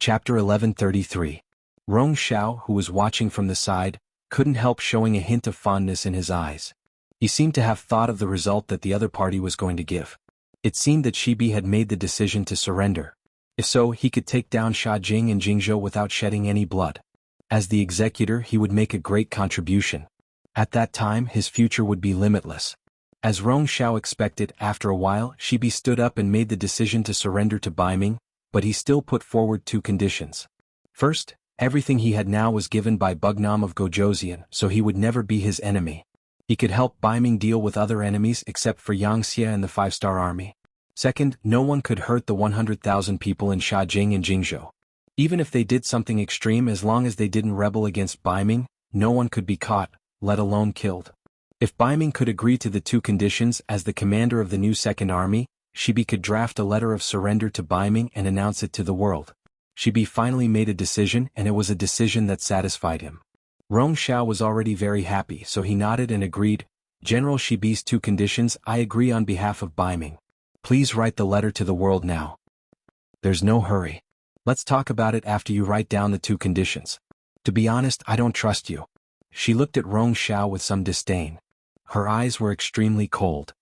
Chapter 1133. Rong Xiao, who was watching from the side, couldn't help showing a hint of fondness in his eyes. He seemed to have thought of the result that the other party was going to give. It seemed that Shibi had made the decision to surrender. If so, he could take down Shajing and Jingzhou without shedding any blood. As the executor, he would make a great contribution. At that time, his future would be limitless. As Rong Xiao expected, after a while, Shibi stood up and made the decision to surrender to Ming, but he still put forward two conditions. First, everything he had now was given by Bugnam of Gojoseon, so he would never be his enemy. He could help Ming deal with other enemies except for Wuxia and the 5-star army. Second, no one could hurt the 100,000 people in Shajing and Jingzhou. Even if they did something extreme, as long as they didn't rebel against Ming, no one could be caught, let alone killed. If Ming could agree to the two conditions as the commander of the new Second Army, Shibi could draft a letter of surrender to Ming and announce it to the world. Shibi finally made a decision, and it was a decision that satisfied him. Rong Xiao was already very happy, so he nodded and agreed. General Shibi's two conditions, I agree on behalf of Ming. Please write the letter to the world now. There's no hurry. Let's talk about it after you write down the two conditions. To be honest, I don't trust you. She looked at Rong Xiao with some disdain. Her eyes were extremely cold.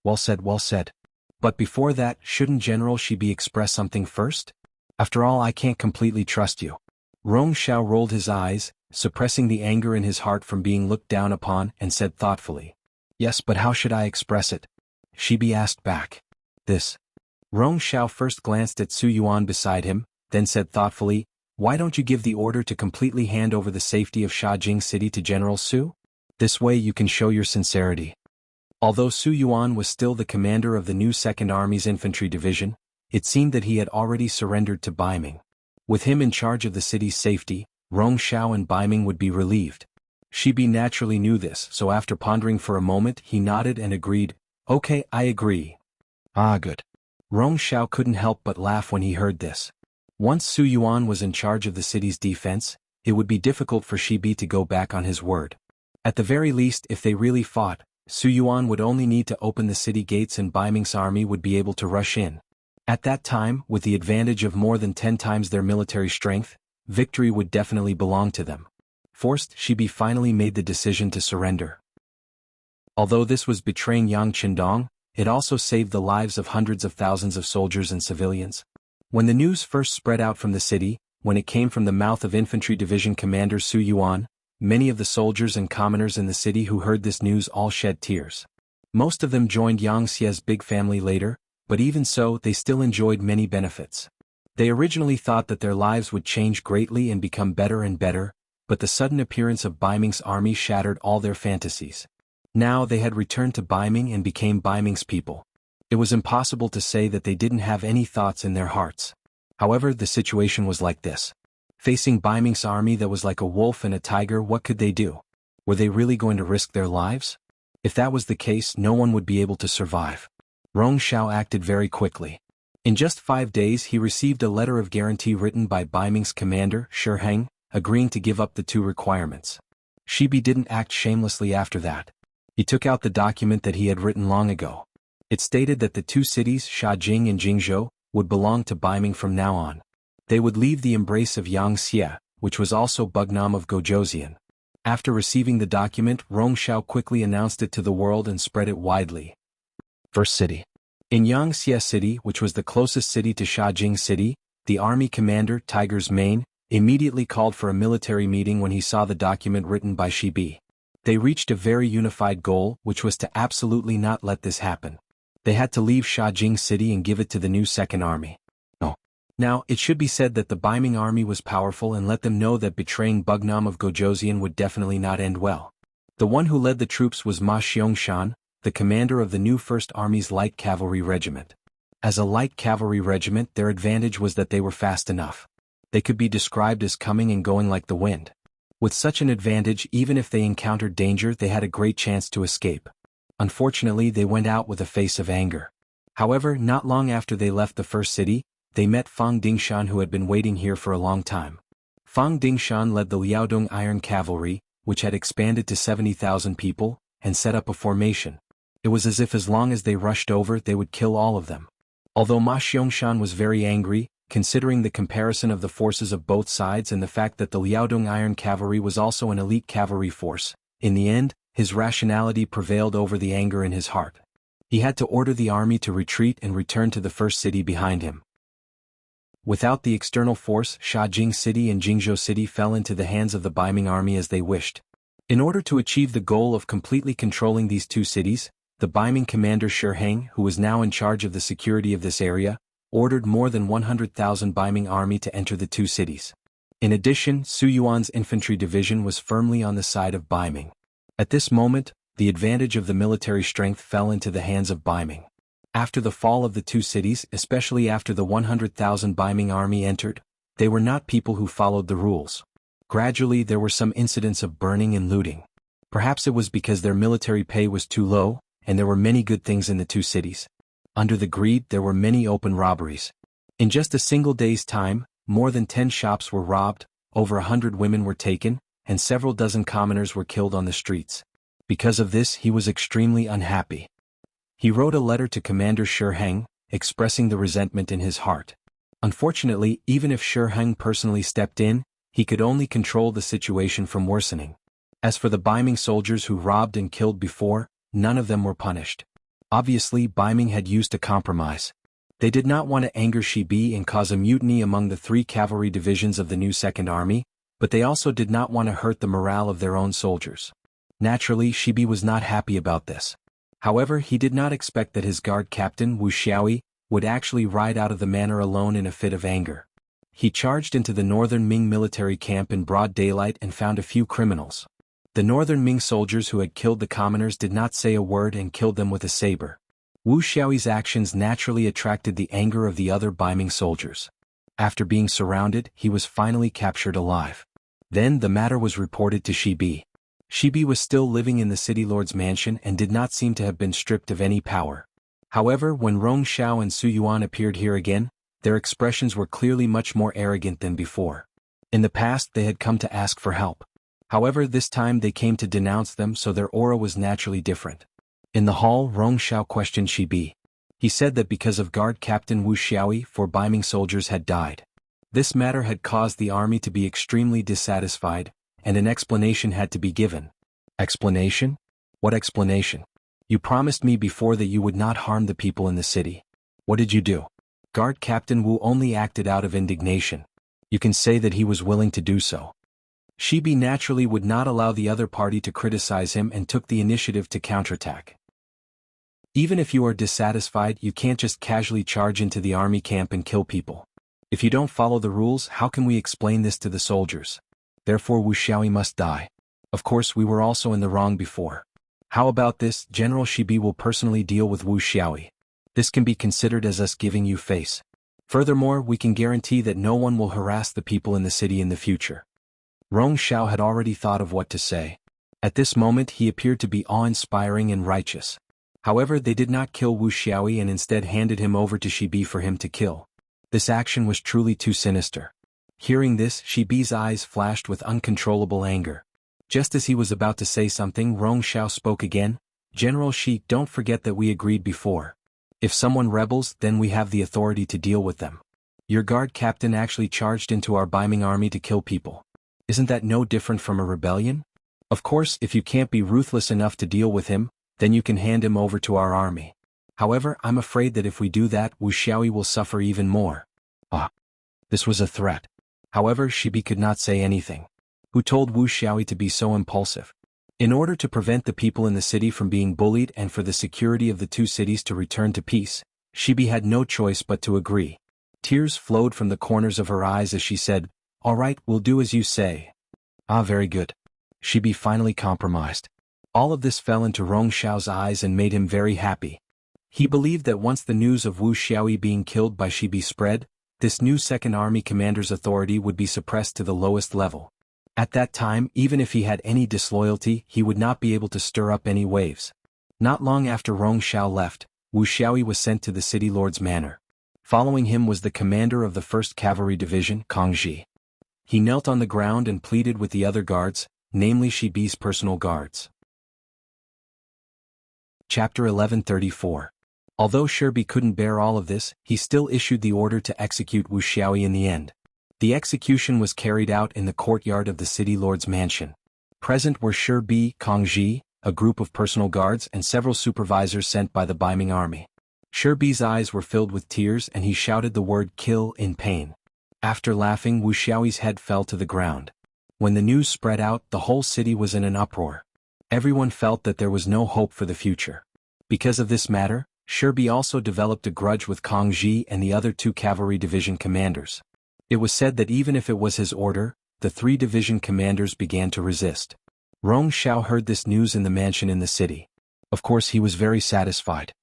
Well said, well said. But before that, shouldn't General Shibi express something first? After all, I can't completely trust you. Rong Xiao rolled his eyes, suppressing the anger in his heart from being looked down upon, and said thoughtfully. Yes, but how should I express it? Shibi asked back. This. Rong Xiao first glanced at Su Yuan beside him, then said thoughtfully, why don't you give the order to completely hand over the safety of Shajing City to General Su? This way you can show your sincerity. Although Su Yuan was still the commander of the new Second Army's infantry division, it seemed that he had already surrendered to Ming. With him in charge of the city's safety, Rong Xiao and Ming would be relieved. Shibi naturally knew this, so after pondering for a moment he nodded and agreed, okay, I agree. Ah, good. Rong Xiao couldn't help but laugh when he heard this. Once Su Yuan was in charge of the city's defense, it would be difficult for Shibi to go back on his word. At the very least, if they really fought, Su Yuan would only need to open the city gates and Ming's army would be able to rush in. At that time, with the advantage of more than 10 times their military strength, victory would definitely belong to them. Forced, Shibi finally made the decision to surrender. Although this was betraying Yang Qindong, it also saved the lives of hundreds of thousands of soldiers and civilians. When the news first spread out from the city, when it came from the mouth of Infantry Division Commander Su Yuan, many of the soldiers and commoners in the city who heard this news all shed tears. Most of them joined Yang Xie's big family later, but even so, they still enjoyed many benefits. They originally thought that their lives would change greatly and become better and better, but the sudden appearance of Ming's army shattered all their fantasies. Now they had returned to Ming and became Ming's people. It was impossible to say that they didn't have any thoughts in their hearts. However, the situation was like this. Facing Ming's army that was like a wolf and a tiger, what could they do? Were they really going to risk their lives? If that was the case, no one would be able to survive. Rong Xiao acted very quickly. In just 5 days he received a letter of guarantee written by Ming's commander, Shi Heng, agreeing to give up the two requirements. Shibi didn't act shamelessly after that. He took out the document that he had written long ago. It stated that the two cities, Shajing and Jingzhou, would belong to Ming from now on. They would leave the embrace of Yang Xie, which was also Bugnam of Gojoseon. After receiving the document, Rong Xiao quickly announced it to the world and spread it widely. First city. In Yang Xie City, which was the closest city to Shajing City, the army commander, Tiger's Mane, immediately called for a military meeting when he saw the document written by Shibi. They reached a very unified goal, which was to absolutely not let this happen. They had to leave Shajing City and give it to the new Second Army. Now, it should be said that the Ming army was powerful and let them know that betraying Bugnam of Gojoseon would definitely not end well. The one who led the troops was Ma Xiangshan, the commander of the new First Army's light cavalry regiment. As a light cavalry regiment, their advantage was that they were fast enough. They could be described as coming and going like the wind. With such an advantage, even if they encountered danger, they had a great chance to escape. Unfortunately, they went out with a face of anger. However, not long after they left the first city, they met Fang Dingshan, who had been waiting here for a long time. Fang Dingshan led the Liaodong Iron Cavalry, which had expanded to 70,000 people, and set up a formation. It was as if as long as they rushed over, they would kill all of them. Although Ma Xiangshan was very angry, considering the comparison of the forces of both sides and the fact that the Liaodong Iron Cavalry was also an elite cavalry force. In the end, his rationality prevailed over the anger in his heart. He had to order the army to retreat and return to the first city behind him. Without the external force, Shajing City and Jingzhou City fell into the hands of the Baiming army as they wished. In order to achieve the goal of completely controlling these two cities, the Baiming commander Shi Heng, who was now in charge of the security of this area, ordered more than 100,000 Baiming army to enter the two cities. In addition, Su Yuan's infantry division was firmly on the side of Baiming. At this moment, the advantage of the military strength fell into the hands of Baiming. After the fall of the two cities, especially after the 100,000 Baiming army entered, they were not people who followed the rules. Gradually there were some incidents of burning and looting. Perhaps it was because their military pay was too low, and there were many good things in the two cities. Under the greed there were many open robberies. In just a single day's time, more than 10 shops were robbed, over 100 women were taken, and several dozen commoners were killed on the streets. Because of this he was extremely unhappy. He wrote a letter to Commander Shi Heng, expressing the resentment in his heart. Unfortunately, even if Shi Heng personally stepped in, he could only control the situation from worsening. As for the Baiming soldiers who robbed and killed before, none of them were punished. Obviously, Baiming had used a compromise. They did not want to anger Shi Bi and cause a mutiny among the 3 cavalry divisions of the new Second Army, but they also did not want to hurt the morale of their own soldiers. Naturally, Shi Bi was not happy about this. However, he did not expect that his guard captain, Wuxia, would actually ride out of the manor alone in a fit of anger. He charged into the northern Ming military camp in broad daylight and found a few criminals. The northern Ming soldiers who had killed the commoners did not say a word and killed them with a saber. Wu Xiao's actions naturally attracted the anger of the other Baiming soldiers. After being surrounded, he was finally captured alive. Then the matter was reported to Shi Bi. Shi Bi was still living in the city lord's mansion and did not seem to have been stripped of any power. However, when Rong Xiao and Su Yuan appeared here again, their expressions were clearly much more arrogant than before. In the past they had come to ask for help. However, this time they came to denounce them, so their aura was naturally different. In the hall, Rong Xiao questioned Shi Bi. He said that because of guard captain Wu Xiaoyi, 4 Baiming soldiers had died. This matter had caused the army to be extremely dissatisfied, and an explanation had to be given. Explanation? What explanation? You promised me before that you would not harm the people in the city. What did you do? Guard Captain Wu only acted out of indignation. You can say that he was willing to do so. Shi Bi naturally would not allow the other party to criticize him and took the initiative to counterattack. Even if you are dissatisfied, you can't just casually charge into the army camp and kill people. If you don't follow the rules, how can we explain this to the soldiers? Therefore Wu Xiaoyi must die. Of course we were also in the wrong before. How about this? General Shi Bi will personally deal with Wu Xiaoyi. This can be considered as us giving you face. Furthermore, we can guarantee that no one will harass the people in the city in the future. Rong Xiao had already thought of what to say. At this moment he appeared to be awe-inspiring and righteous. However, they did not kill Wu Xiaoyi and instead handed him over to Shi Bi for him to kill. This action was truly too sinister. Hearing this, Shi Bi's eyes flashed with uncontrollable anger. Just as he was about to say something, Rong Xiao spoke again. General Shi, don't forget that we agreed before. If someone rebels, then we have the authority to deal with them. Your guard captain actually charged into our Baiming army to kill people. Isn't that no different from a rebellion? Of course, if you can't be ruthless enough to deal with him, then you can hand him over to our army. However, I'm afraid that if we do that, Wu Xiaoyi will suffer even more. This was a threat. However, Shi Bi could not say anything. Who told Wu Xiaoyi to be so impulsive? In order to prevent the people in the city from being bullied and for the security of the two cities to return to peace, Shi Bi had no choice but to agree. Tears flowed from the corners of her eyes as she said, "All right, we'll do as you say." Very good. Shi Bi finally compromised. All of this fell into Rong Xiao's eyes and made him very happy. He believed that once the news of Wu Xiaoyi being killed by Shi Bi spread, this new Second Army commander's authority would be suppressed to the lowest level. At that time, even if he had any disloyalty, he would not be able to stir up any waves. Not long after Rong Xiao left, Wu Xiaoyi was sent to the city lord's manor. Following him was the commander of the 1st Cavalry Division, Kang Ji. He knelt on the ground and pleaded with the other guards, namely Shi Bi's personal guards. Chapter 1134. Although Shirbi couldn't bear all of this, he still issued the order to execute Wuxia in the end. The execution was carried out in the courtyard of the city lord's mansion. Present were Shirbi, Kongji, a group of personal guards and several supervisors sent by the Ming army. Shirbi's eyes were filled with tears and he shouted the word kill in pain. After laughing, Wuxiao's head fell to the ground. When the news spread out, the whole city was in an uproar. Everyone felt that there was no hope for the future. Because of this matter, Shirbi also developed a grudge with Kongji and the other 2 cavalry division commanders. It was said that even if it was his order, the 3 division commanders began to resist. Rong Xiao heard this news in the mansion in the city. Of course he was very satisfied.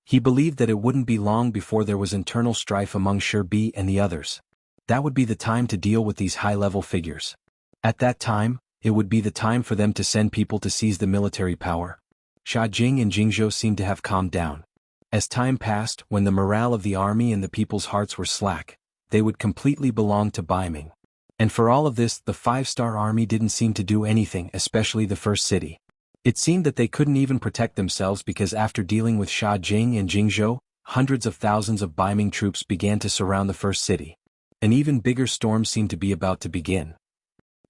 He believed that it wouldn't be long before there was internal strife among Shirbi and the others. That would be the time to deal with these high-level figures. At that time, it would be the time for them to send people to seize the military power. Shajing and Jingzhou seemed to have calmed down. As time passed, when the morale of the army and the people's hearts were slack, they would completely belong to Ming. And for all of this, the 5-star army didn't seem to do anything, especially the first city. It seemed that they couldn't even protect themselves because after dealing with Shajing and Jingzhou, hundreds of thousands of Ming troops began to surround the first city. An even bigger storm seemed to be about to begin.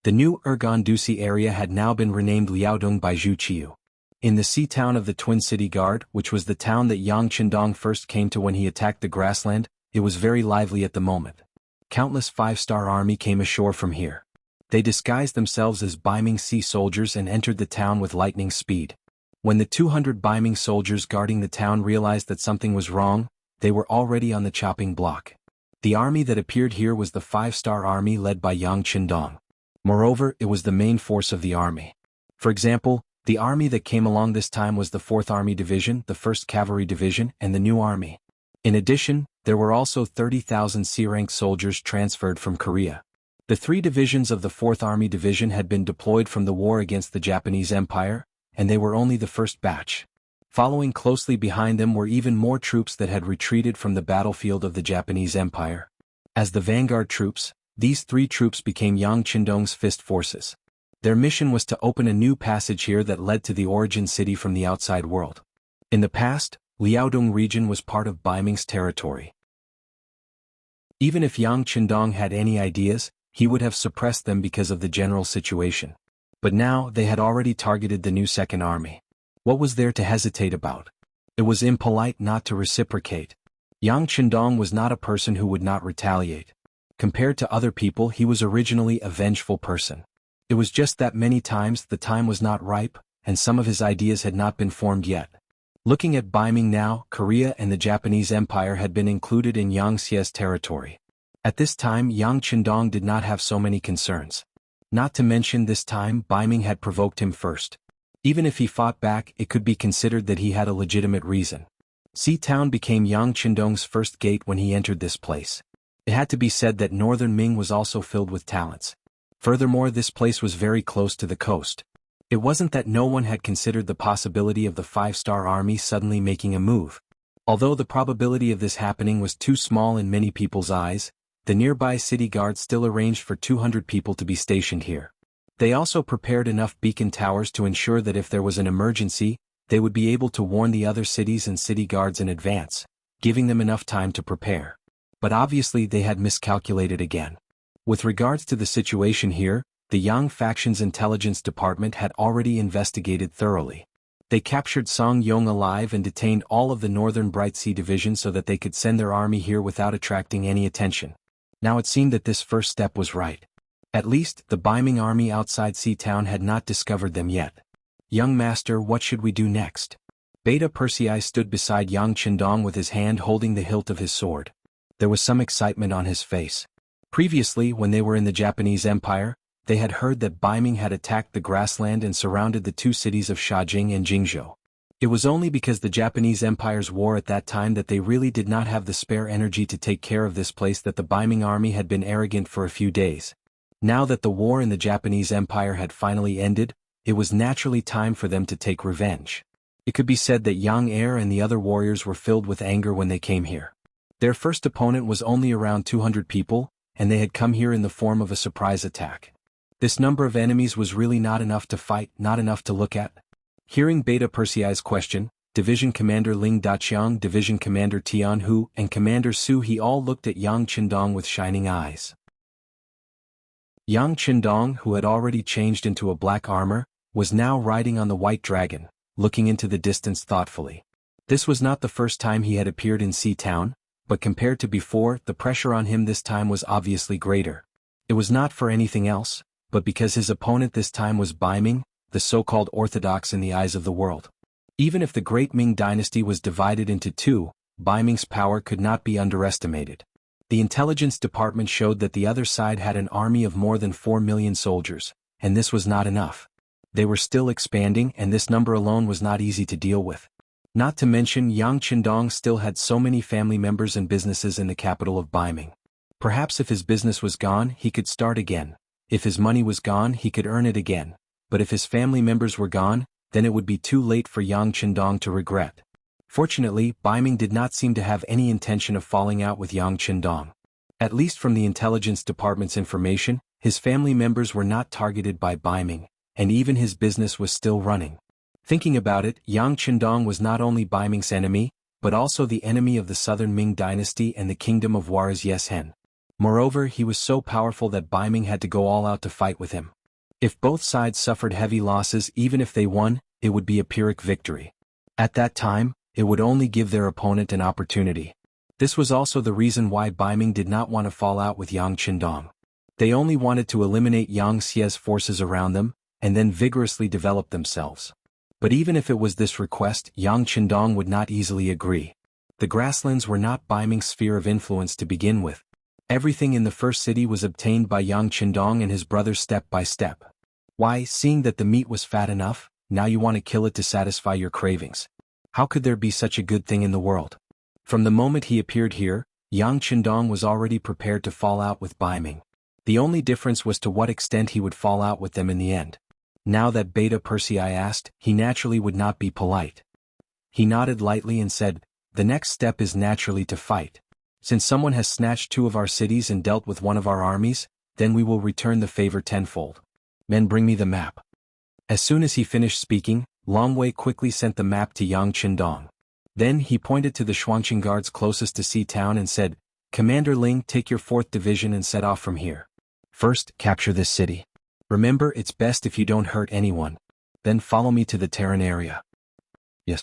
The new Ergondusi area had now been renamed Liaodong by Zhu Qiu. In the sea town of the Twin City Guard, which was the town that Yang Qindong first came to when he attacked the grassland, it was very lively at the moment. Countless 5-star army came ashore from here. They disguised themselves as Ming sea soldiers and entered the town with lightning speed. When the 200 Ming soldiers guarding the town realized that something was wrong, they were already on the chopping block. The army that appeared here was the 5-star army led by Yang Qindong. Moreover, it was the main force of the army. For example, the army that came along this time was the 4th Army Division, the 1st Cavalry Division, and the New Army. In addition, there were also 30,000 C-rank soldiers transferred from Korea. The 3 divisions of the 4th Army Division had been deployed from the war against the Japanese Empire, and they were only the first batch. Following closely behind them were even more troops that had retreated from the battlefield of the Japanese Empire. As the vanguard troops, these 3 troops became Yang Qindong's fist forces. Their mission was to open a new passage here that led to the origin city from the outside world. In the past, Liaodong region was part of Ming's territory. Even if Yang Qindong had any ideas, he would have suppressed them because of the general situation. But now they had already targeted the new 2nd Army. What was there to hesitate about? It was impolite not to reciprocate. Yang Qindong was not a person who would not retaliate. Compared to other people, he was originally a vengeful person. It was just that many times the time was not ripe, and some of his ideas had not been formed yet. Looking at Ming now, Korea and the Japanese Empire had been included in Yang Xie's territory. At this time, Yang Qindong did not have so many concerns. Not to mention this time Ming had provoked him first. Even if he fought back, it could be considered that he had a legitimate reason. Sea Town became Yang Qindong's first gate when he entered this place. It had to be said that northern Ming was also filled with talents. Furthermore, this place was very close to the coast. It wasn't that no one had considered the possibility of the 5-star army suddenly making a move. Although the probability of this happening was too small in many people's eyes, the nearby city guards still arranged for 200 people to be stationed here. They also prepared enough beacon towers to ensure that if there was an emergency, they would be able to warn the other cities and city guards in advance, giving them enough time to prepare. But obviously they had miscalculated again. With regards to the situation here, the Yang faction's intelligence department had already investigated thoroughly. They captured Song Yong alive and detained all of the northern Bright Sea Division so that they could send their army here without attracting any attention. Now it seemed that this first step was right. At least, the Ming army outside Sea Town had not discovered them yet. Young master, what should we do next? Beta Persei stood beside Yang Qindong with his hand holding the hilt of his sword. There was some excitement on his face. Previously, when they were in the Japanese Empire, they had heard that Ming had attacked the grassland and surrounded the 2 cities of Shajing and Jingzhou. It was only because the Japanese Empire's war at that time that they really did not have the spare energy to take care of this place that the Ming army had been arrogant for a few days. Now that the war in the Japanese Empire had finally ended, it was naturally time for them to take revenge. It could be said that Yang Heir and the other warriors were filled with anger when they came here. Their first opponent was only around 200 people, and they had come here in the form of a surprise attack. This number of enemies was really not enough to fight, not enough to look at. Hearing Beta Persei's question, Division Commander Ling Daqiang, Division Commander Jianghu, and Commander Su He all looked at Yang Qindong with shining eyes. Yang Qindong, who had already changed into a black armor, was now riding on the white dragon, looking into the distance thoughtfully. This was not the first time he had appeared in Sea Town, but compared to before, the pressure on him this time was obviously greater. It was not for anything else, but because his opponent this time was Ming, the so-called orthodox in the eyes of the world. Even if the great Ming dynasty was divided into two, Ming's power could not be underestimated. The intelligence department showed that the other side had an army of more than 4 million soldiers, and this was not enough. They were still expanding, and this number alone was not easy to deal with. Not to mention Yang Qindong still had so many family members and businesses in the capital of Ming. Perhaps if his business was gone, he could start again. If his money was gone, he could earn it again. But if his family members were gone, then it would be too late for Yang Qindong to regret. Fortunately, Ming did not seem to have any intention of falling out with Yang Qindong. At least from the intelligence department's information, his family members were not targeted by Ming, and even his business was still running. Thinking about it, Yang Qindong was not only Ming's enemy, but also the enemy of the southern Ming dynasty and the kingdom of Juarez Yeshen. Moreover, he was so powerful that Ming had to go all out to fight with him. If both sides suffered heavy losses, even if they won, it would be a Pyrrhic victory. At that time, it would only give their opponent an opportunity. This was also the reason why Ming did not want to fall out with Yang Qindong. They only wanted to eliminate Yang Xie's forces around them, and then vigorously develop themselves. But even if it was this request, Yang Qindong would not easily agree. The grasslands were not Ming's sphere of influence to begin with. Everything in the first city was obtained by Yang Qindong and his brothers step by step. Why, seeing that the meat was fat enough, now you want to kill it to satisfy your cravings. How could there be such a good thing in the world? From the moment he appeared here, Yang Qindong was already prepared to fall out with Ming. The only difference was to what extent he would fall out with them in the end. Now that Beta Persei asked, he naturally would not be polite. He nodded lightly and said, "The next step is naturally to fight. Since someone has snatched 2 of our cities and dealt with one of our armies, then we will return the favor tenfold. Men, bring me the map." As soon as he finished speaking, Longwei quickly sent the map to Yang Qindong. Then he pointed to the Shuangqing guards closest to Sea Town and said, "Commander Ling, take your 4th division and set off from here. First, capture this city. Remember, it's best if you don't hurt anyone. Then follow me to the Terran area." "Yes."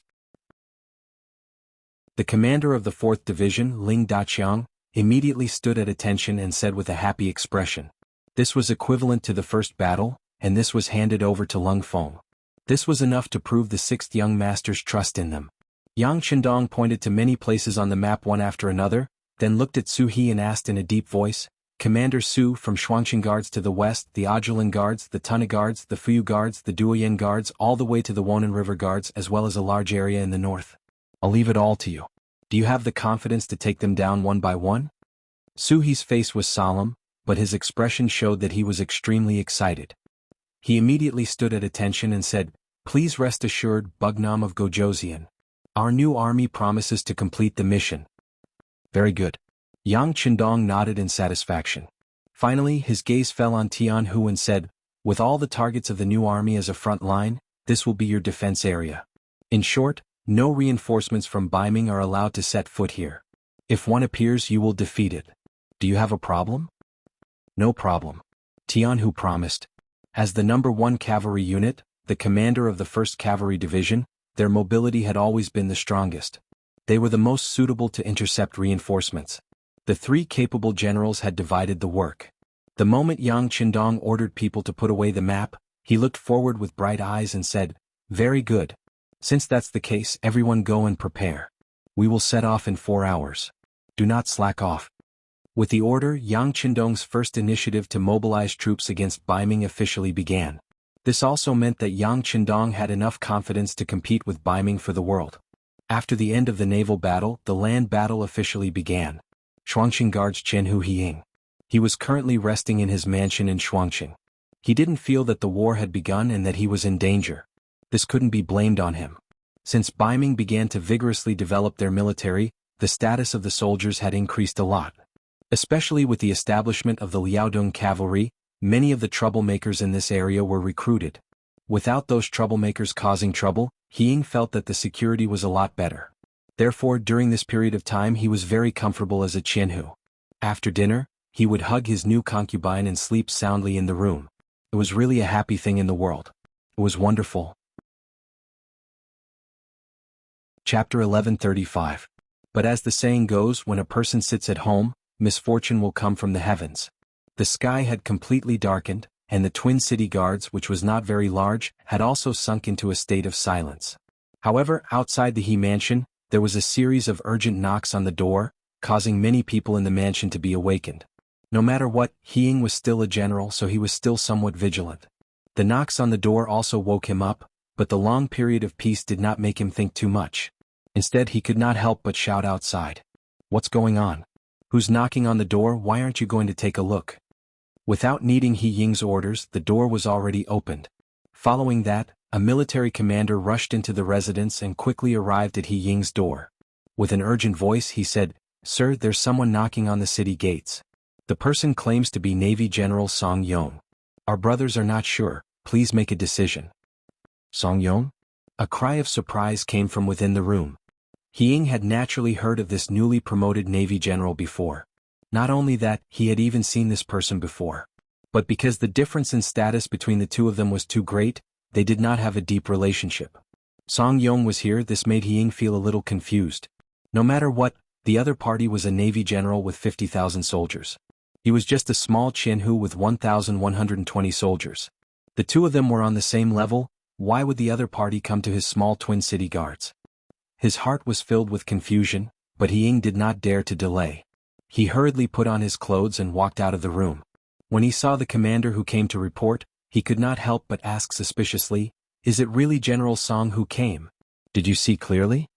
The commander of the 4th division, Ling Daqiang, immediately stood at attention and said with a happy expression, "This was equivalent to the first battle, and this was handed over to Lung Feng." This was enough to prove the 6th young master's trust in them. Yang Qindong pointed to many places on the map one after another, then looked at Su He and asked in a deep voice, "Commander Su, from Shuangqing guards to the west, the Ajulan guards, the Tuna guards, the Fuyu guards, the Duoyen guards, all the way to the Wonan River guards as well as a large area in the north. I'll leave it all to you. Do you have the confidence to take them down one by one?" Su He's face was solemn, but his expression showed that he was extremely excited. He immediately stood at attention and said, "Please rest assured, Bugnam of Gojoseon. Our new army promises to complete the mission." "Very good." Yang Qindong nodded in satisfaction. Finally, his gaze fell on Tianhu and said, "With all the targets of the new army as a front line, this will be your defense area. In short, no reinforcements from Ming are allowed to set foot here. If one appears, you will defeat it. Do you have a problem?" "No problem," Tianhu promised. As the number 1 cavalry unit, the commander of the 1st Cavalry Division, their mobility had always been the strongest. They were the most suitable to intercept reinforcements. The 3 capable generals had divided the work. The moment Yang Qindong ordered people to put away the map, he looked forward with bright eyes and said, "Very good. Since that's the case, everyone go and prepare. We will set off in 4 hours. Do not slack off." With the order, Yang Qindong's first initiative to mobilize troops against Ming officially began. This also meant that Yang Qindong had enough confidence to compete with Ming for the world. After the end of the naval battle, the land battle officially began. Shuangqing guards Chen Ying. He was currently resting in his mansion in Shuangqing. He didn't feel that the war had begun and that he was in danger. This couldn't be blamed on him. Since Ming began to vigorously develop their military, the status of the soldiers had increased a lot. Especially with the establishment of the Liaodong cavalry, many of the troublemakers in this area were recruited. Without those troublemakers causing trouble, Ying felt that the security was a lot better. Therefore, during this period of time he was very comfortable as a Jianghu. After dinner, he would hug his new concubine and sleep soundly in the room. It was really a happy thing in the world. It was wonderful. Chapter 1135. But as the saying goes, when a person sits at home, misfortune will come from the heavens. The sky had completely darkened, and the Twin City Guards, which was not very large, had also sunk into a state of silence. However, outside the He mansion, there was a series of urgent knocks on the door, causing many people in the mansion to be awakened. No matter what, Ying was still a general, so he was still somewhat vigilant. The knocks on the door also woke him up, but the long period of peace did not make him think too much. Instead, he could not help but shout outside. "What's going on? Who's knocking on the door? Why aren't you going to take a look?" Without needing Ying's orders, the door was already opened. Following that, a military commander rushed into the residence and quickly arrived at Ying's door. With an urgent voice he said, "Sir, there's someone knocking on the city gates. The person claims to be Navy General Song Yong. Our brothers are not sure, please make a decision." "Song Yong?" A cry of surprise came from within the room. Ying had naturally heard of this newly promoted Navy general before. Not only that, he had even seen this person before. But because the difference in status between the two of them was too great, they did not have a deep relationship. Song Yong was here. This made Ying feel a little confused. No matter what, the other party was a Navy general with 50,000 soldiers. He was just a small Jianghu with 1,120 soldiers. The two of them were on the same level. Why would the other party come to his small Twin City Guards? His heart was filled with confusion, but Ying did not dare to delay. He hurriedly put on his clothes and walked out of the room. When he saw the commander who came to report, he could not help but ask suspiciously, "Is it really General Song who came? Did you see clearly?"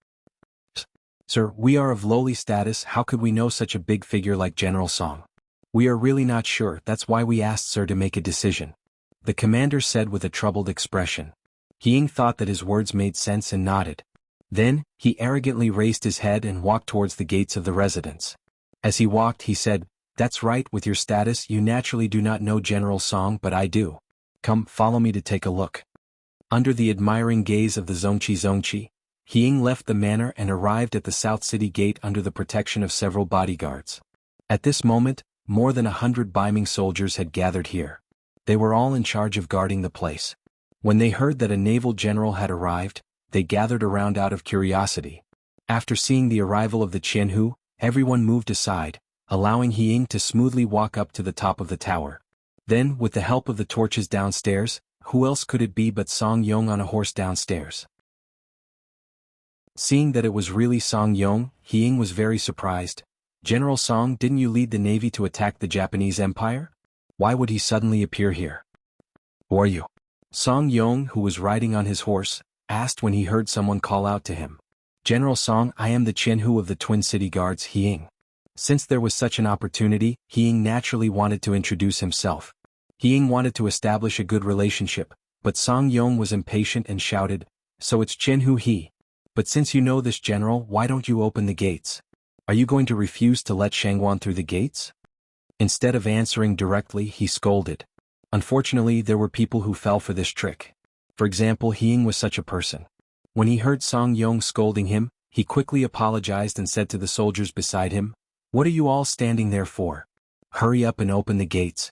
"Sir, we are of lowly status. How could we know such a big figure like General Song? We are really not sure. That's why we asked Sir to make a decision," the commander said with a troubled expression. Ying thought that his words made sense and nodded. Then, he arrogantly raised his head and walked towards the gates of the residence. As he walked, he said, "That's right, with your status you naturally do not know General Song, but I do. Come, follow me to take a look." Under the admiring gaze of the Zongchi, Ying left the manor and arrived at the South City Gate under the protection of several bodyguards. At this moment, more than 100 Ming soldiers had gathered here. They were all in charge of guarding the place. When they heard that a naval general had arrived, they gathered around out of curiosity. After seeing the arrival of the Jianghu, everyone moved aside, allowing Ying to smoothly walk up to the top of the tower. Then, with the help of the torches downstairs, who else could it be but Song Yong on a horse downstairs? Seeing that it was really Song Yong, Ying was very surprised. "General Song, didn't you lead the navy to attack the Japanese Empire? Why would he suddenly appear here?" "Who are you?" Song Yong, who was riding on his horse, asked when he heard someone call out to him. "General Song, I am the Jianghu of the Twin City Guards, Ying." Since there was such an opportunity, Ying naturally wanted to introduce himself. Ying wanted to establish a good relationship, but Song Yong was impatient and shouted, "So it's Jianghu he. But since you know this general, why don't you open the gates? Are you going to refuse to let Shangwan through the gates?" Instead of answering directly, he scolded. Unfortunately, there were people who fell for this trick. For example, Ying was such a person. When he heard Song Yong scolding him, he quickly apologized and said to the soldiers beside him, "What are you all standing there for? Hurry up and open the gates."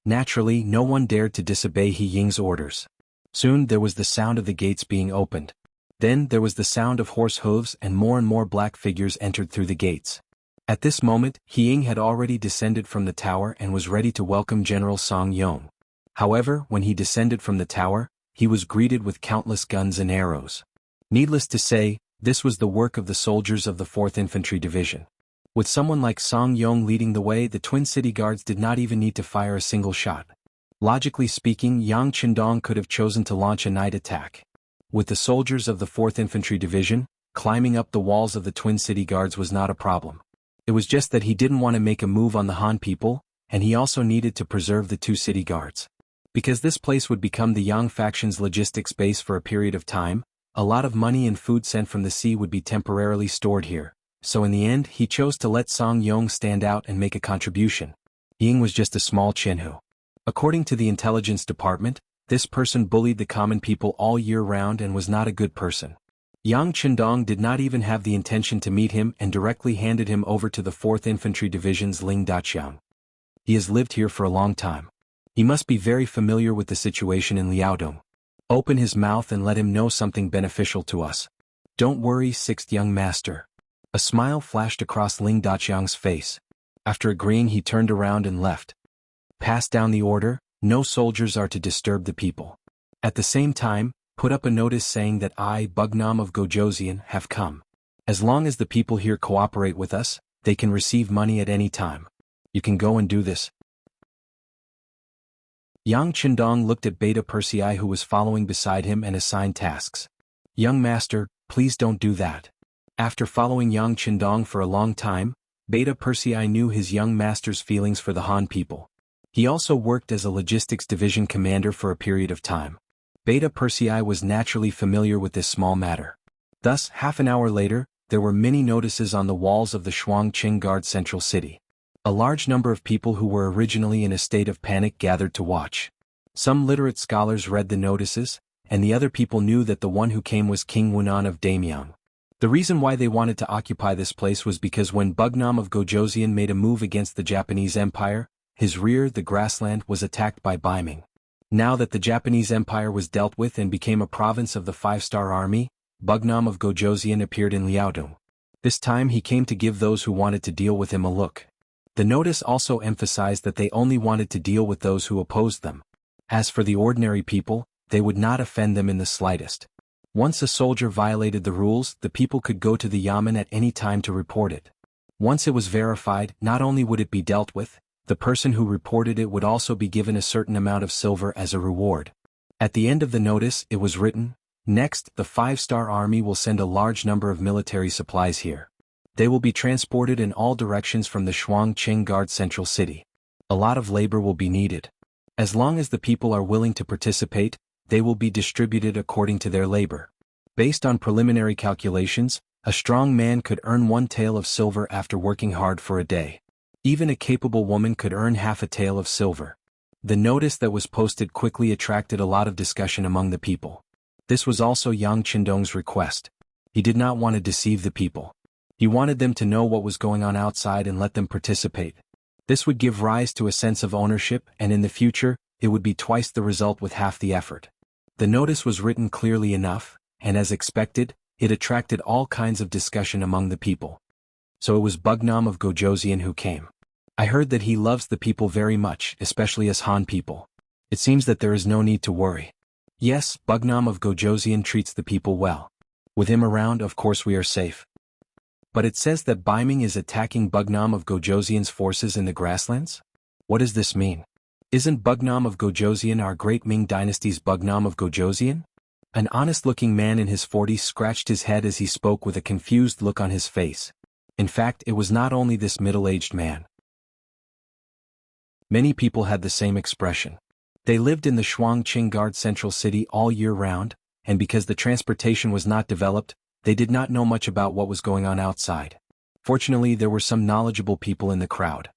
Naturally, no one dared to disobey Ying's orders. Soon there was the sound of the gates being opened. Then there was the sound of horse hooves and more black figures entered through the gates. At this moment, Ying had already descended from the tower and was ready to welcome General Song Yong. However, when he descended from the tower, he was greeted with countless guns and arrows. Needless to say, this was the work of the soldiers of the 4th Infantry Division. With someone like Song Yong leading the way, the Twin City Guards did not even need to fire a single shot. Logically speaking, Yang Qindong could have chosen to launch a night attack. With the soldiers of the 4th Infantry Division, climbing up the walls of the Twin City Guards was not a problem. It was just that he didn't want to make a move on the Han people, and he also needed to preserve the 2 city guards. Because this place would become the Yang faction's logistics base for a period of time, a lot of money and food sent from the sea would be temporarily stored here. So in the end, he chose to let Song Yong stand out and make a contribution. Ying was just a small Jianghu. According to the intelligence department, This person bullied the common people all year round and was not a good person. Yang Chendong did not even have the intention to meet him and directly handed him over to the 4th Infantry Division's Ling Daqiang. He has lived here for a long time. He must be very familiar with the situation in Liaodong. Open his mouth and let him know something beneficial to us. Don't worry, 6th young master. A smile flashed across Ling Daqiang's face. After agreeing, he turned around and left. Pass down the order, no soldiers are to disturb the people. At the same time, put up a notice saying that I, Bugnam of Gojoseon, have come. As long as the people here cooperate with us, they can receive money at any time. You can go and do this. Yang Chendong looked at Beta Persei, who was following beside him, and assigned tasks. Young master, please don't do that. After following Yang Chendong for a long time, Beta Persei knew his young master's feelings for the Han people. He also worked as a logistics division commander for a period of time. Beta Persei was naturally familiar with this small matter. Thus, half an hour later, there were many notices on the walls of the Shuangqing Guard Central City. A large number of people who were originally in a state of panic gathered to watch. Some literate scholars read the notices, and the other people knew that the one who came was King Wunan of Damyang. The reason why they wanted to occupy this place was because when Bugnam of Gojoseon made a move against the Japanese Empire, his rear, the grassland, was attacked by Ming. Now that the Japanese Empire was dealt with and became a province of the 5-star army, Bugnam of Gojoseon appeared in Liaodong. This time he came to give those who wanted to deal with him a look. The notice also emphasized that they only wanted to deal with those who opposed them. As for the ordinary people, they would not offend them in the slightest. Once a soldier violated the rules, the people could go to the yamen at any time to report it. Once it was verified, not only would it be dealt with, the person who reported it would also be given a certain amount of silver as a reward. At the end of the notice, it was written, "Next, the 5-star army will send a large number of military supplies here. They will be transported in all directions from the Shuangqing Guard Central City. A lot of labor will be needed. As long as the people are willing to participate, they will be distributed according to their labor. Based on preliminary calculations, a strong man could earn 1 tael of silver after working hard for a day. Even a capable woman could earn half a tael of silver." The notice that was posted quickly attracted a lot of discussion among the people. This was also Yang Chendong's request. He did not want to deceive the people. He wanted them to know what was going on outside and let them participate. This would give rise to a sense of ownership, and in the future, it would be twice the result with half the effort. The notice was written clearly enough, and as expected, it attracted all kinds of discussion among the people. So it was Bugnam of Gojoseon who came. I heard that he loves the people very much, especially us Han people. It seems that there is no need to worry. Yes, Bugnam of Gojoseon treats the people well. With him around, of course we are safe. But it says that Ming is attacking Bugnam of Gojoseon's forces in the grasslands? What does this mean? Isn't Bugnam of Gojoseon our great Ming dynasty's Bugnam of Gojoseon? An honest-looking man in his 40s scratched his head as he spoke with a confused look on his face. In fact, it was not only this middle-aged man. Many people had the same expression. They lived in the Shuangqing Guard Central City all year round, and because the transportation was not developed, they did not know much about what was going on outside. Fortunately, there were some knowledgeable people in the crowd.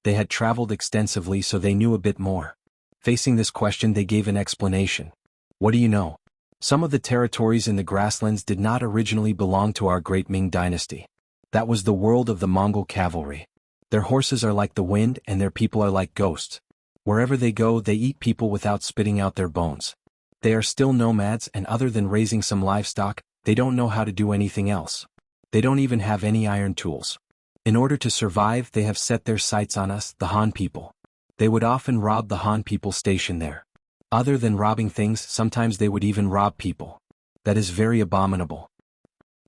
They had traveled extensively, so they knew a bit more. Facing this question, they gave an explanation. What do you know? Some of the territories in the grasslands did not originally belong to our great Ming dynasty. That was the world of the Mongol cavalry. Their horses are like the wind and their people are like ghosts. Wherever they go, they eat people without spitting out their bones. They are still nomads, and other than raising some livestock, they don't know how to do anything else. They don't even have any iron tools. In order to survive, they have set their sights on us, the Han people. They would often rob the Han people stationed there. Other than robbing things, sometimes they would even rob people. That is very abominable.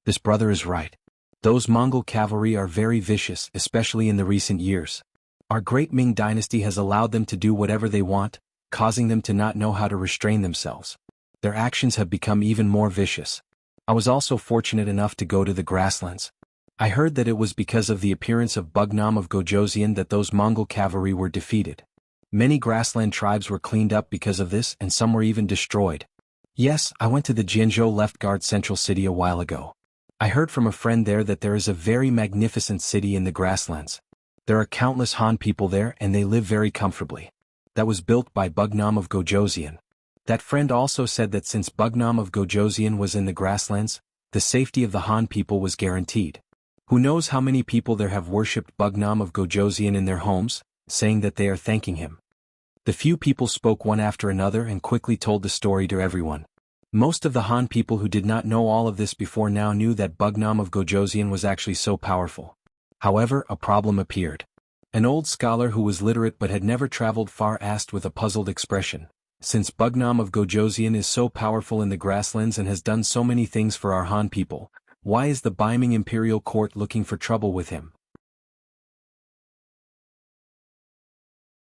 This brother is right. Those Mongol cavalry are very vicious, especially in the recent years. Our great Ming dynasty has allowed them to do whatever they want, causing them to not know how to restrain themselves. Their actions have become even more vicious. I was also fortunate enough to go to the grasslands. I heard that it was because of the appearance of Bugnam of Gojoseon that those Mongol cavalry were defeated. Many grassland tribes were cleaned up because of this, and some were even destroyed. Yes, I went to the Jianghu Left Guard Central City a while ago. I heard from a friend there that there is a very magnificent city in the grasslands. There are countless Han people there and they live very comfortably. That was built by Bugnam of Gojoseon. That friend also said that since Bugnam of Gojoseon was in the grasslands, the safety of the Han people was guaranteed. Who knows how many people there have worshipped Bugnam of Gojoseon in their homes, saying that they are thanking him. The few people spoke one after another and quickly told the story to everyone. Most of the Han people who did not know all of this before now knew that Bugnam of Gojoseon was actually so powerful. However, a problem appeared. An old scholar who was literate but had never traveled far asked with a puzzled expression, "Since Bugnam of Gojoseon is so powerful in the grasslands and has done so many things for our Han people, why is the Ming imperial court looking for trouble with him?"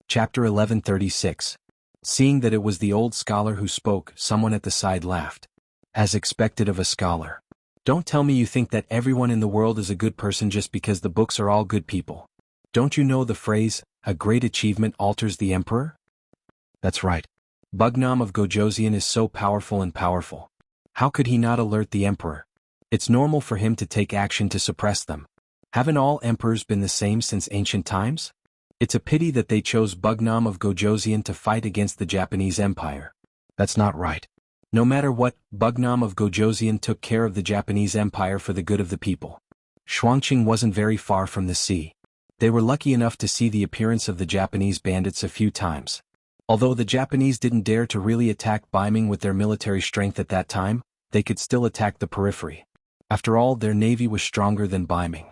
Chapter 1136. Seeing that it was the old scholar who spoke, someone at the side laughed. As expected of a scholar. Don't tell me you think that everyone in the world is a good person just because the books are all good people. Don't you know the phrase, "A great achievement alters the emperor"? That's right. Bugnam of Gojoseon is so powerful and powerful. How could he not alert the emperor? It's normal for him to take action to suppress them. Haven't all emperors been the same since ancient times? It's a pity that they chose Bugnam of Gojoseon to fight against the Japanese Empire. That's not right. No matter what, Bugnam of Gojoseon took care of the Japanese Empire for the good of the people. Xuanqing wasn't very far from the sea. They were lucky enough to see the appearance of the Japanese bandits a few times. Although the Japanese didn't dare to really attack Ming with their military strength at that time, they could still attack the periphery. After all, their navy was stronger than Ming.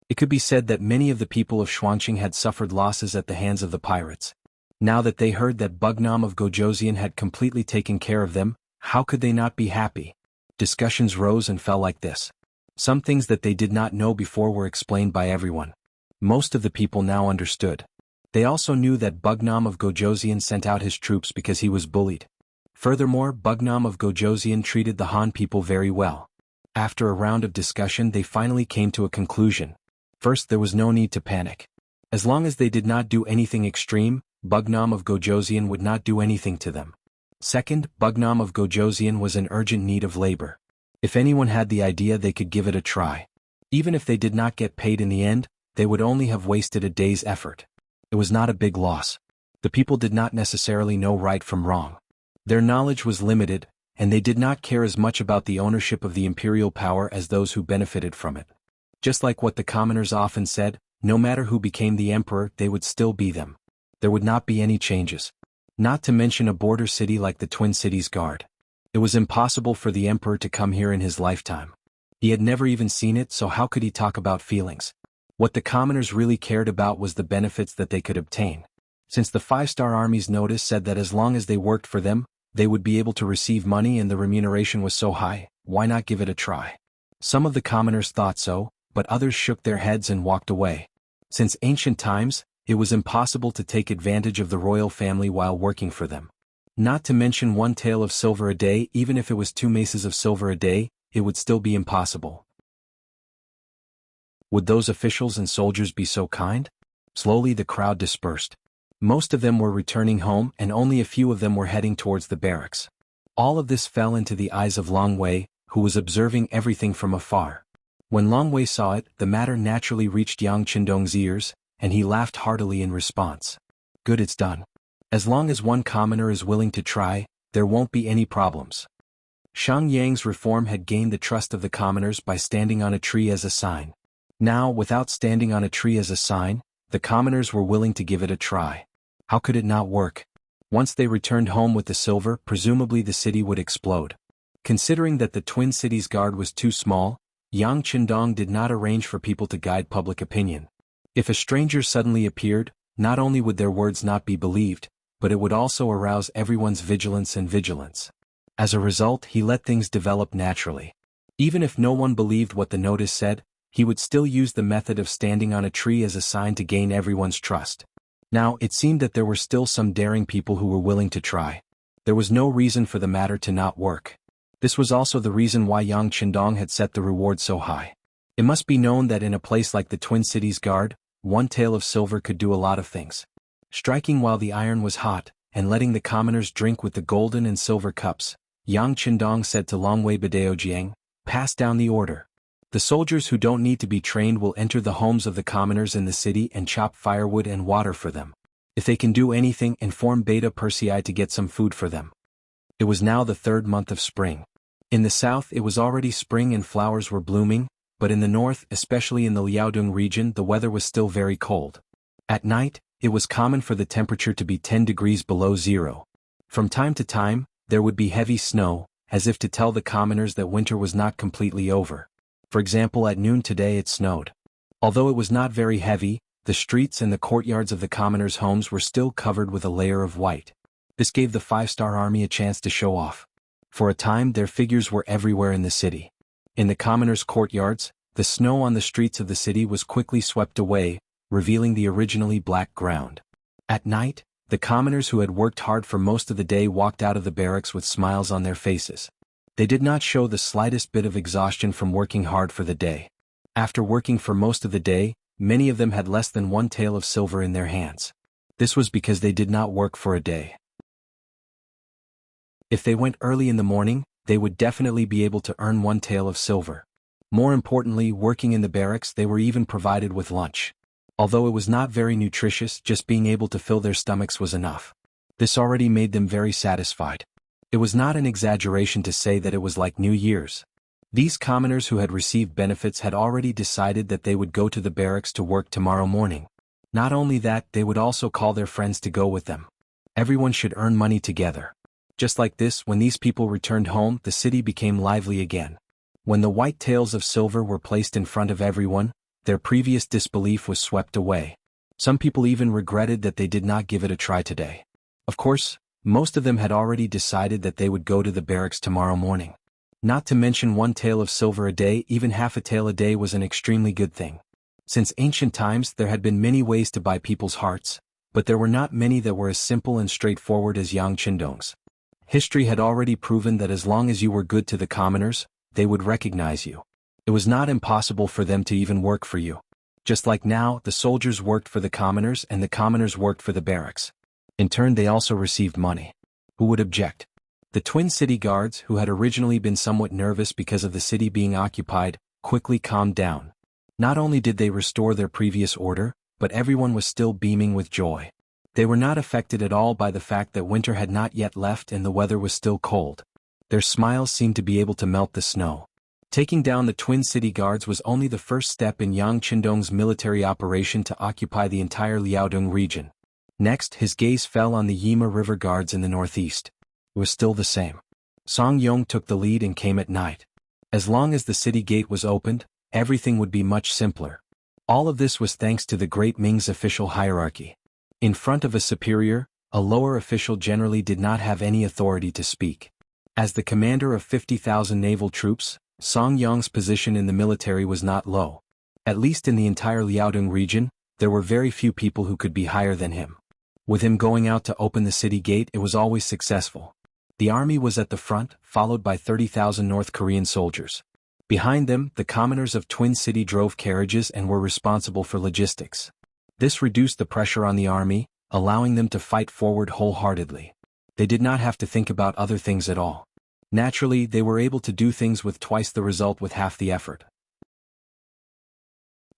It could be said that many of the people of Xuanqing had suffered losses at the hands of the pirates. Now that they heard that Bugnam of Gojoseon had completely taken care of them, how could they not be happy? Discussions rose and fell like this. Some things that they did not know before were explained by everyone. Most of the people now understood. They also knew that Bugnam of Gojoseon sent out his troops because he was bullied. Furthermore, Bugnam of Gojoseon treated the Han people very well. After a round of discussion, they finally came to a conclusion. First, there was no need to panic. As long as they did not do anything extreme, Bugnam of Gojoseon would not do anything to them. Second, Bugnam of Gojoseon was in urgent need of labor. If anyone had the idea, they could give it a try. Even if they did not get paid in the end, they would only have wasted a day's effort. It was not a big loss. The people did not necessarily know right from wrong. Their knowledge was limited, and they did not care as much about the ownership of the imperial power as those who benefited from it. Just like what the commoners often said, no matter who became the emperor, they would still be them. There would not be any changes. Not to mention a border city like the Twin Cities Guard. It was impossible for the emperor to come here in his lifetime. He had never even seen it, so how could he talk about feelings? What the commoners really cared about was the benefits that they could obtain. Since the five-star army's notice said that as long as they worked for them, they would be able to receive money and the remuneration was so high, why not give it a try? Some of the commoners thought so, but others shook their heads and walked away. Since ancient times, it was impossible to take advantage of the royal family while working for them. Not to mention 1 tael of silver a day, even if it was 2 maces of silver a day, it would still be impossible. Would those officials and soldiers be so kind? Slowly the crowd dispersed. Most of them were returning home and only a few of them were heading towards the barracks. All of this fell into the eyes of Long Wei, who was observing everything from afar. When Long Wei saw it, the matter naturally reached Yang Qindong's ears, and he laughed heartily in response. Good, it's done. As long as one commoner is willing to try, there won't be any problems. Shang Yang's reform had gained the trust of the commoners by standing on a tree as a sign. Now, without standing on a tree as a sign, the commoners were willing to give it a try. How could it not work? Once they returned home with the silver, presumably the city would explode. Considering that the Twin Cities Guard was too small, Yang Qindong did not arrange for people to guide public opinion. If a stranger suddenly appeared, not only would their words not be believed, but it would also arouse everyone's vigilance. As a result, he let things develop naturally. Even if no one believed what the notice said, he would still use the method of standing on a tree as a sign to gain everyone's trust. Now, it seemed that there were still some daring people who were willing to try. There was no reason for the matter to not work. This was also the reason why Yang Qindong had set the reward so high. It must be known that in a place like the Twin Cities Guard, 1 tael of silver could do a lot of things. Striking while the iron was hot, and letting the commoners drink with the golden and silver cups, Yang Qindong said to Long Wei Badaojiang, "Pass down the order. The soldiers who don't need to be trained will enter the homes of the commoners in the city and chop firewood and water for them. If they can do anything, inform Beta Persei to get some food for them." It was now the third month of spring. In the south it was already spring and flowers were blooming, but in the north, especially in the Liaodong region, the weather was still very cold. At night, it was common for the temperature to be 10 degrees below zero. From time to time, there would be heavy snow, as if to tell the commoners that winter was not completely over. For example, at noon today it snowed. Although it was not very heavy, the streets and the courtyards of the commoners' homes were still covered with a layer of white. This gave the five-star army a chance to show off. For a time their figures were everywhere in the city. In the commoners' courtyards, the snow on the streets of the city was quickly swept away, revealing the originally black ground. At night, the commoners who had worked hard for most of the day walked out of the barracks with smiles on their faces. They did not show the slightest bit of exhaustion from working hard for the day. After working for most of the day, many of them had less than one tael of silver in their hands. This was because they did not work for a day. If they went early in the morning, they would definitely be able to earn one tael of silver. More importantly, working in the barracks, they were even provided with lunch. Although it was not very nutritious, just being able to fill their stomachs was enough. This already made them very satisfied. It was not an exaggeration to say that it was like New Year's. These commoners who had received benefits had already decided that they would go to the barracks to work tomorrow morning. Not only that, they would also call their friends to go with them. Everyone should earn money together. Just like this, when these people returned home, the city became lively again. When the white taels of silver were placed in front of everyone, their previous disbelief was swept away. Some people even regretted that they did not give it a try today. Of course, most of them had already decided that they would go to the barracks tomorrow morning. Not to mention one tael of silver a day, even half a tael a day was an extremely good thing. Since ancient times there had been many ways to buy people's hearts, but there were not many that were as simple and straightforward as Yang Qindong's. History had already proven that as long as you were good to the commoners, they would recognize you. It was not impossible for them to even work for you. Just like now, the soldiers worked for the commoners and the commoners worked for the barracks. In turn they also received money. Who would object? The twin city guards, who had originally been somewhat nervous because of the city being occupied, quickly calmed down. Not only did they restore their previous order, but everyone was still beaming with joy. They were not affected at all by the fact that winter had not yet left and the weather was still cold. Their smiles seemed to be able to melt the snow. Taking down the Twin City Guards was only the first step in Yang Qindong's military operation to occupy the entire Liaodong region. Next, his gaze fell on the Yima River Guards in the northeast. It was still the same. Song Yong took the lead and came at night. As long as the city gate was opened, everything would be much simpler. All of this was thanks to the great Ming's official hierarchy. In front of a superior, a lower official generally did not have any authority to speak. As the commander of 50,000 naval troops, Song Yong's position in the military was not low. At least in the entire Liaodong region, there were very few people who could be higher than him. With him going out to open the city gate, it was always successful. The army was at the front, followed by 30,000 North Korean soldiers. Behind them, the commoners of Twin City drove carriages and were responsible for logistics. This reduced the pressure on the army, allowing them to fight forward wholeheartedly. They did not have to think about other things at all. Naturally, they were able to do things with twice the result with half the effort.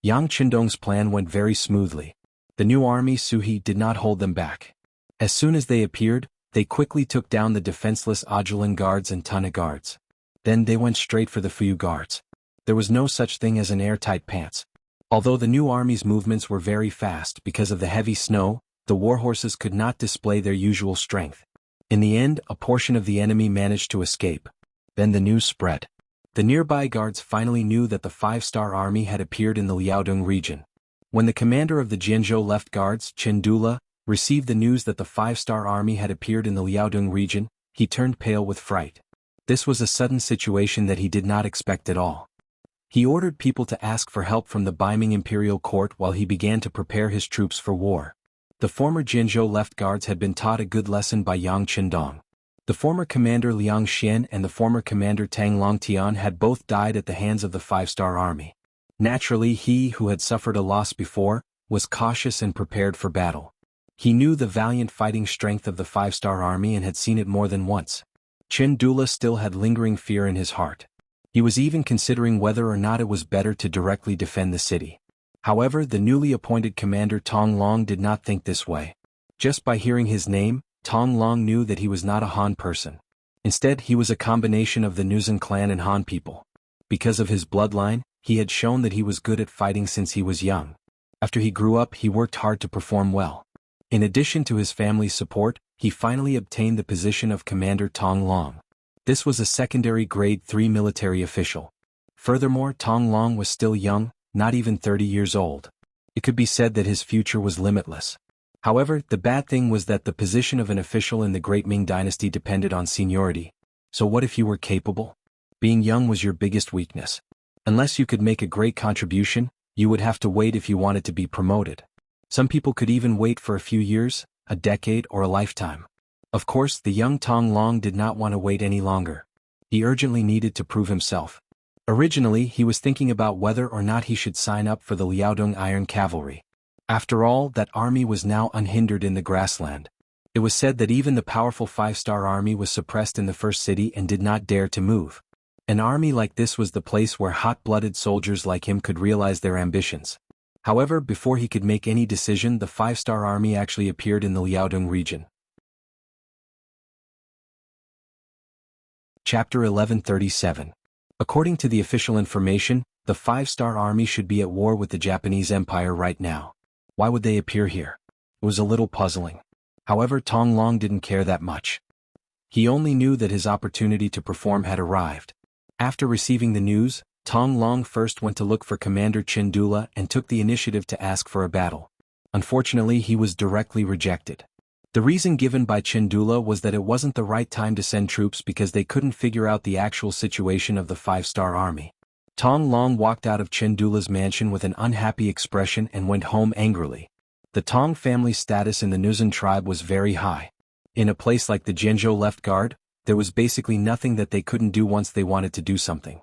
Yang Qindong's plan went very smoothly. The new army Suhi did not hold them back. As soon as they appeared, they quickly took down the defenseless Ajulan guards and Tana guards. Then they went straight for the Fuyu guards. There was no such thing as an airtight pants. Although the new army's movements were very fast because of the heavy snow, the warhorses could not display their usual strength. In the end, a portion of the enemy managed to escape. Then the news spread. The nearby guards finally knew that the five-star army had appeared in the Liaodong region. When the commander of the Jianghu left guards, Chen Dula, received the news that the five-star army had appeared in the Liaodong region, he turned pale with fright. This was a sudden situation that he did not expect at all. He ordered people to ask for help from the Beiming imperial court while he began to prepare his troops for war. The former Jianghu left guards had been taught a good lesson by Yang Qindong. The former commander Liang Xian and the former commander Tang Longtian had both died at the hands of the five-star army. Naturally, he, who had suffered a loss before, was cautious and prepared for battle. He knew the valiant fighting strength of the five-star army and had seen it more than once. Chen Dula still had lingering fear in his heart. He was even considering whether or not it was better to directly defend the city. However, the newly appointed commander Tong Long did not think this way. Just by hearing his name, Tong Long knew that he was not a Han person. Instead, he was a combination of the Nuzan clan and Han people. Because of his bloodline, he had shown that he was good at fighting since he was young. After he grew up, he worked hard to perform well. In addition to his family's support, he finally obtained the position of Commander Tong Long. This was a secondary grade 3 military official. Furthermore, Tong Long was still young, not even 30 years old. It could be said that his future was limitless. However, the bad thing was that the position of an official in the Great Ming Dynasty depended on seniority. So what if you were capable? Being young was your biggest weakness. Unless you could make a great contribution, you would have to wait if you wanted to be promoted. Some people could even wait for a few years, a decade, or a lifetime. Of course, the young Tong Long did not want to wait any longer. He urgently needed to prove himself. Originally, he was thinking about whether or not he should sign up for the Liaodong Iron Cavalry. After all, that army was now unhindered in the grassland. It was said that even the powerful 5-star army was suppressed in the first city and did not dare to move. An army like this was the place where hot-blooded soldiers like him could realize their ambitions. However, before he could make any decision, the 5-star army actually appeared in the Liaodong region. Chapter 1137. According to the official information, the 5-star army should be at war with the Japanese Empire right now. Why would they appear here? It was a little puzzling. However, Tong Long didn't care that much. He only knew that his opportunity to perform had arrived. After receiving the news, Tong Long first went to look for Commander Chindula and took the initiative to ask for a battle. Unfortunately, he was directly rejected. The reason given by Chindula was that it wasn't the right time to send troops because they couldn't figure out the actual situation of the 5-star army. Tong Long walked out of Chindula's mansion with an unhappy expression and went home angrily. The Tong family's status in the Nuzan tribe was very high. In a place like the Jianghu Left Guard, there was basically nothing that they couldn't do once they wanted to do something.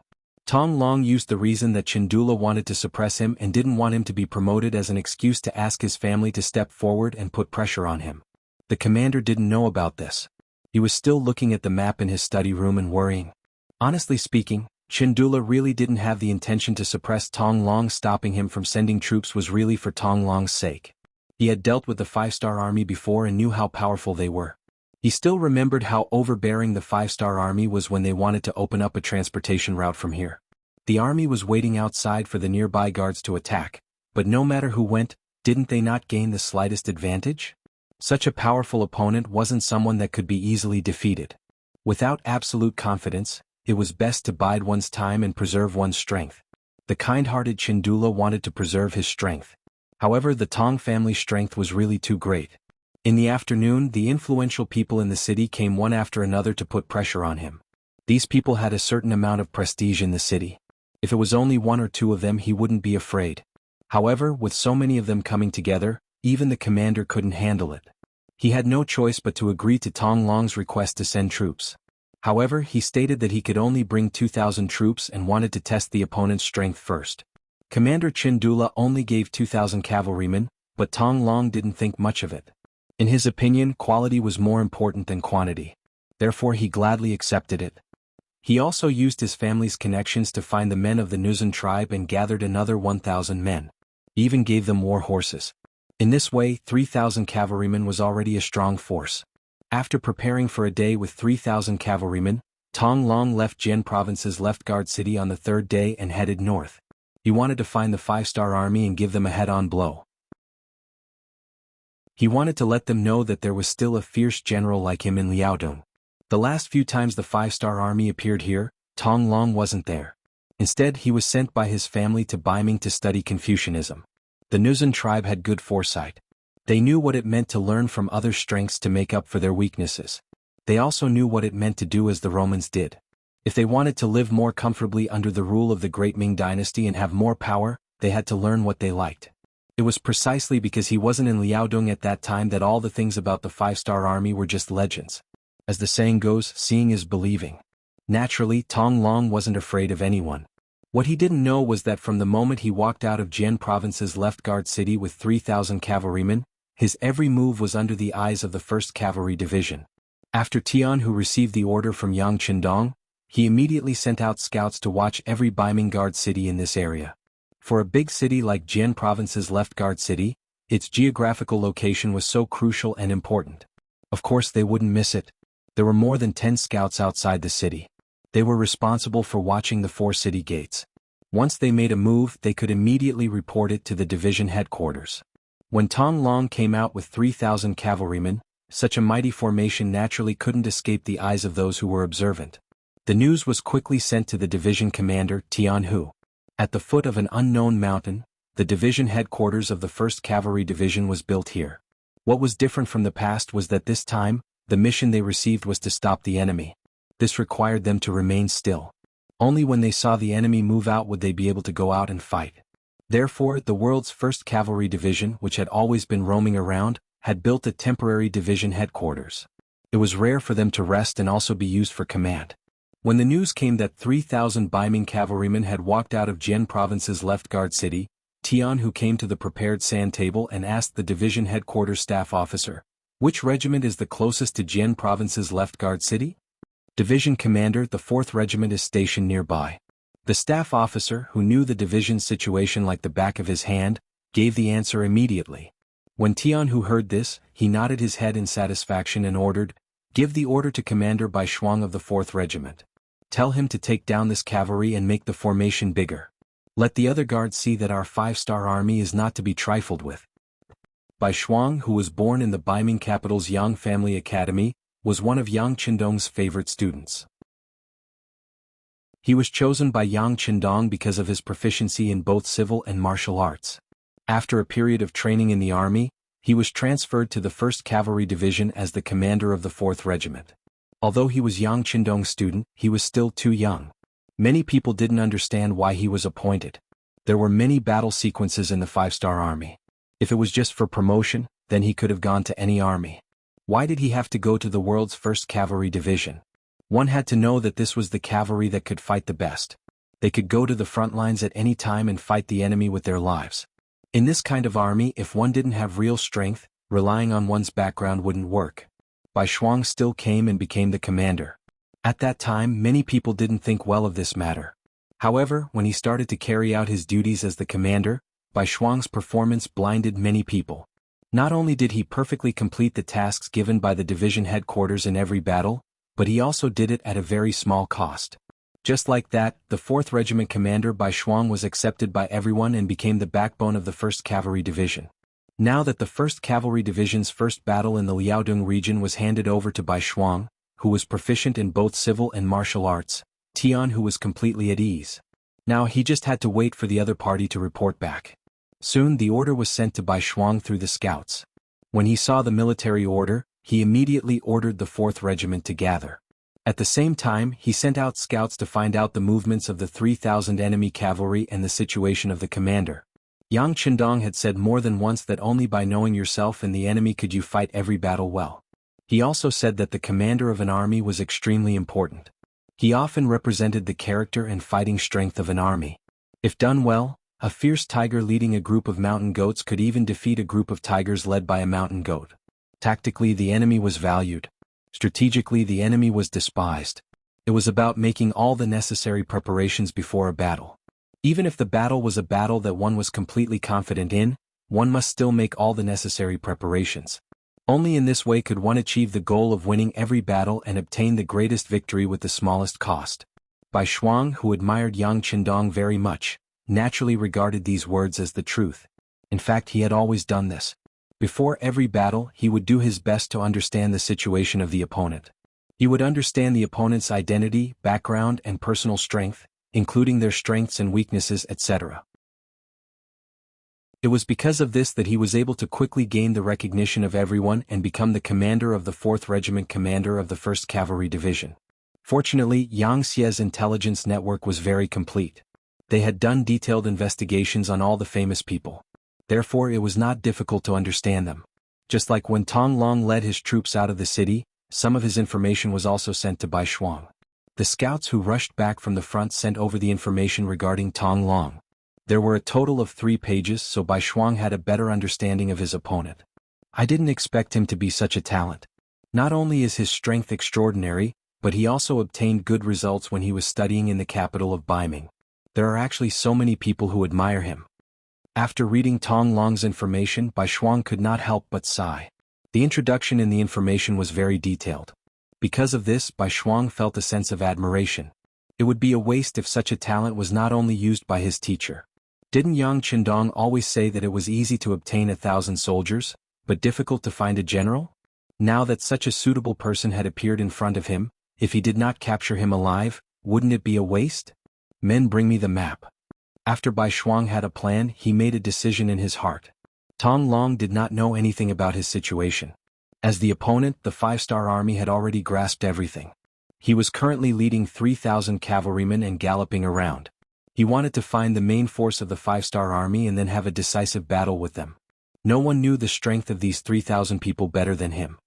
Tong Long used the reason that Chindula wanted to suppress him and didn't want him to be promoted as an excuse to ask his family to step forward and put pressure on him. The commander didn't know about this. He was still looking at the map in his study room and worrying. Honestly speaking, Chindula really didn't have the intention to suppress Tong Long. Stopping him from sending troops was really for Tong Long's sake. He had dealt with the 5-star army before and knew how powerful they were. He still remembered how overbearing the 5-star army was when they wanted to open up a transportation route from here. The army was waiting outside for the nearby guards to attack, but no matter who went, didn't they not gain the slightest advantage? Such a powerful opponent wasn't someone that could be easily defeated. Without absolute confidence, it was best to bide one's time and preserve one's strength. The kind-hearted Chindula wanted to preserve his strength. However, the Tong family's strength was really too great. In the afternoon, the influential people in the city came one after another to put pressure on him. These people had a certain amount of prestige in the city. If it was only one or two of them, he wouldn't be afraid. However, with so many of them coming together, even the commander couldn't handle it. He had no choice but to agree to Tong Long's request to send troops. However, he stated that he could only bring 2,000 troops and wanted to test the opponent's strength first. Commander Chindula only gave 2,000 cavalrymen, but Tong Long didn't think much of it. In his opinion, quality was more important than quantity. Therefore, he gladly accepted it. He also used his family's connections to find the men of the Nuzan tribe and gathered another 1,000 men. He even gave them war horses. In this way, 3,000 cavalrymen was already a strong force. After preparing for a day with 3,000 cavalrymen, Tong Long left Jian Province's left guard city on the third day and headed north. He wanted to find the 5-star army and give them a head-on blow. He wanted to let them know that there was still a fierce general like him in Liaodong. The last few times the 5-star army appeared here, Tong Long wasn't there. Instead, he was sent by his family to Ming to study Confucianism. The Nuzan tribe had good foresight. They knew what it meant to learn from others' strengths to make up for their weaknesses. They also knew what it meant to do as the Romans did. If they wanted to live more comfortably under the rule of the Great Ming Dynasty and have more power, they had to learn what they liked. It was precisely because he wasn't in Liaodong at that time that all the things about the 5-star army were just legends. As the saying goes, seeing is believing. Naturally, Tong Long wasn't afraid of anyone. What he didn't know was that from the moment he walked out of Jian Province's left guard city with 3,000 cavalrymen, his every move was under the eyes of the 1st Cavalry Division. After Tian, who received the order from Yang Qindong, he immediately sent out scouts to watch every Ming guard city in this area. For a big city like Jian Province's left guard city, its geographical location was so crucial and important. Of course they wouldn't miss it. There were more than 10 scouts outside the city. They were responsible for watching the 4 city gates. Once they made a move, they could immediately report it to the division headquarters. When Tong Long came out with 3,000 cavalrymen, such a mighty formation naturally couldn't escape the eyes of those who were observant. The news was quickly sent to the division commander, Jianghu. At the foot of an unknown mountain, the division headquarters of the 1st Cavalry Division was built here. What was different from the past was that this time, the mission they received was to stop the enemy. This required them to remain still. Only when they saw the enemy move out would they be able to go out and fight. Therefore, the world's 1st Cavalry Division, which had always been roaming around, had built a temporary division headquarters. It was rare for them to rest and also be used for command. When the news came that 3,000 Ming cavalrymen had walked out of Jianghu province's left guard city, Tianhu came to the prepared sand table and asked the division headquarters staff officer, "Which regiment is the closest to Jianghu province's left guard city?" "Division commander, the 4th regiment is stationed nearby." The staff officer, who knew the division's situation like the back of his hand, gave the answer immediately. When Tianhu heard this, he nodded his head in satisfaction and ordered, "Give the order to Commander Bai Shuang of the 4th regiment. Tell him to take down this cavalry and make the formation bigger. Let the other guards see that our 5-star army is not to be trifled with." Bai Shuang, who was born in the Ming capital's Yang Family Academy, was one of Yang Qindong's favorite students. He was chosen by Yang Qindong because of his proficiency in both civil and martial arts. After a period of training in the army, he was transferred to the 1st Cavalry Division as the commander of the 4th Regiment. Although he was Yang Qindong's student, he was still too young. Many people didn't understand why he was appointed. There were many battle sequences in the 5-star army. If it was just for promotion, then he could have gone to any army. Why did he have to go to the world's 1st Cavalry Division? One had to know that this was the cavalry that could fight the best. They could go to the front lines at any time and fight the enemy with their lives. In this kind of army, if one didn't have real strength, relying on one's background wouldn't work. Bai Shuang still came and became the commander. At that time, many people didn't think well of this matter. However, when he started to carry out his duties as the commander, Bai Shuang's performance blinded many people. Not only did he perfectly complete the tasks given by the division headquarters in every battle, but he also did it at a very small cost. Just like that, the 4th Regiment commander Bai Shuang was accepted by everyone and became the backbone of the 1st Cavalry Division. Now that the 1st Cavalry Division's first battle in the Liaodong region was handed over to Bai Shuang, who was proficient in both civil and martial arts, Tianhu was completely at ease. Now he just had to wait for the other party to report back. Soon the order was sent to Bai Shuang through the scouts. When he saw the military order, he immediately ordered the 4th Regiment to gather. At the same time, he sent out scouts to find out the movements of the 3,000 enemy cavalry and the situation of the commander. Yang Qindong had said more than once that only by knowing yourself and the enemy could you fight every battle well. He also said that the commander of an army was extremely important. He often represented the character and fighting strength of an army. If done well, a fierce tiger leading a group of mountain goats could even defeat a group of tigers led by a mountain goat. Tactically, the enemy was valued. Strategically, the enemy was despised. It was about making all the necessary preparations before a battle. Even if the battle was a battle that one was completely confident in, one must still make all the necessary preparations. Only in this way could one achieve the goal of winning every battle and obtain the greatest victory with the smallest cost. Bai Shuang, who admired Yang Qindong very much, naturally regarded these words as the truth. In fact, he had always done this. Before every battle, he would do his best to understand the situation of the opponent. He would understand the opponent's identity, background, and personal strength, including their strengths and weaknesses, etc. It was because of this that he was able to quickly gain the recognition of everyone and become the commander of the 4th Regiment, commander of the 1st Cavalry Division. Fortunately, Yang Xie's intelligence network was very complete. They had done detailed investigations on all the famous people. Therefore, it was not difficult to understand them. Just like when Tong Long led his troops out of the city, some of his information was also sent to Bai Shuang. The scouts who rushed back from the front sent over the information regarding Tong Long. There were a total of 3 pages, so Bai Shuang had a better understanding of his opponent. I didn't expect him to be such a talent. Not only is his strength extraordinary, but he also obtained good results when he was studying in the capital of Ming. There are actually so many people who admire him. After reading Tong Long's information, Bai Shuang could not help but sigh. The introduction in the information was very detailed. Because of this, Bai Shuang felt a sense of admiration. It would be a waste if such a talent was not only used by his teacher. Didn't Yang Qindong always say that it was easy to obtain 1,000 soldiers, but difficult to find a general? Now that such a suitable person had appeared in front of him, if he did not capture him alive, wouldn't it be a waste? Men, bring me the map. After Bai Shuang had a plan, he made a decision in his heart. Tong Long did not know anything about his situation. As the opponent, the 5-star army had already grasped everything. He was currently leading 3,000 cavalrymen and galloping around. He wanted to find the main force of the 5-star army and then have a decisive battle with them. No one knew the strength of these 3,000 people better than him.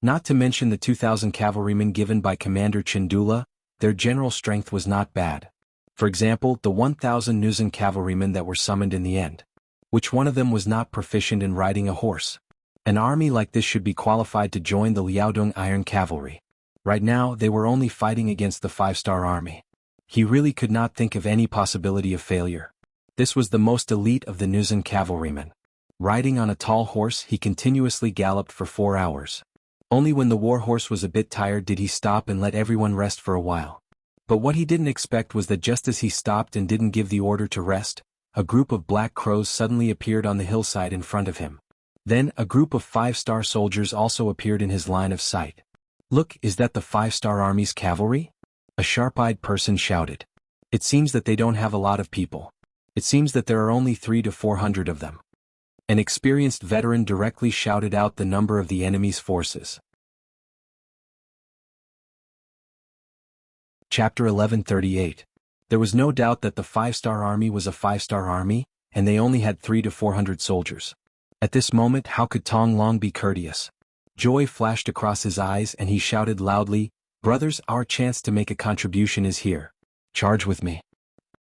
Not to mention the 2,000 cavalrymen given by Commander Chindula, their general strength was not bad. For example, the 1,000 Nuzan cavalrymen that were summoned in the end. Which one of them was not proficient in riding a horse? An army like this should be qualified to join the Liaodong Iron Cavalry. Right now, they were only fighting against the 5-star army. He really could not think of any possibility of failure. This was the most elite of the Nuzan cavalrymen. Riding on a tall horse, he continuously galloped for 4 hours. Only when the war horse was a bit tired did he stop and let everyone rest for a while. But what he didn't expect was that just as he stopped and didn't give the order to rest, a group of black crows suddenly appeared on the hillside in front of him. Then, a group of 5-star soldiers also appeared in his line of sight. "Look, is that the 5-star army's cavalry?" A sharp-eyed person shouted. "It seems that they don't have a lot of people. It seems that there are only 300 to 400 of them." An experienced veteran directly shouted out the number of the enemy's forces. Chapter 1138. There was no doubt that the 5-star army was a 5-star army, and they only had 300 to 400 soldiers. At this moment, how could Tong Long be courteous? Joy flashed across his eyes and he shouted loudly, "Brothers, our chance to make a contribution is here. Charge with me."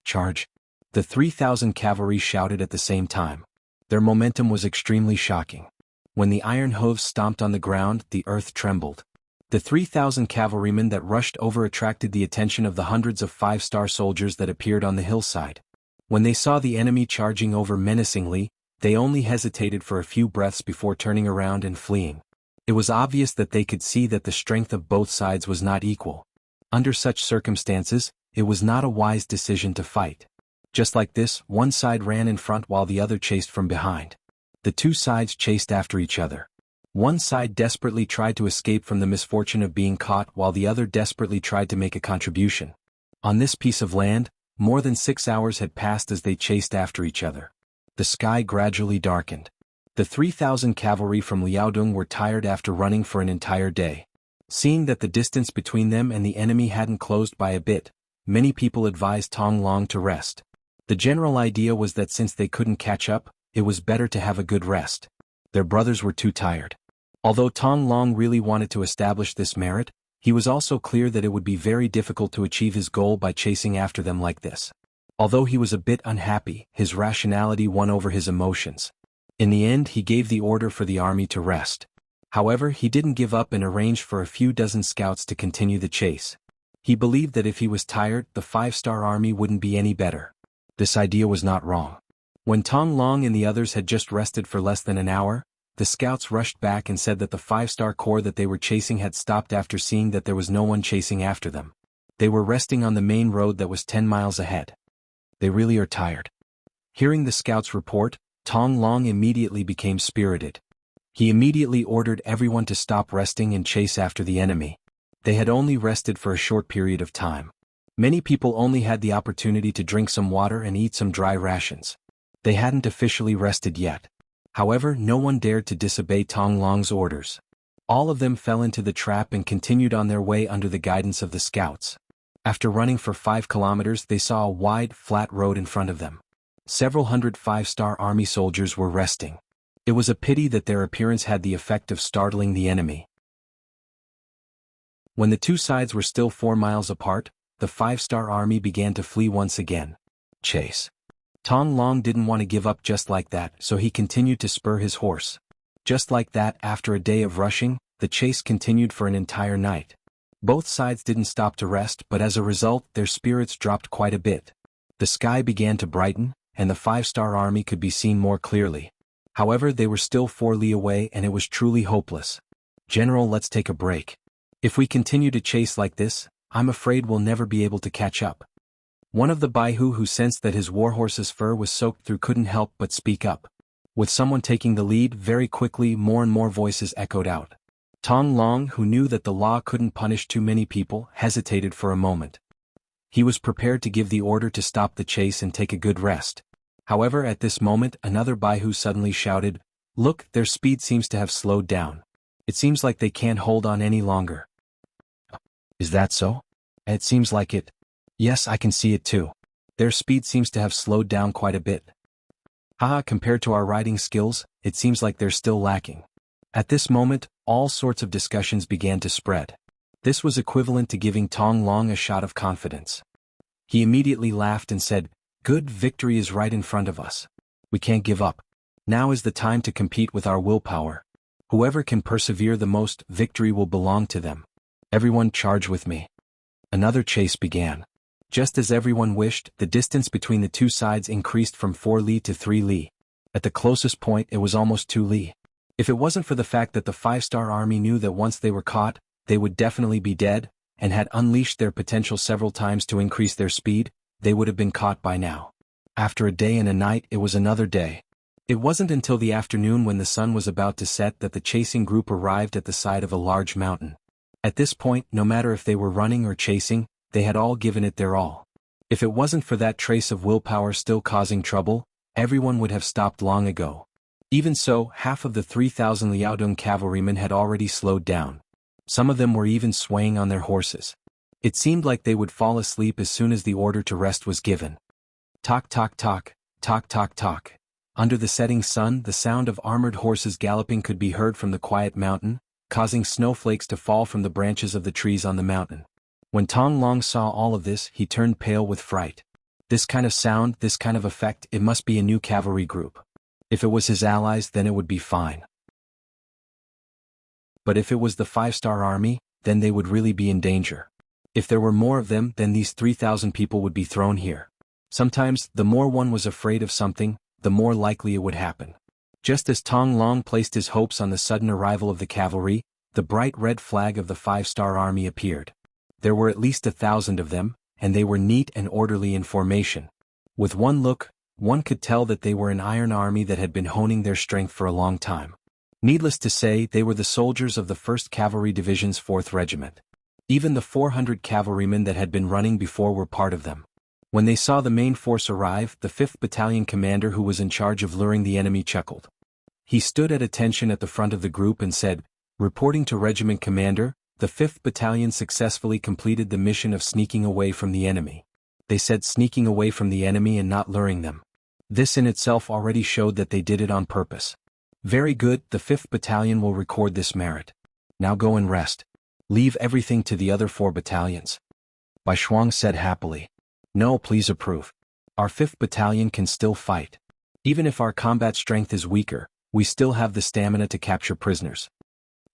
Charge. The 3,000 cavalry shouted at the same time. Their momentum was extremely shocking. When the iron hooves stomped on the ground, the earth trembled. The 3,000 cavalrymen that rushed over attracted the attention of the hundreds of 5-star soldiers that appeared on the hillside. When they saw the enemy charging over menacingly, they only hesitated for a few breaths before turning around and fleeing. It was obvious that they could see that the strength of both sides was not equal. Under such circumstances, it was not a wise decision to fight. Just like this, one side ran in front while the other chased from behind. The two sides chased after each other. One side desperately tried to escape from the misfortune of being caught while the other desperately tried to make a contribution. On this piece of land, more than 6 hours had passed as they chased after each other. The sky gradually darkened. The 3,000 cavalry from Liaodong were tired after running for an entire day. Seeing that the distance between them and the enemy hadn't closed by a bit, many people advised Tong Long to rest. The general idea was that since they couldn't catch up, it was better to have a good rest. Their brothers were too tired. Although Tong Long really wanted to establish this merit, he was also clear that it would be very difficult to achieve his goal by chasing after them like this. Although he was a bit unhappy, his rationality won over his emotions. In the end, he gave the order for the army to rest. However, he didn't give up and arranged for a few dozen scouts to continue the chase. He believed that if he was tired, the 5-star army wouldn't be any better. This idea was not wrong. When Tong Long and the others had just rested for less than an hour, the scouts rushed back and said that the 5-star corps that they were chasing had stopped after seeing that there was no one chasing after them. They were resting on the main road that was 10 miles ahead. They really are tired. Hearing the scouts' report, Tong Long immediately became spirited. He immediately ordered everyone to stop resting and chase after the enemy. They had only rested for a short period of time. Many people only had the opportunity to drink some water and eat some dry rations. They hadn't officially rested yet. However, no one dared to disobey Tong Long's orders. All of them fell into the trap and continued on their way under the guidance of the scouts. After running for 5 kilometers, they saw a wide, flat road in front of them. Several hundred 5-star army soldiers were resting. It was a pity that their appearance had the effect of startling the enemy. When the two sides were still 4 miles apart, the 5-star army began to flee once again. Chase. Tong Long didn't want to give up just like that, so he continued to spur his horse. Just like that, after a day of rushing, the chase continued for an entire night. Both sides didn't stop to rest, but as a result, their spirits dropped quite a bit. The sky began to brighten, and the 5-star army could be seen more clearly. However, they were still 4 li away and it was truly hopeless. "General, let's take a break. If we continue to chase like this, I'm afraid we'll never be able to catch up. One of the Baihu who sensed that his warhorse's fur was soaked through couldn't help but speak up. With someone taking the lead, very quickly more and more voices echoed out. Tong Long, who knew that the law couldn't punish too many people, hesitated for a moment. He was prepared to give the order to stop the chase and take a good rest. However, at this moment, another Baihu suddenly shouted, "Look, their speed seems to have slowed down. It seems like they can't hold on any longer." "Is that so?" "It seems like it." "Yes, I can see it too. Their speed seems to have slowed down quite a bit. Haha, compared to our riding skills, it seems like they're still lacking." At this moment, all sorts of discussions began to spread. This was equivalent to giving Tong Long a shot of confidence. He immediately laughed and said, "Good, victory is right in front of us. We can't give up. Now is the time to compete with our willpower. Whoever can persevere the most, victory will belong to them. Everyone charge with me." Another chase began. Just as everyone wished, the distance between the two sides increased from 4 li to 3 li. At the closest point, it was almost 2 li. If it wasn't for the fact that the 5-star army knew that once they were caught, they would definitely be dead, and had unleashed their potential several times to increase their speed, they would have been caught by now. After a day and a night, it was another day. It wasn't until the afternoon when the sun was about to set that the chasing group arrived at the side of a large mountain. At this point, no matter if they were running or chasing, they had all given it their all. If it wasn't for that trace of willpower still causing trouble, everyone would have stopped long ago. Even so, half of the 3,000 Liaodong cavalrymen had already slowed down. Some of them were even swaying on their horses. It seemed like they would fall asleep as soon as the order to rest was given. Tock tock tock, tock tock tock. Under the setting sun, the sound of armored horses galloping could be heard from the quiet mountain, causing snowflakes to fall from the branches of the trees on the mountain. When Tong Long saw all of this, he turned pale with fright. This kind of sound, this kind of effect, it must be a new cavalry group. If it was his allies, then it would be fine. But if it was the 5-star army, then they would really be in danger. If there were more of them, then these 3,000 people would be thrown here. Sometimes, the more one was afraid of something, the more likely it would happen. Just as Tong Long placed his hopes on the sudden arrival of the cavalry, the bright red flag of the 5-star army appeared. There were at least 1,000 of them, and they were neat and orderly in formation. With one look, one could tell that they were an iron army that had been honing their strength for a long time. Needless to say, they were the soldiers of the 1st Cavalry Division's 4th Regiment. Even the 400 cavalrymen that had been running before were part of them. When they saw the main force arrive, the 5th Battalion commander who was in charge of luring the enemy chuckled. He stood at attention at the front of the group and said, "Reporting to Regiment Commander, the 5th Battalion successfully completed the mission of sneaking away from the enemy." They said sneaking away from the enemy and not luring them. This in itself already showed that they did it on purpose. "Very good, the 5th Battalion will record this merit. Now go and rest. Leave everything to the other 4 battalions." Bai Shuang said happily. "No, please approve. Our 5th Battalion can still fight. Even if our combat strength is weaker, we still have the stamina to capture prisoners."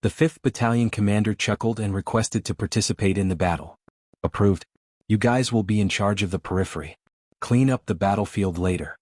The 5th Battalion commander chuckled and requested to participate in the battle. "Approved. You guys will be in charge of the periphery. Clean up the battlefield later."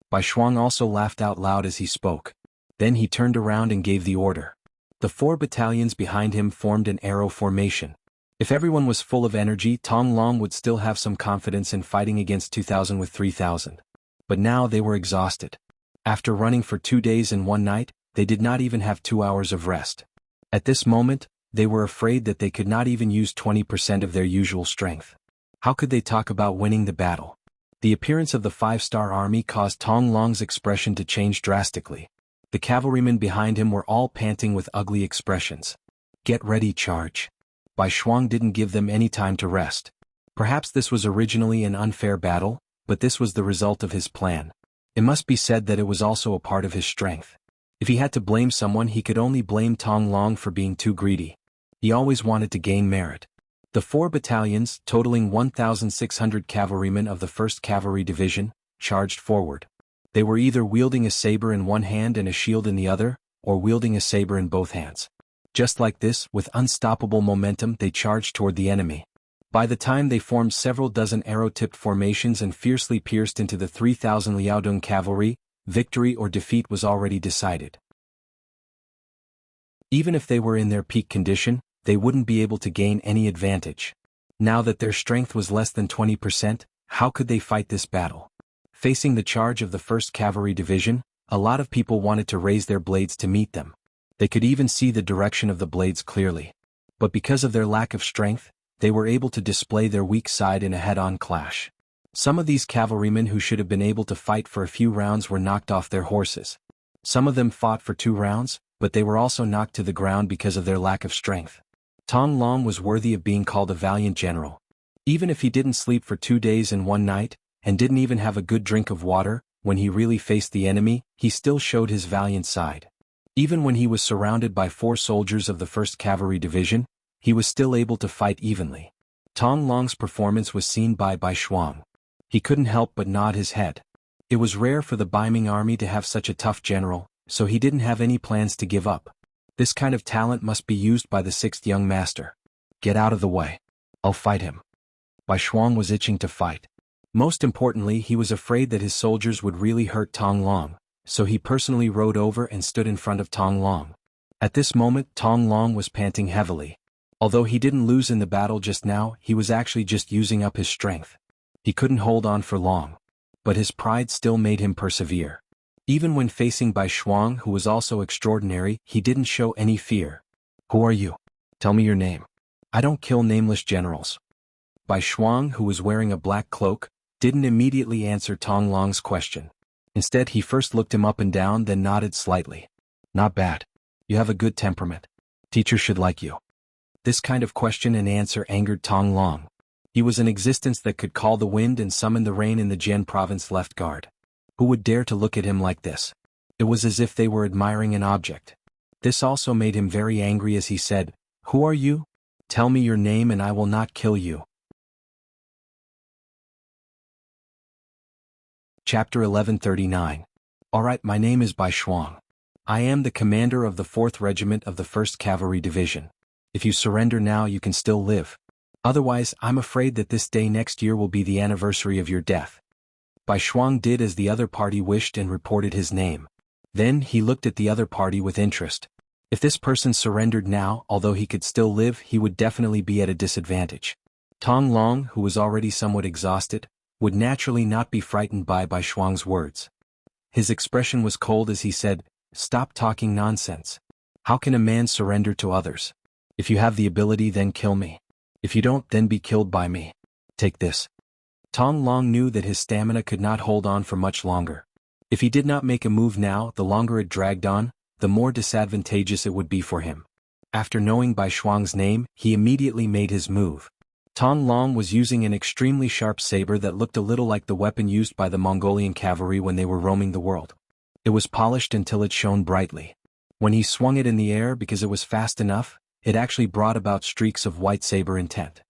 Bai Shuang also laughed out loud as he spoke. Then he turned around and gave the order. The 4 battalions behind him formed an arrow formation. If everyone was full of energy, Tong Long would still have some confidence in fighting against 2,000 with 3,000. But now they were exhausted. After running for 2 days and 1 night, they did not even have 2 hours of rest. At this moment, they were afraid that they could not even use 20% of their usual strength. How could they talk about winning the battle? The appearance of the 5-star army caused Tong Long's expression to change drastically. The cavalrymen behind him were all panting with ugly expressions. "Get ready, charge." Bai Shuang didn't give them any time to rest. Perhaps this was originally an unfair battle, but this was the result of his plan. It must be said that it was also a part of his strength. If he had to blame someone, he could only blame Tong Long for being too greedy. He always wanted to gain merit. The 4 battalions, totaling 1,600 cavalrymen of the 1st Cavalry Division, charged forward. They were either wielding a saber in one hand and a shield in the other, or wielding a saber in both hands. Just like this, with unstoppable momentum, they charged toward the enemy. By the time they formed several dozen arrow-tipped formations and fiercely pierced into the 3,000 Liaodong cavalry, victory or defeat was already decided. Even if they were in their peak condition, they wouldn't be able to gain any advantage. Now that their strength was less than 20%, how could they fight this battle? Facing the charge of the 1st Cavalry Division, a lot of people wanted to raise their blades to meet them. They could even see the direction of the blades clearly. But because of their lack of strength, they were able to display their weak side in a head-on clash. Some of these cavalrymen who should have been able to fight for a few rounds were knocked off their horses. Some of them fought for 2 rounds, but they were also knocked to the ground because of their lack of strength. Tong Long was worthy of being called a valiant general. Even if he didn't sleep for 2 days and 1 night, and didn't even have a good drink of water, when he really faced the enemy, he still showed his valiant side. Even when he was surrounded by 4 soldiers of the 1st Cavalry Division, he was still able to fight evenly. Tong Long's performance was seen by Bai Shuang. He couldn't help but nod his head. It was rare for the Ming army to have such a tough general, so he didn't have any plans to give up. This kind of talent must be used by the 6th young master. Get out of the way. I'll fight him. Bai Shuang was itching to fight. Most importantly, he was afraid that his soldiers would really hurt Tong Long, so he personally rode over and stood in front of Tong Long. At this moment, Tong Long was panting heavily. Although he didn't lose in the battle just now, he was actually just using up his strength. He couldn't hold on for long. But his pride still made him persevere. Even when facing Bai Shuang, who was also extraordinary, he didn't show any fear. Who are you? Tell me your name. I don't kill nameless generals. Bai Shuang, who was wearing a black cloak, didn't immediately answer Tong Long's question. Instead, he first looked him up and down, then nodded slightly. Not bad. You have a good temperament. Teachers should like you. This kind of question and answer angered Tong Long. He was an existence that could call the wind and summon the rain in the Jian province left guard. Who would dare to look at him like this? It was as if they were admiring an object. This also made him very angry as he said, "Who are you? Tell me your name and I will not kill you." Chapter 1139. Alright, my name is Bai Shuang. I am the commander of the 4th Regiment of the 1st Cavalry Division. If you surrender now, you can still live. Otherwise, I'm afraid that this day next year will be the anniversary of your death. Bai Shuang did as the other party wished and reported his name. Then he looked at the other party with interest. If this person surrendered now, although he could still live, he would definitely be at a disadvantage. Tong Long, who was already somewhat exhausted, would naturally not be frightened by Bai Shuang's words. His expression was cold as he said, "Stop talking nonsense. How can a man surrender to others? If you have the ability, then kill me. If you don't, then be killed by me. Take this." Tong Long knew that his stamina could not hold on for much longer. If he did not make a move now, the longer it dragged on, the more disadvantageous it would be for him. After knowing Bai Shuang's name, he immediately made his move. Tong Long was using an extremely sharp saber that looked a little like the weapon used by the Mongolian cavalry when they were roaming the world. It was polished until it shone brightly. When he swung it in the air because it was fast enough, it actually brought about streaks of white saber intent,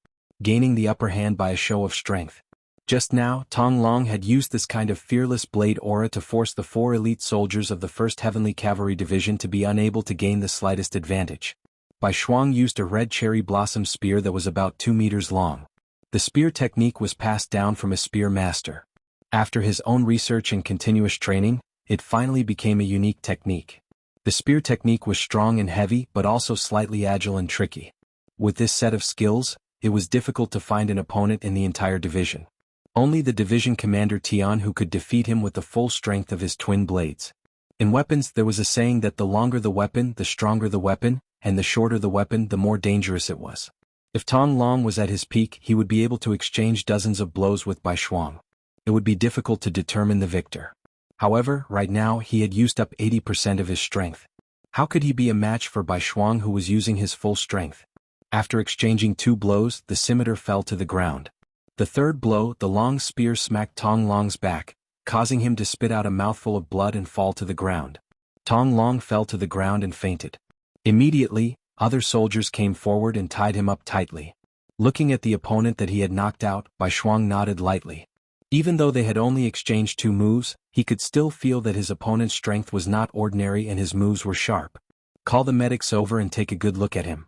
gaining the upper hand by a show of strength. Just now, Tong Long had used this kind of fearless blade aura to force the 4 elite soldiers of the 1st Heavenly Cavalry Division to be unable to gain the slightest advantage. Bai Shuang used a red cherry blossom spear that was about 2 meters long. The spear technique was passed down from a spear master. After his own research and continuous training, it finally became a unique technique. The spear technique was strong and heavy but also slightly agile and tricky. With this set of skills, it was difficult to find an opponent in the entire division. Only the division commander Tian who could defeat him with the full strength of his twin blades. In weapons, there was a saying that the longer the weapon, the stronger the weapon, and the shorter the weapon, the more dangerous it was. If Tong Long was at his peak, he would be able to exchange dozens of blows with Bai Shuang. It would be difficult to determine the victor. However, right now he had used up 80% of his strength. How could he be a match for Bai Shuang, who was using his full strength? After exchanging 2 blows, the scimitar fell to the ground. The third blow, the long spear, smacked Tong Long's back, causing him to spit out a mouthful of blood and fall to the ground. Tong Long fell to the ground and fainted. Immediately, other soldiers came forward and tied him up tightly. Looking at the opponent that he had knocked out, Bai Shuang nodded lightly. Even though they had only exchanged 2 moves, he could still feel that his opponent's strength was not ordinary and his moves were sharp. Call the medics over and take a good look at him.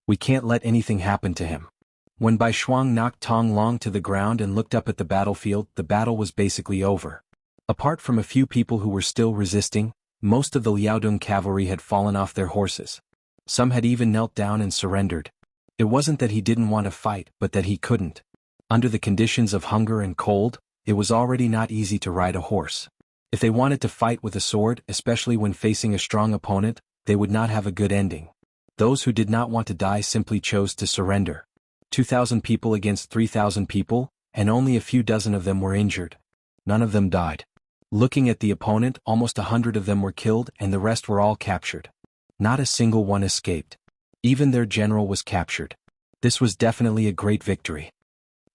We can't let anything happen to him. When Bai Shuang knocked Tong Long to the ground and looked up at the battlefield, the battle was basically over. Apart from a few people who were still resisting, most of the Liaodong cavalry had fallen off their horses. Some had even knelt down and surrendered. It wasn't that he didn't want to fight, but that he couldn't. Under the conditions of hunger and cold, it was already not easy to ride a horse. If they wanted to fight with a sword, especially when facing a strong opponent, they would not have a good ending. Those who did not want to die simply chose to surrender. 2,000 people against 3,000 people, and only a few dozen of them were injured. None of them died. Looking at the opponent, almost 100 of them were killed and the rest were all captured. Not a single one escaped. Even their general was captured. This was definitely a great victory.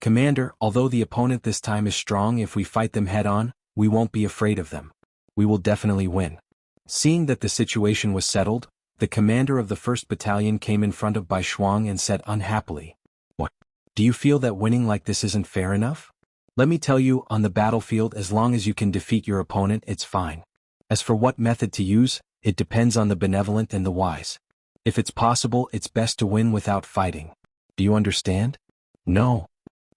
Commander, although the opponent this time is strong, if we fight them head-on, we won't be afraid of them. We will definitely win. Seeing that the situation was settled, the commander of the 1st Battalion came in front of Bai Shuang and said unhappily, "What? Do you feel that winning like this isn't fair enough? Let me tell you, on the battlefield, as long as you can defeat your opponent, it's fine. As for what method to use, it depends on the benevolent and the wise. If it's possible, it's best to win without fighting. Do you understand?" "No."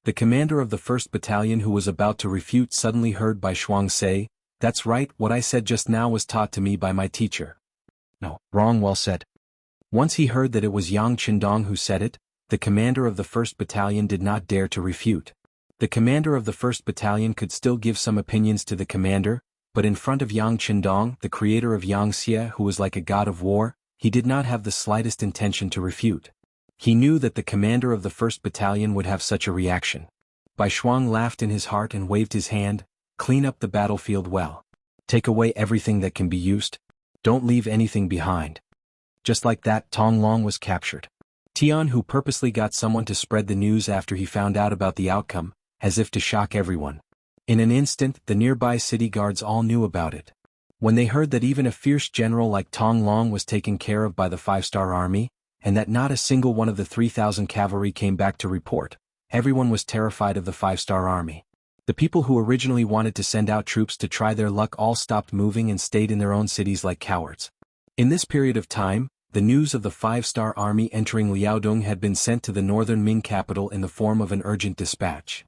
The commander of the 1st Battalion, who was about to refute, suddenly heard Bai Shuang say, "That's right, what I said just now was taught to me by my teacher." "No, wrong, well said." Once he heard that it was Yang Qindong who said it, the commander of the 1st Battalion did not dare to refute. The commander of the 1st Battalion could still give some opinions to the commander, but in front of Yang Qindong, the creator of Yangxia, who was like a god of war, he did not have the slightest intention to refute. He knew that the commander of the 1st Battalion would have such a reaction. Bai Shuang laughed in his heart and waved his hand, "Clean up the battlefield well. Take away everything that can be used. Don't leave anything behind." Just like that, Tong Long was captured. Tian, who purposely got someone to spread the news after he found out about the outcome, as if to shock everyone. In an instant, the nearby city guards all knew about it. When they heard that even a fierce general like Tong Long was taken care of by the 5-star army, and that not a single one of the 3,000 cavalry came back to report, everyone was terrified of the 5-star army. The people who originally wanted to send out troops to try their luck all stopped moving and stayed in their own cities like cowards. In this period of time, the news of the 5-star army entering Liaodong had been sent to the northern Ming capital in the form of an urgent dispatch.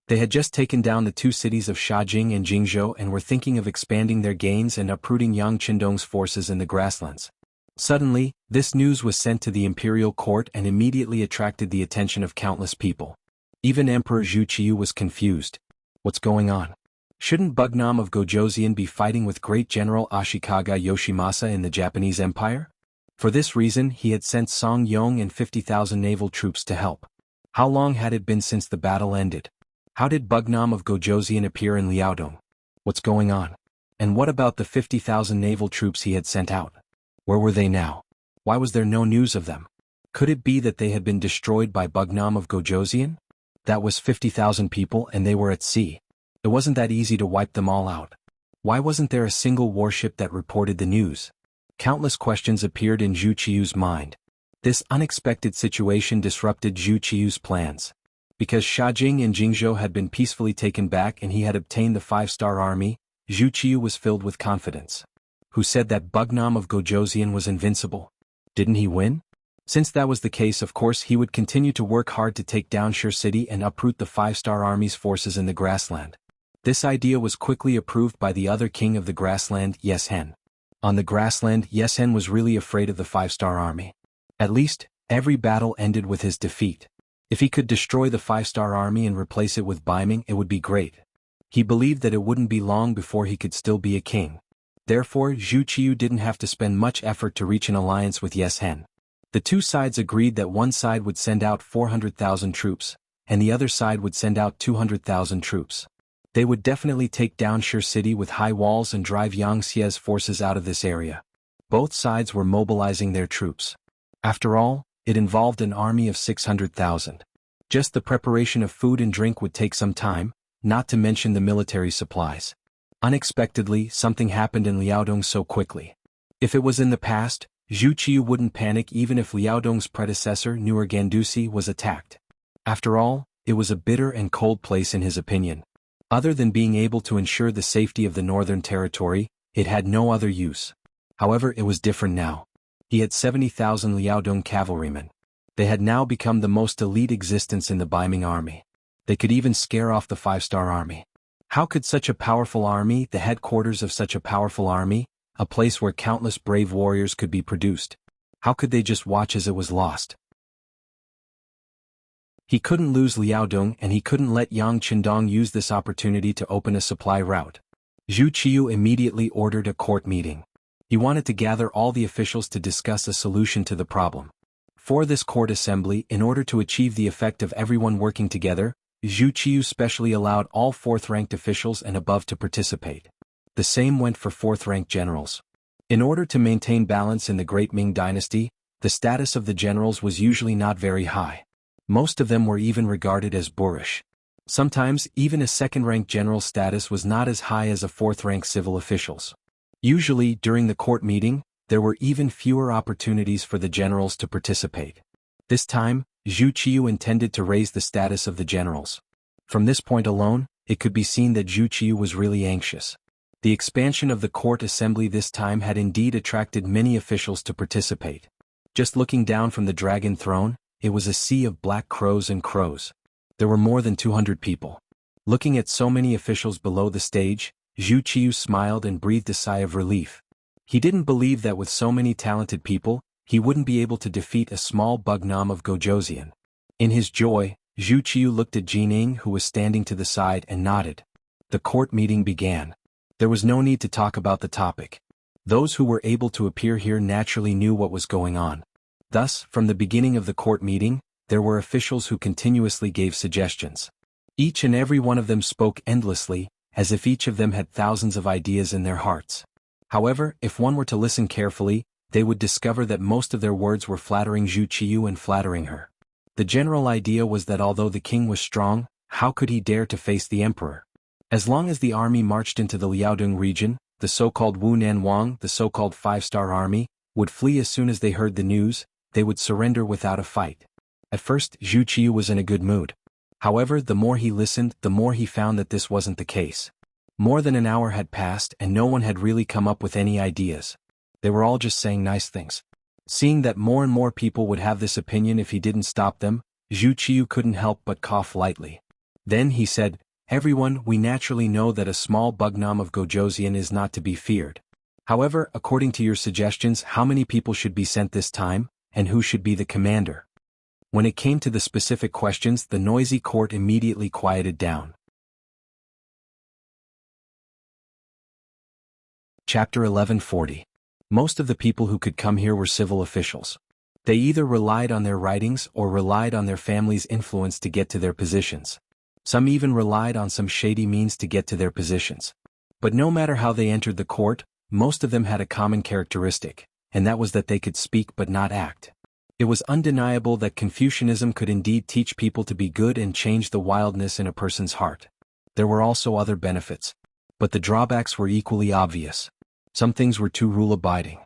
They had just taken down the 2 cities of Shajing and Jingzhou and were thinking of expanding their gains and uprooting Yang Qindong's forces in the grasslands. Suddenly, this news was sent to the imperial court and immediately attracted the attention of countless people. Even Emperor Zhu Qiyu was confused. What's going on? Shouldn't Bugnam of Gojoseon be fighting with great General Ashikaga Yoshimasa in the Japanese Empire? For this reason, he had sent Song Yong and 50,000 naval troops to help. How long had it been since the battle ended? How did Bugnam of Gojoseon appear in Liaodong? What's going on? And what about the 50,000 naval troops he had sent out? Where were they now? Why was there no news of them? Could it be that they had been destroyed by Bugnam of Gojoseon? That was 50,000 people and they were at sea. It wasn't that easy to wipe them all out. Why wasn't there a single warship that reported the news? Countless questions appeared in Zhu Qiyu's mind. This unexpected situation disrupted Zhu Qiyu's plans. Because Shajing and Jingzhou had been peacefully taken back and he had obtained the 5-star army, Zhu Qiyu was filled with confidence. Who said that Bugnam of Gojoseon was invincible? Didn't he win? Since that was the case, of course he would continue to work hard to take down Shur City and uproot the 5-star army's forces in the grassland. This idea was quickly approved by the other king of the grassland, Yeshen. On the grassland, Yeshen was really afraid of the 5-star army. At least, every battle ended with his defeat. If he could destroy the 5-star army and replace it with Ming, it would be great. He believed that it wouldn't be long before he could still be a king. Therefore, Zhu Qiyu didn't have to spend much effort to reach an alliance with Yeshen. The two sides agreed that one side would send out 400,000 troops, and the other side would send out 200,000 troops. They would definitely take down Shur City with high walls and drive Yangxia's forces out of this area. Both sides were mobilizing their troops. After all, it involved an army of 600,000. Just the preparation of food and drink would take some time, not to mention the military supplies. Unexpectedly, something happened in Liaodong so quickly. If it was in the past, Zhu Qiyu wouldn't panic even if Liaodong's predecessor Gandusi was attacked. After all, it was a bitter and cold place in his opinion. Other than being able to ensure the safety of the northern territory, it had no other use. However, it was different now. He had 70,000 Liaodong cavalrymen. They had now become the most elite existence in the Ming army. They could even scare off the 5-star army. How could such a powerful army, the headquarters of such a powerful army, a place where countless brave warriors could be produced. How could they just watch as it was lost? He couldn't lose Liaodong and he couldn't let Yang Qindong use this opportunity to open a supply route. Zhu Qiyu immediately ordered a court meeting. He wanted to gather all the officials to discuss a solution to the problem. For this court assembly, in order to achieve the effect of everyone working together, Zhu Qiyu specially allowed all fourth-ranked officials and above to participate. The same went for fourth-ranked generals. In order to maintain balance in the Great Ming Dynasty, the status of the generals was usually not very high. Most of them were even regarded as boorish. Sometimes, even a second-rank general status was not as high as a fourth-rank civil officials. Usually, during the court meeting, there were even fewer opportunities for the generals to participate. This time, Zhu Qiyu intended to raise the status of the generals. From this point alone, it could be seen that Zhu Qiyu was really anxious. The expansion of the court assembly this time had indeed attracted many officials to participate. Just looking down from the dragon throne, it was a sea of black crows and crows. There were more than 200 people. Looking at so many officials below the stage, Zhu Qiyu smiled and breathed a sigh of relief. He didn't believe that with so many talented people, he wouldn't be able to defeat a small bugnom of Gojoseon. In his joy, Zhu Qiyu looked at Jining who was standing to the side and nodded. The court meeting began. There was no need to talk about the topic. Those who were able to appear here naturally knew what was going on. Thus, from the beginning of the court meeting, there were officials who continuously gave suggestions. Each and every one of them spoke endlessly, as if each of them had thousands of ideas in their hearts. However, if one were to listen carefully, they would discover that most of their words were flattering Zhu Qiyu and flattering her. The general idea was that although the king was strong, how could he dare to face the emperor? As long as the army marched into the Liaodong region, the so-called Wu Nanwang, the so-called five-star army, would flee as soon as they heard the news. They would surrender without a fight. At first, Zhu Qiyu was in a good mood. However, the more he listened, the more he found that this wasn't the case. More than an hour had passed and no one had really come up with any ideas. They were all just saying nice things. Seeing that more and more people would have this opinion if he didn't stop them, Zhu Qiyu couldn't help but cough lightly. Then he said, "Everyone, we naturally know that a small bugnom of Gojoseon is not to be feared. However, according to your suggestions, how many people should be sent this time, and who should be the commander?" When it came to the specific questions, the noisy court immediately quieted down. Chapter 1140. Most of the people who could come here were civil officials. They either relied on their writings or relied on their family's influence to get to their positions. Some even relied on some shady means to get to their positions. But no matter how they entered the court, most of them had a common characteristic, and that was that they could speak but not act. It was undeniable that Confucianism could indeed teach people to be good and change the wildness in a person's heart. There were also other benefits. But the drawbacks were equally obvious. Some things were too rule-abiding.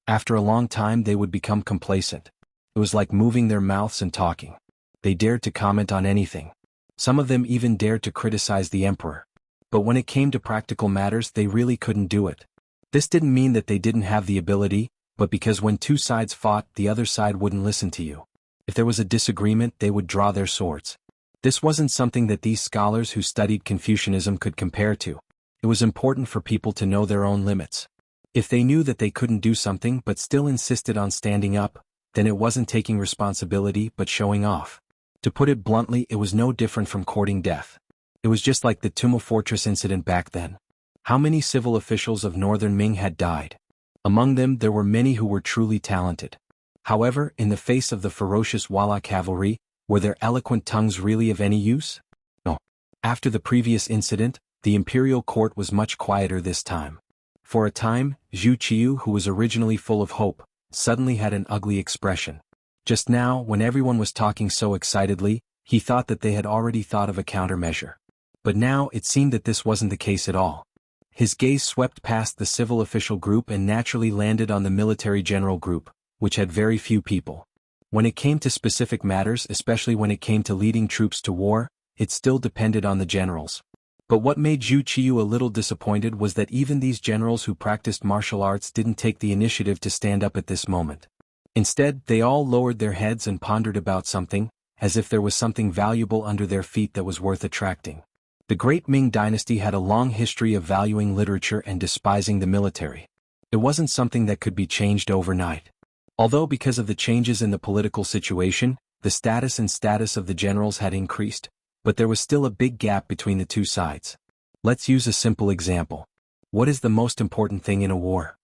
After a long time they would become complacent. It was like moving their mouths and talking. They dared to comment on anything. Some of them even dared to criticize the emperor. But when it came to practical matters they really couldn't do it. This didn't mean that they didn't have the ability, but because when two sides fought, the other side wouldn't listen to you. If there was a disagreement, they would draw their swords. This wasn't something that these scholars who studied Confucianism could compare to. It was important for people to know their own limits. If they knew that they couldn't do something but still insisted on standing up, then it wasn't taking responsibility but showing off. To put it bluntly, it was no different from courting death. It was just like the Tumu Fortress incident back then. How many civil officials of northern Ming had died? Among them there were many who were truly talented. However, in the face of the ferocious Wala cavalry, were their eloquent tongues really of any use? No. After the previous incident, the imperial court was much quieter this time. For a time, Zhu Qiyu, who was originally full of hope, suddenly had an ugly expression. Just now, when everyone was talking so excitedly, he thought that they had already thought of a countermeasure. But now it seemed that this wasn't the case at all. His gaze swept past the civil official group and naturally landed on the military general group, which had very few people. When it came to specific matters, especially when it came to leading troops to war, it still depended on the generals. But what made Zhu Qiyu a little disappointed was that even these generals who practiced martial arts didn't take the initiative to stand up at this moment. Instead, they all lowered their heads and pondered about something, as if there was something valuable under their feet that was worth attracting. The Great Ming Dynasty had a long history of valuing literature and despising the military. It It wasn't something that could be changed overnight. Although because of the changes in the political situation, the status of the generals had increased, but there was still a big gap between the two sides. Let's use a simple example. What is the most important thing in a war?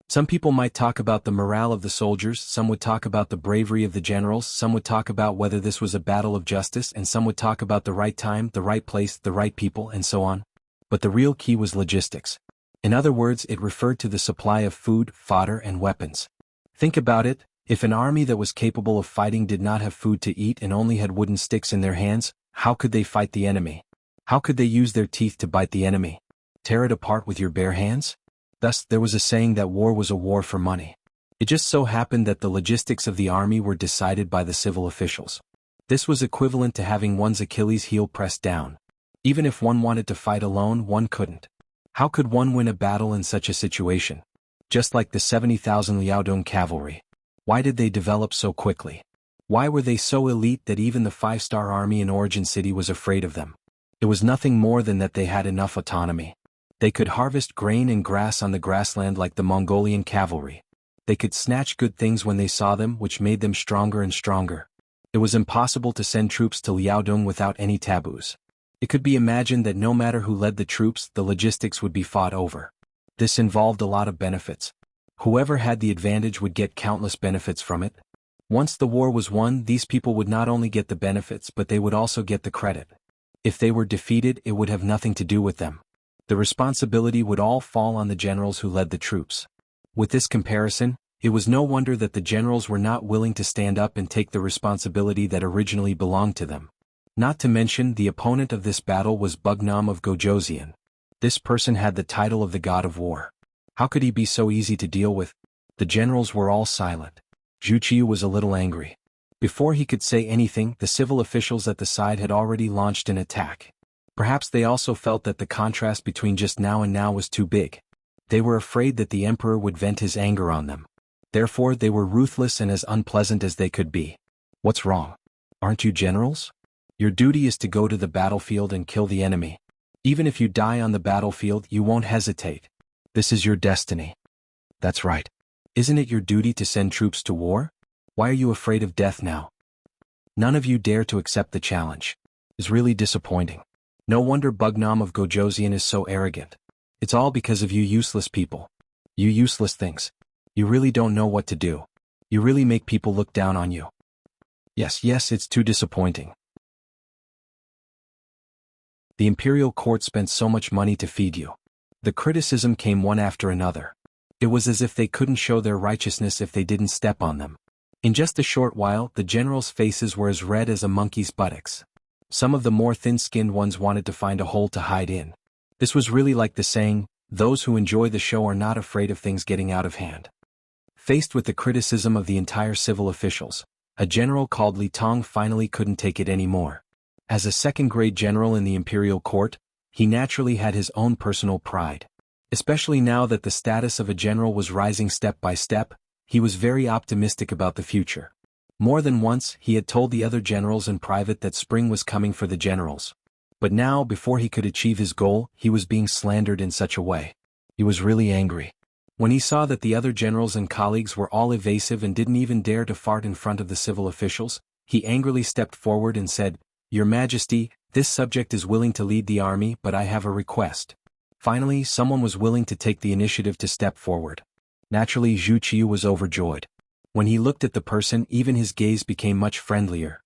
Some people might talk about the morale of the soldiers, some would talk about the bravery of the generals, some would talk about whether this was a battle of justice, and some would talk about the right time, the right place, the right people, and so on. But the real key was logistics. In other words, it referred to the supply of food, fodder, and weapons. Think about it, if an army that was capable of fighting did not have food to eat and only had wooden sticks in their hands, how could they fight the enemy? How could they use their teeth to bite the enemy? Tear it apart with your bare hands? Thus, there was a saying that war was a war for money. It just so happened that the logistics of the army were decided by the civil officials. This was equivalent to having one's Achilles heel pressed down. Even if one wanted to fight alone, one couldn't. How could one win a battle in such a situation? Just like the 70,000 Liaodong cavalry. Why did they develop so quickly? Why were they so elite that even the 5-star army in Origin City was afraid of them? It was nothing more than that they had enough autonomy. They could harvest grain and grass on the grassland like the Mongolian cavalry. They could snatch good things when they saw them, which made them stronger and stronger. It was impossible to send troops to Liaodong without any taboos. It could be imagined that no matter who led the troops, the logistics would be fought over. This involved a lot of benefits. Whoever had the advantage would get countless benefits from it. Once the war was won, these people would not only get the benefits but they would also get the credit. If they were defeated, it would have nothing to do with them. The responsibility would all fall on the generals who led the troops. With this comparison, it was no wonder that the generals were not willing to stand up and take the responsibility that originally belonged to them. Not to mention, the opponent of this battle was Bugnam of Gojoseon. This person had the title of the god of war. How could he be so easy to deal with? The generals were all silent. Zhu Qiu was a little angry. Before he could say anything, the civil officials at the side had already launched an attack. Perhaps they also felt that the contrast between just now and now was too big. They were afraid that the emperor would vent his anger on them. Therefore, they were ruthless and as unpleasant as they could be. What's wrong? Aren't you generals? Your duty is to go to the battlefield and kill the enemy. Even if you die on the battlefield, you won't hesitate. This is your destiny. That's right. Isn't it your duty to send troops to war? Why are you afraid of death now? None of you dare to accept the challenge. It's really disappointing. No wonder Bugnam of Gojoseon is so arrogant. It's all because of you useless people. You useless things. You really don't know what to do. You really make people look down on you. Yes, it's too disappointing. The imperial court spent so much money to feed you. The criticism came one after another. It was as if they couldn't show their righteousness if they didn't step on them. In just a short while, the generals' faces were as red as a monkey's buttocks. Some of the more thin-skinned ones wanted to find a hole to hide in. This was really like the saying, those who enjoy the show are not afraid of things getting out of hand. Faced with the criticism of the entire civil officials, a general called Li Tong finally couldn't take it anymore. As a second-grade general in the imperial court, he naturally had his own personal pride. Especially now that the status of a general was rising step by step, he was very optimistic about the future. More than once, he had told the other generals in private that spring was coming for the generals. But now, before he could achieve his goal, he was being slandered in such a way. He was really angry. When he saw that the other generals and colleagues were all evasive and didn't even dare to fart in front of the civil officials, he angrily stepped forward and said, "Your Majesty, this subject is willing to lead the army, but I have a request." Finally, someone was willing to take the initiative to step forward. Naturally, Zhu Qiu was overjoyed. When he looked at the person, even his gaze became much friendlier.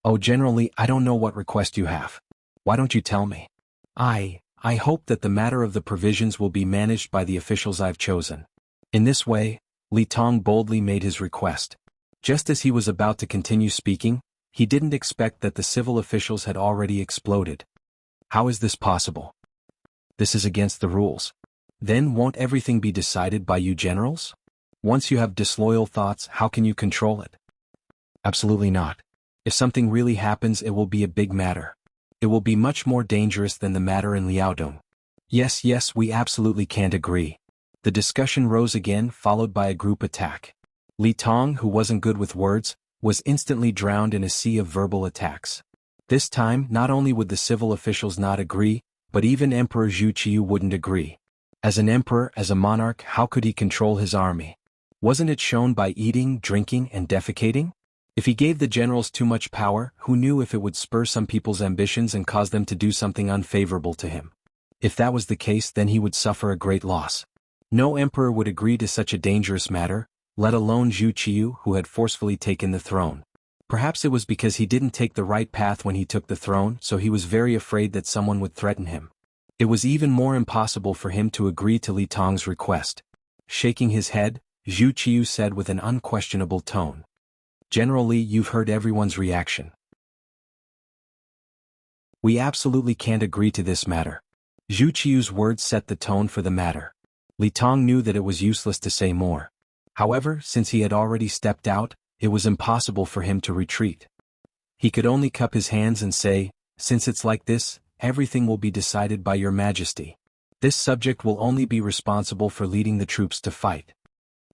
"Oh, generally, I don't know what request you have. Why don't you tell me? I hope that the matter of the provisions will be managed by the officials I've chosen." In this way, Li Tong boldly made his request. Just as he was about to continue speaking, he didn't expect that the civil officials had already exploded. "How is this possible? This is against the rules. Then won't everything be decided by you generals? Once you have disloyal thoughts, how can you control it?" "Absolutely not. If something really happens, it will be a big matter. It will be much more dangerous than the matter in Liaodong." Yes, we absolutely can't agree." The discussion rose again, followed by a group attack. Li Tong, who wasn't good with words, was instantly drowned in a sea of verbal attacks. This time, not only would the civil officials not agree, but even Emperor Zhu Qiu wouldn't agree. As an emperor, as a monarch, how could he control his army? Wasn't it shown by eating, drinking, and defecating? If he gave the generals too much power, who knew if it would spur some people's ambitions and cause them to do something unfavorable to him? If that was the case, then he would suffer a great loss. No emperor would agree to such a dangerous matter, let alone Zhu Qiyu, who had forcefully taken the throne. Perhaps it was because he didn't take the right path when he took the throne, so he was very afraid that someone would threaten him. It was even more impossible for him to agree to Li Tong's request. Shaking his head, Zhu Qiyu said with an unquestionable tone, "General Li, you've heard everyone's reaction. We absolutely can't agree to this matter." Zhu Qiyu's words set the tone for the matter. Li Tong knew that it was useless to say more. However, since he had already stepped out, it was impossible for him to retreat. He could only cup his hands and say, "Since it's like this, everything will be decided by your majesty. This subject will only be responsible for leading the troops to fight."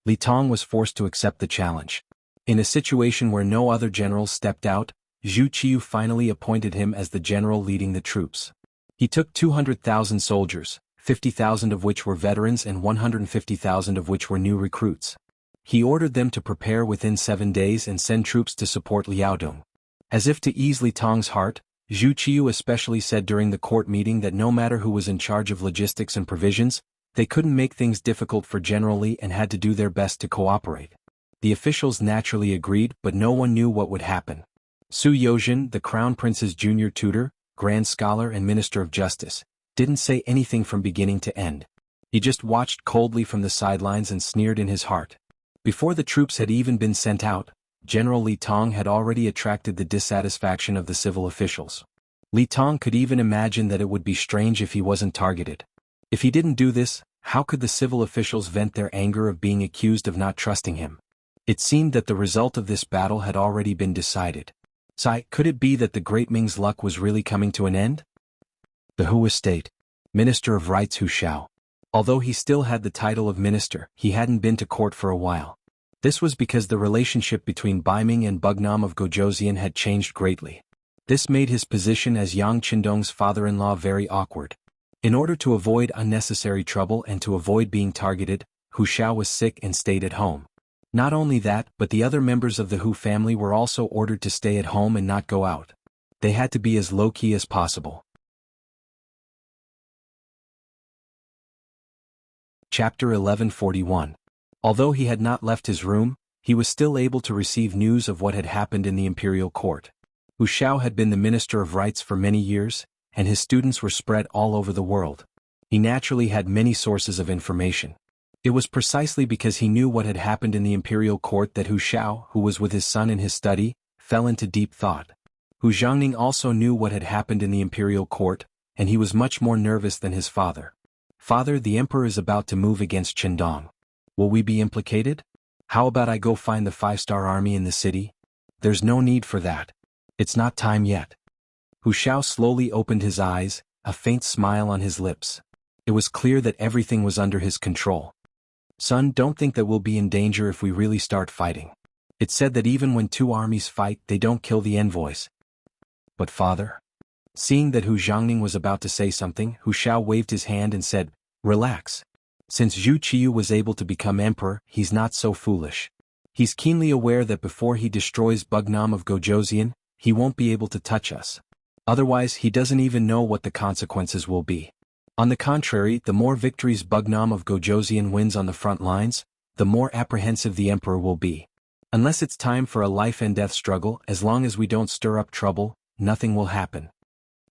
Li Tong was forced to accept the challenge. In a situation where no other generals stepped out, Zhu Qiyu finally appointed him as the general leading the troops. He took 200,000 soldiers, 50,000 of which were veterans and 150,000 of which were new recruits. He ordered them to prepare within 7 days and send troops to support Liaodong. As if to ease Li Tong's heart, Zhu Qiyu especially said during the court meeting that no matter who was in charge of logistics and provisions, they couldn't make things difficult for General Li and had to do their best to cooperate. The officials naturally agreed, but no one knew what would happen. Su Yozhen, the Crown Prince's junior tutor, Grand Scholar and Minister of Justice, didn't say anything from beginning to end. He just watched coldly from the sidelines and sneered in his heart. Before the troops had even been sent out, General Li Tong had already attracted the dissatisfaction of the civil officials. Li Tong could even imagine that it would be strange if he wasn't targeted. If he didn't do this, how could the civil officials vent their anger of being accused of not trusting him? It seemed that the result of this battle had already been decided. Could it be that the great Ming's luck was really coming to an end? The Hu estate. Minister of Rights Hu Shao. Although he still had the title of minister, he hadn't been to court for a while. This was because the relationship between Bai Ming and Bugnam of Gojoseon had changed greatly. This made his position as Yang Qindong's father-in-law very awkward. In order to avoid unnecessary trouble and to avoid being targeted, Hu Shao was sick and stayed at home. Not only that, but the other members of the Hu family were also ordered to stay at home and not go out. They had to be as low-key as possible. Chapter 1141. Although he had not left his room, he was still able to receive news of what had happened in the imperial court. Hu Shao had been the Minister of Rights for many years, and his students were spread all over the world. He naturally had many sources of information. It was precisely because he knew what had happened in the imperial court that Hu Shao, who was with his son in his study, fell into deep thought. Hu Jiangning also knew what had happened in the imperial court, and he was much more nervous than his father. "Father, the emperor is about to move against Qindong. Will we be implicated? How about I go find the 5-star army in the city?" "There's no need for that. It's not time yet." Hu Shao slowly opened his eyes, a faint smile on his lips. It was clear that everything was under his control. "Son, don't think that we'll be in danger if we really start fighting. It's said that even when two armies fight, they don't kill the envoys." "But father?" Seeing that Hu Jiangning was about to say something, Hu Shao waved his hand and said, "Relax. Since Zhu Qiyu was able to become emperor, he's not so foolish. He's keenly aware that before he destroys Bugnam of Gojoseon, he won't be able to touch us. Otherwise, he doesn't even know what the consequences will be. On the contrary, the more victories Bugnam of Gojoseon wins on the front lines, the more apprehensive the emperor will be. Unless it's time for a life-and-death struggle, as long as we don't stir up trouble, nothing will happen."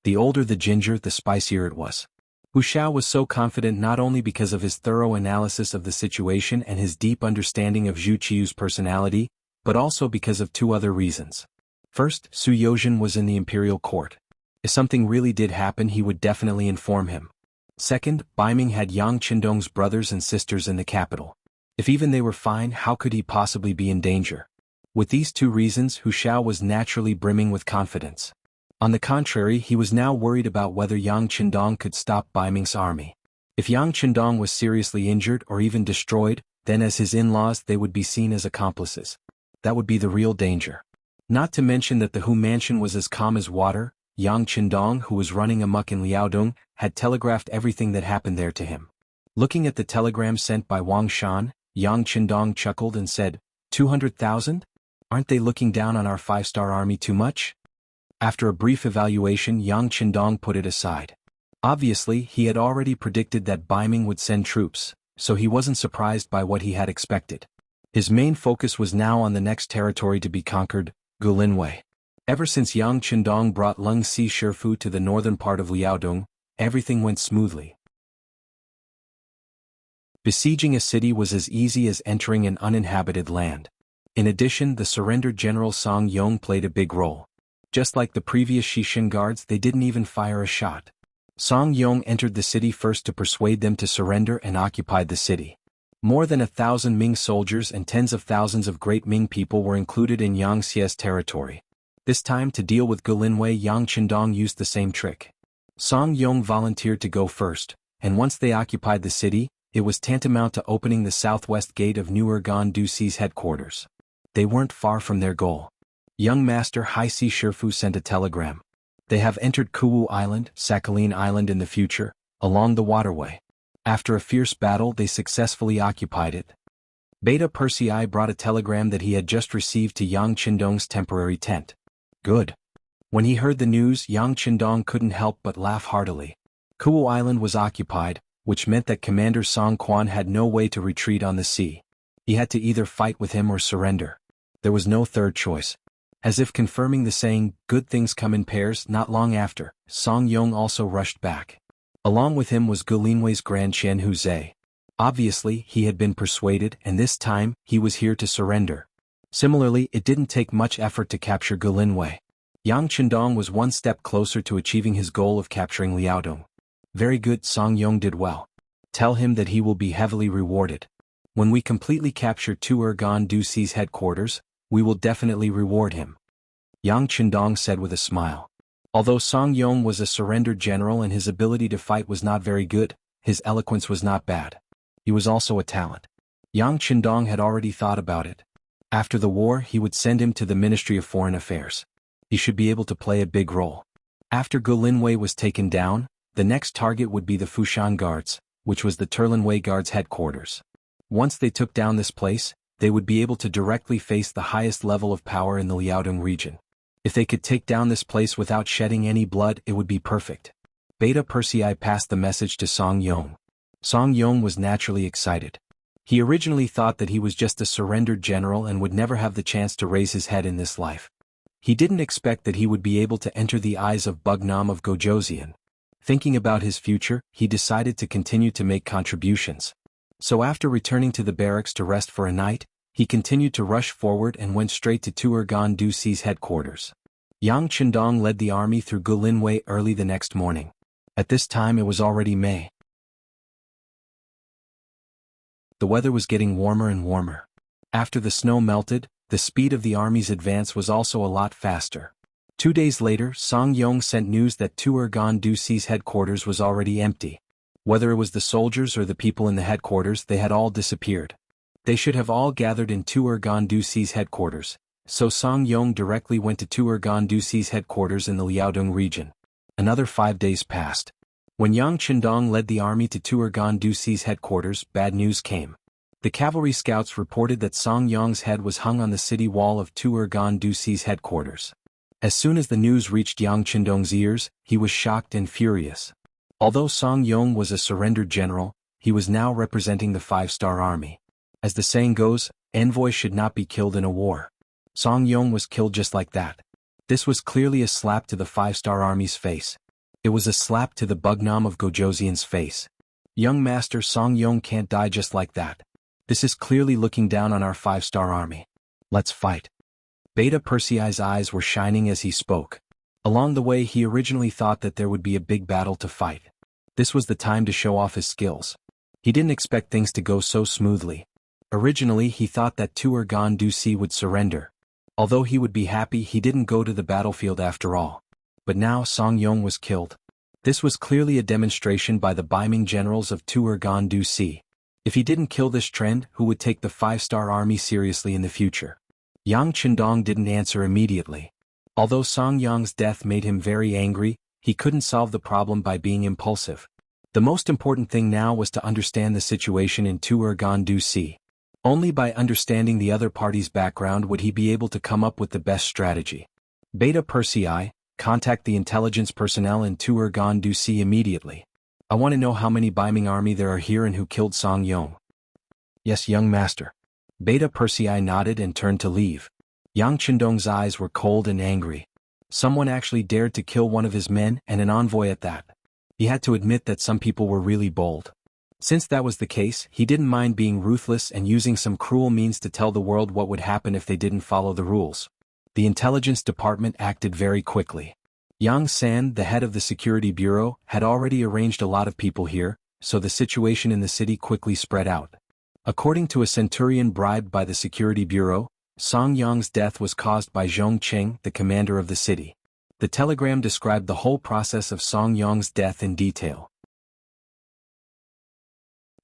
The older the ginger, the spicier it was. Hu Shao was so confident not only because of his thorough analysis of the situation and his deep understanding of Zhu Qiyu's personality, but also because of two other reasons. First, Su Yozhen was in the imperial court. If something really did happen, he would definitely inform him. Second, Bai Ming had Yang Qindong's brothers and sisters in the capital. If even they were fine, how could he possibly be in danger? With these two reasons, Hu Shao was naturally brimming with confidence. On the contrary, he was now worried about whether Yang Qindong could stop Bai Ming's army. If Yang Qindong was seriously injured or even destroyed, then as his in-laws they would be seen as accomplices. That would be the real danger. Not to mention that the Hu mansion was as calm as water. Yang Qindong, who was running amok in Liaodong, had telegraphed everything that happened there to him. Looking at the telegram sent by Wang Shan, Yang Qindong chuckled and said, 200,000? Aren't they looking down on our 5-star army too much? After a brief evaluation, Yang Qindong put it aside. Obviously, he had already predicted that Ming would send troops, so he wasn't surprised by what he had expected. His main focus was now on the next territory to be conquered, Gulinwei. Ever since Yang Qindong brought Lung Si Shifu to the northern part of Liaodong, everything went smoothly. Besieging a city was as easy as entering an uninhabited land. In addition, the surrendered General Song Yong played a big role. Just like the previous Xishin guards, they didn't even fire a shot. Song Yong entered the city first to persuade them to surrender and occupied the city. More than 1,000 Ming soldiers and tens of thousands of great Ming people were included in Yang Xie's territory. This time, to deal with Gulinwei, Yang Qindong used the same trick. Song Yong volunteered to go first, and once they occupied the city, it was tantamount to opening the southwest gate of New Ergon Duxi's headquarters. They weren't far from their goal. Young Master Hai Si Shifu sent a telegram. They have entered Kuwu Island, Sakhalin Island in the future, along the waterway. After a fierce battle, they successfully occupied it. Beta Persei brought a telegram that he had just received to Yang Qindong's temporary tent. Good. When he heard the news, Yang Qindong couldn't help but laugh heartily. Kuwu Island was occupied, which meant that Commander Song Quan had no way to retreat on the sea. He had to either fight with him or surrender. There was no third choice. As if confirming the saying, good things come in pairs, not long after, Song Yong also rushed back. Along with him was Gulinwei's Grand Qianhu Zhe. Obviously, he had been persuaded, and this time, he was here to surrender. Similarly, it didn't take much effort to capture Gulinwei. Yang Qindong was one step closer to achieving his goal of capturing Liaodong. Very good, Song Yong did well. Tell him that he will be heavily rewarded. When we completely capture Tu Ergon Duxi's headquarters, we will definitely reward him. Yang Qindong said with a smile. Although Song Yong was a surrendered general and his ability to fight was not very good, his eloquence was not bad. He was also a talent. Yang Qindong had already thought about it. After the war, he would send him to the Ministry of Foreign Affairs. He should be able to play a big role. After Gulinwei was taken down, the next target would be the Fushan Guards, which was the Turlanwei Guards' headquarters. Once they took down this place, they would be able to directly face the highest level of power in the Liaodong region. If they could take down this place without shedding any blood, it would be perfect. Beta Persei passed the message to Song Yong. Song Yong was naturally excited. He originally thought that he was just a surrendered general and would never have the chance to raise his head in this life. He didn't expect that he would be able to enter the eyes of Bugnam of Gojoseon. Thinking about his future, he decided to continue to make contributions. So after returning to the barracks to rest for a night, he continued to rush forward and went straight to Tu Ergon Duxi's headquarters. Yang Qindong led the army through Gulinwei early the next morning. At this time it was already May. The weather was getting warmer and warmer. After the snow melted, the speed of the army's advance was also a lot faster. 2 days later, Song Yong sent news that Tu Ergon Duxi's headquarters was already empty. Whether it was the soldiers or the people in the headquarters, they had all disappeared. They should have all gathered in Tu Ergon Duxi's headquarters, so Song Yong directly went to Tu Ergon Duxi's headquarters in the Liaodong region. Another 5 days passed. When Yang Qindong led the army to Tu Ergon Duxi's headquarters, bad news came. The cavalry scouts reported that Song Yong's head was hung on the city wall of Tu Ergon Duxi's headquarters. As soon as the news reached Yang Qindong's ears, he was shocked and furious. Although Song Yong was a surrendered general, he was now representing the 5-star army. As the saying goes, envoys should not be killed in a war. Song Yong was killed just like that. This was clearly a slap to the 5-star army's face. It was a slap to the Bugnam of Gojoseon's face. Young Master Song Yong can't die just like that. This is clearly looking down on our 5-star army. Let's fight. Beta Persei's eyes were shining as he spoke. Along the way he originally thought that there would be a big battle to fight. This was the time to show off his skills. He didn't expect things to go so smoothly. Originally he thought that Tu Ergon Duxi would surrender. Although he would be happy, he didn't go to the battlefield after all. But now Song Yong was killed. This was clearly a demonstration by the Ming generals of Tu Ergon Duxi. If he didn't kill this trend, who would take the 5-star army seriously in the future? Yang Qindong didn't answer immediately. Although Song Yong's death made him very angry, he couldn't solve the problem by being impulsive. The most important thing now was to understand the situation in Tuergon-du-Si. Only by understanding the other party's background would he be able to come up with the best strategy. Beta Persei, contact the intelligence personnel in Tuergon-du-Si immediately. I want to know how many Biming army there are here and who killed Song Yong. Yes, young master. Beta Persei nodded and turned to leave. Yang Qindong's eyes were cold and angry. Someone actually dared to kill one of his men, and an envoy at that. He had to admit that some people were really bold. Since that was the case, he didn't mind being ruthless and using some cruel means to tell the world what would happen if they didn't follow the rules. The intelligence department acted very quickly. Yang San, the head of the security bureau, had already arranged a lot of people here, so the situation in the city quickly spread out. According to a centurion bribed by the security bureau, Song Yong's death was caused by Zhong Qing, the commander of the city. The telegram described the whole process of Song Yong's death in detail.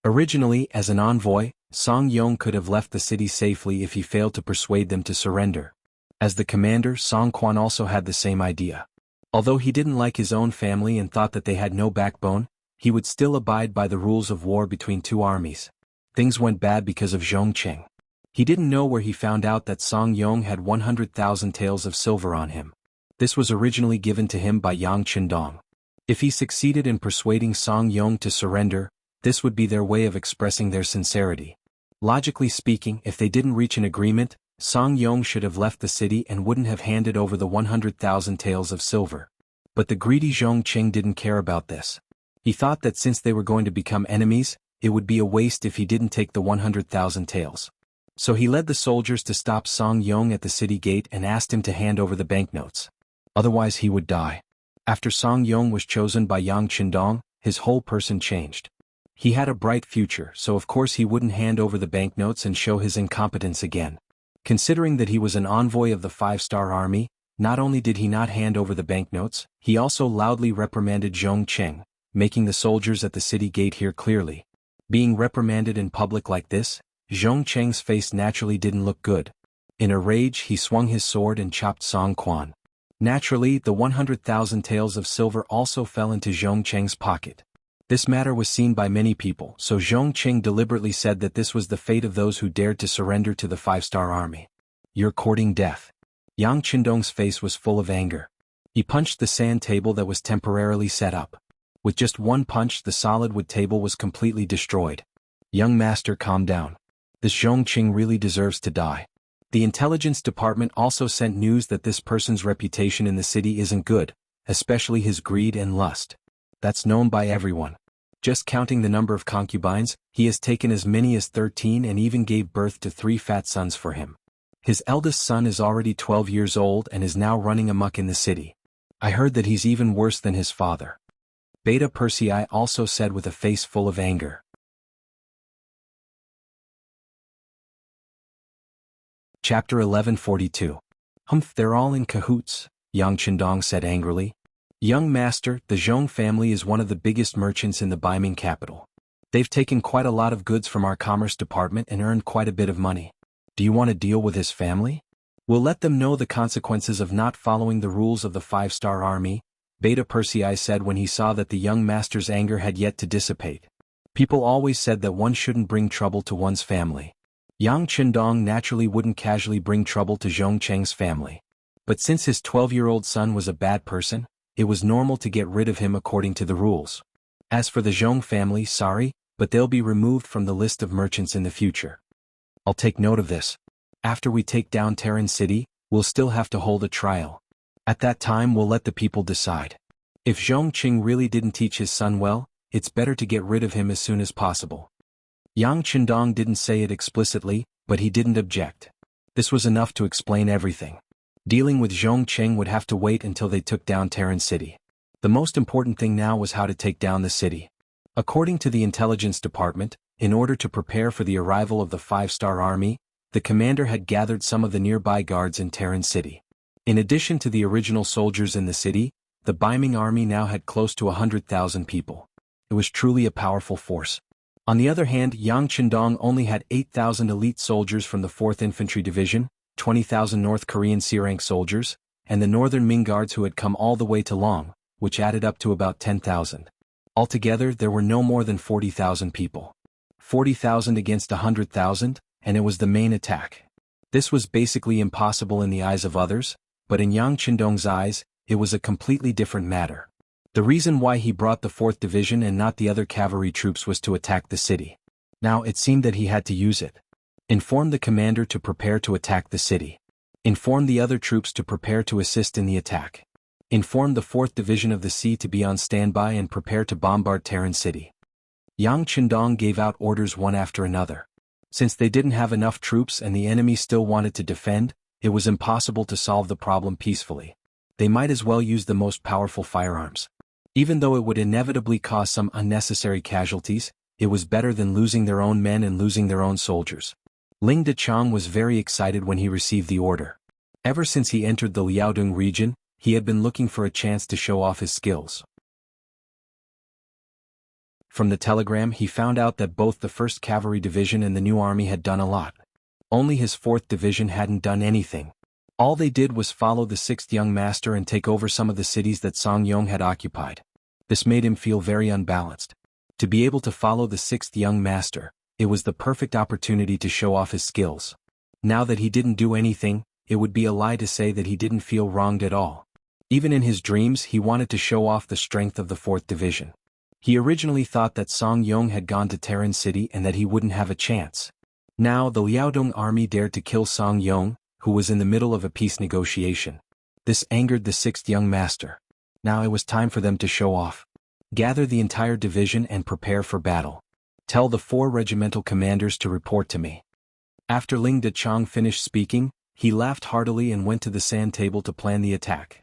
Originally, as an envoy, Song Yong could have left the city safely if he failed to persuade them to surrender. As the commander, Song Quan also had the same idea. Although he didn't like his own family and thought that they had no backbone, he would still abide by the rules of war between two armies. Things went bad because of Zhong Qing. He didn't know where he found out that Song Yong had 100,000 taels of silver on him. This was originally given to him by Yang Qindong. If he succeeded in persuading Song Yong to surrender, this would be their way of expressing their sincerity. Logically speaking, if they didn't reach an agreement, Song Yong should have left the city and wouldn't have handed over the 100,000 taels of silver. But the greedy Zhong Qing didn't care about this. He thought that since they were going to become enemies, it would be a waste if he didn't take the 100,000 taels. So he led the soldiers to stop Song Yong at the city gate and asked him to hand over the banknotes. Otherwise he would die. After Song Yong was chosen by Yang Qindong, his whole person changed. He had a bright future, so of course he wouldn't hand over the banknotes and show his incompetence again. Considering that he was an envoy of the 5-star army, not only did he not hand over the banknotes, he also loudly reprimanded Zhong Qing, making the soldiers at the city gate hear clearly. Being reprimanded in public like this, Zhong Qing's face naturally didn't look good. In a rage, he swung his sword and chopped Song Quan. Naturally, the 100,000 taels of silver also fell into Zhong Qing's pocket. This matter was seen by many people, so Zhong Qing deliberately said that this was the fate of those who dared to surrender to the 5-star army. You're courting death. Yang Qindong's face was full of anger. He punched the sand table that was temporarily set up. With just one punch, the solid wood table was completely destroyed. Young master, calm down. This Zhong Qing really deserves to die. The intelligence department also sent news that this person's reputation in the city isn't good, especially his greed and lust. That's known by everyone. Just counting the number of concubines, he has taken as many as 13 and even gave birth to 3 fat sons for him. His eldest son is already 12 years old and is now running amok in the city. I heard that he's even worse than his father. Beta Persei also said with a face full of anger. Chapter 1142. Humph, they're all in cahoots, Yang Qindong said angrily. Young master, the Zhong family is one of the biggest merchants in the Biming capital. They've taken quite a lot of goods from our commerce department and earned quite a bit of money. Do you want to deal with his family? We'll let them know the consequences of not following the rules of the 5-star army, Beta Persei said when he saw that the young master's anger had yet to dissipate. People always said that one shouldn't bring trouble to one's family. Yang Qindong naturally wouldn't casually bring trouble to Zhong Qing's family. But since his 12-year-old son was a bad person, it was normal to get rid of him according to the rules. As for the Zhong family, sorry, but they'll be removed from the list of merchants in the future. I'll take note of this. After we take down Terran City, we'll still have to hold a trial. At that time we'll let the people decide. If Zhong Qing really didn't teach his son well, it's better to get rid of him as soon as possible. Yang Qindong didn't say it explicitly, but he didn't object. This was enough to explain everything. Dealing with Zhong Qing would have to wait until they took down Terran City. The most important thing now was how to take down the city. According to the intelligence department, in order to prepare for the arrival of the 5-star army, the commander had gathered some of the nearby guards in Terran City. In addition to the original soldiers in the city, the Biming army now had close to 100,000 people. It was truly a powerful force. On the other hand, Yang Qindong only had 8,000 elite soldiers from the 4th Infantry Division, 20,000 North Korean C-rank soldiers, and the northern Ming guards who had come all the way to Long, which added up to about 10,000. Altogether, there were no more than 40,000 people. 40,000 against 100,000, and it was the main attack. This was basically impossible in the eyes of others, but in Yang Qindong's eyes, it was a completely different matter. The reason why he brought the 4th Division and not the other cavalry troops was to attack the city. Now it seemed that he had to use it. Inform the commander to prepare to attack the city. Inform the other troops to prepare to assist in the attack. Inform the 4th Division of the Sea to be on standby and prepare to bombard Terran City. Yang Qindong gave out orders one after another. Since they didn't have enough troops and the enemy still wanted to defend, it was impossible to solve the problem peacefully. They might as well use the most powerful firearms. Even though it would inevitably cause some unnecessary casualties, it was better than losing their own men and losing their own soldiers. Ling Dechang was very excited when he received the order. Ever since he entered the Liaodong region, he had been looking for a chance to show off his skills. From the telegram he found out that both the 1st Cavalry Division and the new army had done a lot. Only his 4th Division hadn't done anything. All they did was follow the 6th young master and take over some of the cities that Song Yong had occupied. This made him feel very unbalanced. To be able to follow the 6th young master, it was the perfect opportunity to show off his skills. Now that he didn't do anything, it would be a lie to say that he didn't feel wronged at all. Even in his dreams he wanted to show off the strength of the 4th Division. He originally thought that Song Yong had gone to Terran City and that he wouldn't have a chance. Now the Liaodong army dared to kill Song Yong, who was in the middle of a peace negotiation. This angered the 6th young master. Now it was time for them to show off. Gather the entire division and prepare for battle. Tell the 4 regimental commanders to report to me. After Ling Dechang finished speaking, he laughed heartily and went to the sand table to plan the attack.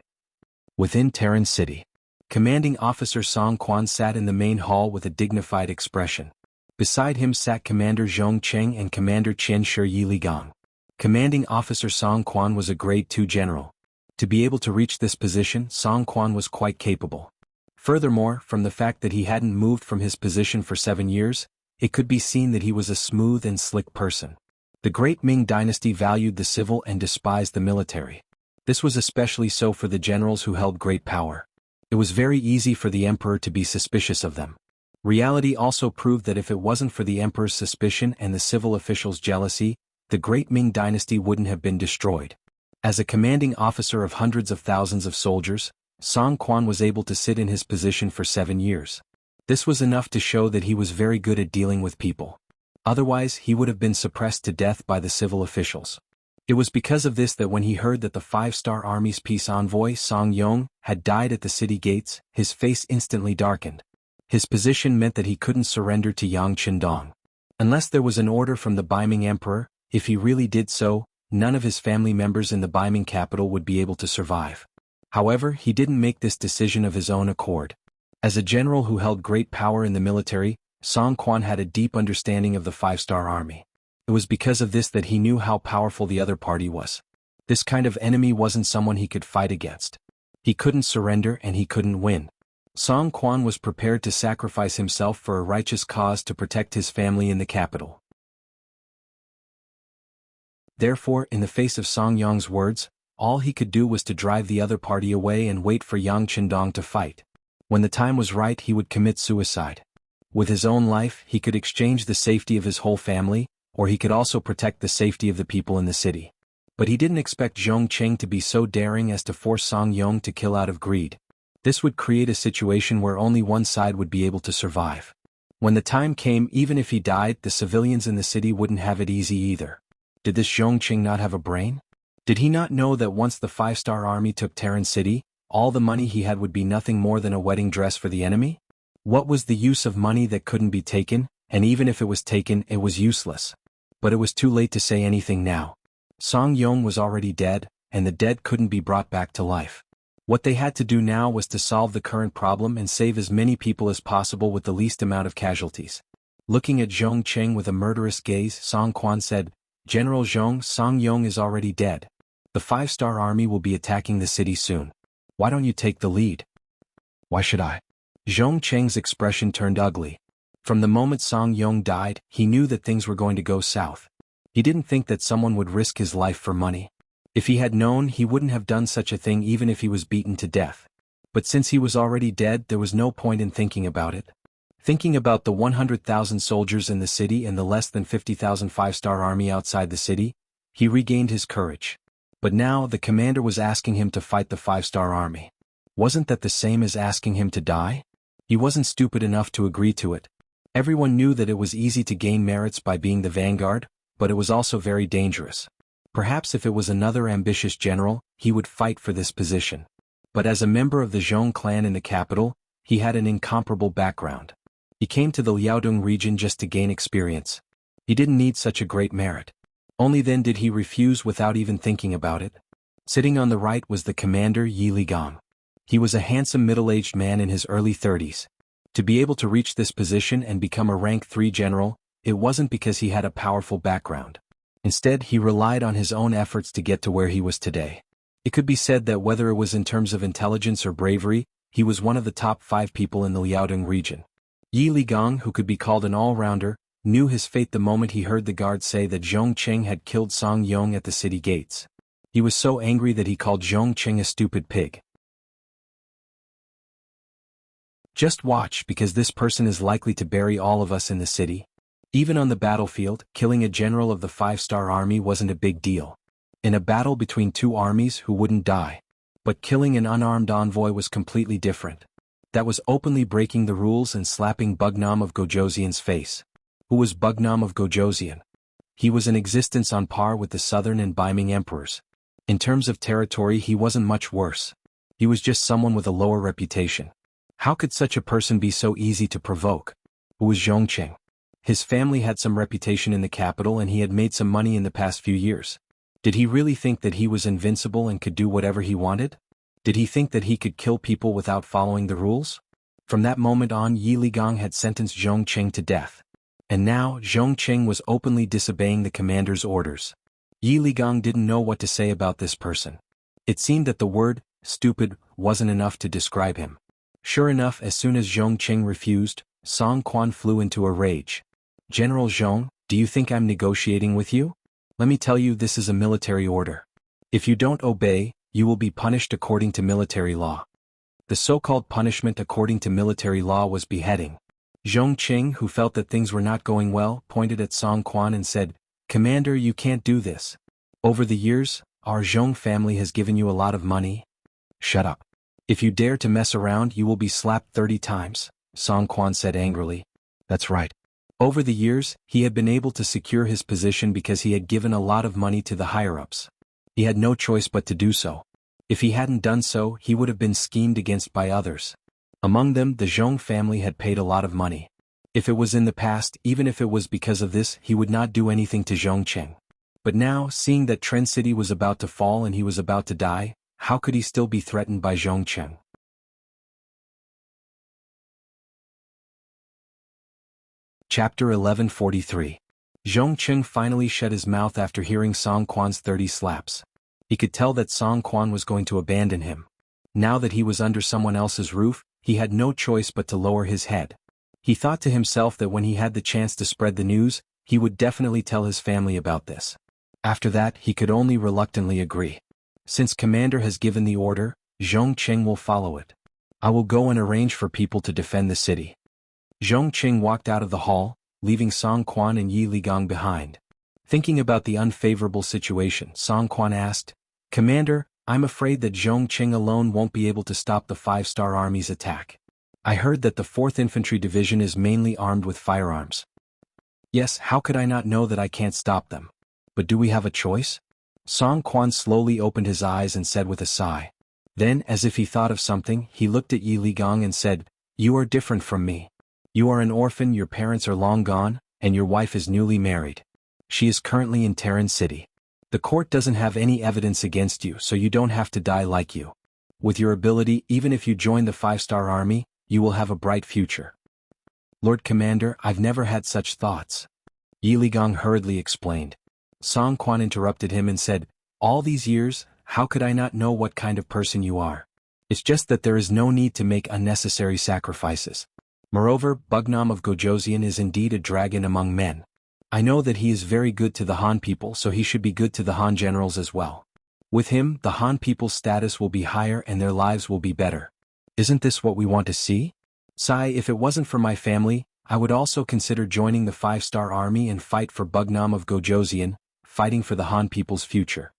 Within Terran City, Commanding Officer Song Quan sat in the main hall with a dignified expression. Beside him sat Commander Zhong Cheng and Commander Chen Shi Ligang. Commanding Officer Song Quan was a Grade 2 general. To be able to reach this position, Song Quan was quite capable. Furthermore, from the fact that he hadn't moved from his position for 7 years, it could be seen that he was a smooth and slick person. The great Ming dynasty valued the civil and despised the military. This was especially so for the generals who held great power. It was very easy for the emperor to be suspicious of them. Reality also proved that if it wasn't for the emperor's suspicion and the civil officials' jealousy, the great Ming dynasty wouldn't have been destroyed. As a commanding officer of hundreds of thousands of soldiers, Song Quan was able to sit in his position for 7 years. This was enough to show that he was very good at dealing with people. Otherwise, he would have been suppressed to death by the civil officials. It was because of this that when he heard that the 5-star Army's peace envoy, Song Yong, had died at the city gates, his face instantly darkened. His position meant that he couldn't surrender to Yang Qindong. Unless there was an order from the Baiming Emperor, if he really did so, none of his family members in the Baiming capital would be able to survive. However, he didn't make this decision of his own accord. As a general who held great power in the military, Song Quan had a deep understanding of the 5-star army. It was because of this that he knew how powerful the other party was. This kind of enemy wasn't someone he could fight against. He couldn't surrender and he couldn't win. Song Quan was prepared to sacrifice himself for a righteous cause to protect his family in the capital. Therefore, in the face of Song Yong's words, all he could do was to drive the other party away and wait for Yang Qindong to fight. When the time was right, he would commit suicide. With his own life, he could exchange the safety of his whole family, or he could also protect the safety of the people in the city. But he didn't expect Zhong Cheng to be so daring as to force Song Yong to kill out of greed. This would create a situation where only one side would be able to survive. When the time came, even if he died, the civilians in the city wouldn't have it easy either. Did this Zhong Cheng not have a brain? Did he not know that once the 5-star army took Terran City, all the money he had would be nothing more than a wedding dress for the enemy? What was the use of money that couldn't be taken, and even if it was taken, it was useless. But it was too late to say anything now. Song Yong was already dead, and the dead couldn't be brought back to life. What they had to do now was to solve the current problem and save as many people as possible with the least amount of casualties. Looking at Zhong Cheng with a murderous gaze, Song Quan said, "General Zhong, Song Yong is already dead. The 5-star army will be attacking the city soon. Why don't you take the lead?" "Why should I?" Zhong Cheng's expression turned ugly. From the moment Song Yong died, he knew that things were going to go south. He didn't think that someone would risk his life for money. If he had known, he wouldn't have done such a thing even if he was beaten to death. But since he was already dead, there was no point in thinking about it. Thinking about the 100,000 soldiers in the city and the less than 50,000 five-star army outside the city, he regained his courage. But now the commander was asking him to fight the five-star army. Wasn't that the same as asking him to die? He wasn't stupid enough to agree to it. Everyone knew that it was easy to gain merits by being the vanguard, but it was also very dangerous. Perhaps if it was another ambitious general, he would fight for this position. But as a member of the Zhong clan in the capital, he had an incomparable background. He came to the Liaodong region just to gain experience. He didn't need such a great merit. Only then did he refuse without even thinking about it. Sitting on the right was the commander Yi Ligang. He was a handsome middle-aged man in his early 30s. To be able to reach this position and become a rank 3 general, it wasn't because he had a powerful background. Instead, he relied on his own efforts to get to where he was today. It could be said that whether it was in terms of intelligence or bravery, he was one of the top 5 people in the Liaodong region. Yi Ligang, who could be called an all-rounder, knew his fate the moment he heard the guard say that Zhong Qing had killed Song Yong at the city gates. He was so angry that he called Zhong Qing a stupid pig. Just watch, because this person is likely to bury all of us in the city. Even on the battlefield, killing a general of the 5-star army wasn't a big deal. In a battle between 2 armies, who wouldn't die? But killing an unarmed envoy was completely different. That was openly breaking the rules and slapping Bugnam of Gojoseon's face. Who was Bugnam of Gojoseon? He was in existence on par with the southern and Beiming emperors. In terms of territory, he wasn't much worse. He was just someone with a lower reputation. How could such a person be so easy to provoke? Who was Zhongqing? His family had some reputation in the capital and he had made some money in the past few years. Did he really think that he was invincible and could do whatever he wanted? Did he think that he could kill people without following the rules? From that moment on, Yi Ligang had sentenced Zhongqing to death. And now, Zhongqing was openly disobeying the commander's orders. Yi Ligang didn't know what to say about this person. It seemed that the word, stupid, wasn't enough to describe him. Sure enough, as soon as Zhongqing refused, Song Quan flew into a rage. General Zhong, do you think I'm negotiating with you? Let me tell you, this is a military order. If you don't obey, you will be punished according to military law. The so-called punishment according to military law was beheading. Zhongqing, who felt that things were not going well, pointed at Song Quan and said, "Commander, you can't do this. Over the years, our Zhong family has given you a lot of money." "Shut up. If you dare to mess around, you will be slapped 30 times, Song Quan said angrily. That's right. Over the years, he had been able to secure his position because he had given a lot of money to the higher-ups. He had no choice but to do so. If he hadn't done so, he would have been schemed against by others. Among them, the Zhong family had paid a lot of money. If it was in the past, even if it was because of this, he would not do anything to Zhongqing. But now, seeing that Tren City was about to fall and he was about to die, how could he still be threatened by Zhongqing? Chapter 1143. Zhongqing finally shut his mouth after hearing Song Quan's 30 slaps. He could tell that Song Quan was going to abandon him. Now that he was under someone else's roof, he had no choice but to lower his head. He thought to himself that when he had the chance to spread the news, he would definitely tell his family about this. After that, he could only reluctantly agree. Since Commander has given the order, Zhongqing will follow it. I will go and arrange for people to defend the city. Zhongqing walked out of the hall, leaving Song Quan and Yi Ligang behind. Thinking about the unfavorable situation, Song Quan asked, "Commander, I'm afraid that Zhongqing alone won't be able to stop the 5-star army's attack. I heard that the 4th Infantry Division is mainly armed with firearms." "Yes, how could I not know that I can't stop them? But do we have a choice?" Song Quan slowly opened his eyes and said with a sigh. Then, as if he thought of something, he looked at Yi Ligang and said, "You are different from me. You are an orphan, your parents are long gone, and your wife is newly married. She is currently in Terran City. The court doesn't have any evidence against you, so you don't have to die like you. With your ability, even if you join the 5-star army, you will have a bright future." "Lord Commander, I've never had such thoughts," Yi Ligang hurriedly explained. Song Quan interrupted him and said, "All these years, how could I not know what kind of person you are? It's just that there is no need to make unnecessary sacrifices. Moreover, Bugnam of Gojoseon is indeed a dragon among men. I know that he is very good to the Han people, so he should be good to the Han generals as well. With him, the Han people's status will be higher and their lives will be better. Isn't this what we want to see? Sai, if it wasn't for my family, I would also consider joining the 5-star army and fight for Bugnam of Gojoseon, fighting for the Han people's future.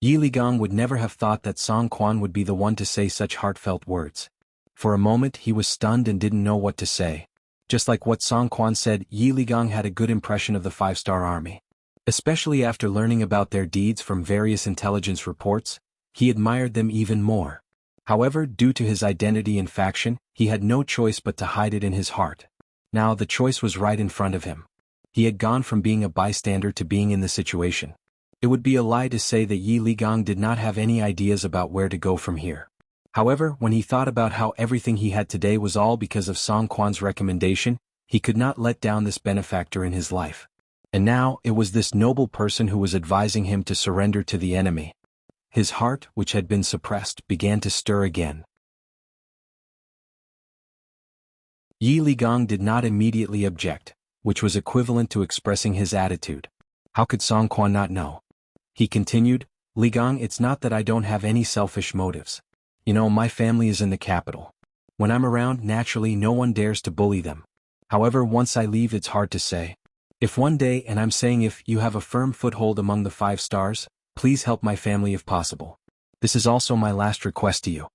Yi Ligang would never have thought that Song Quan would be the one to say such heartfelt words. For a moment he was stunned and didn't know what to say. Just like what Song Quan said, Yi Ligang had a good impression of the 5-star army. Especially after learning about their deeds from various intelligence reports, he admired them even more. However, due to his identity and faction, he had no choice but to hide it in his heart. Now the choice was right in front of him. He had gone from being a bystander to being in the situation. It would be a lie to say that Yi Ligang did not have any ideas about where to go from here. However, when he thought about how everything he had today was all because of Song Quan's recommendation, he could not let down this benefactor in his life. And now, it was this noble person who was advising him to surrender to the enemy. His heart, which had been suppressed, began to stir again. Yi Ligang did not immediately object, which was equivalent to expressing his attitude. How could Song Quan not know? He continued, Ligang, it's not that I don't have any selfish motives. You know, my family is in the capital. When I'm around, naturally no one dares to bully them. However, once I leave, it's hard to say. If one day, and I'm saying if, you have a firm foothold among the 5 stars, please help my family if possible. This is also my last request to you.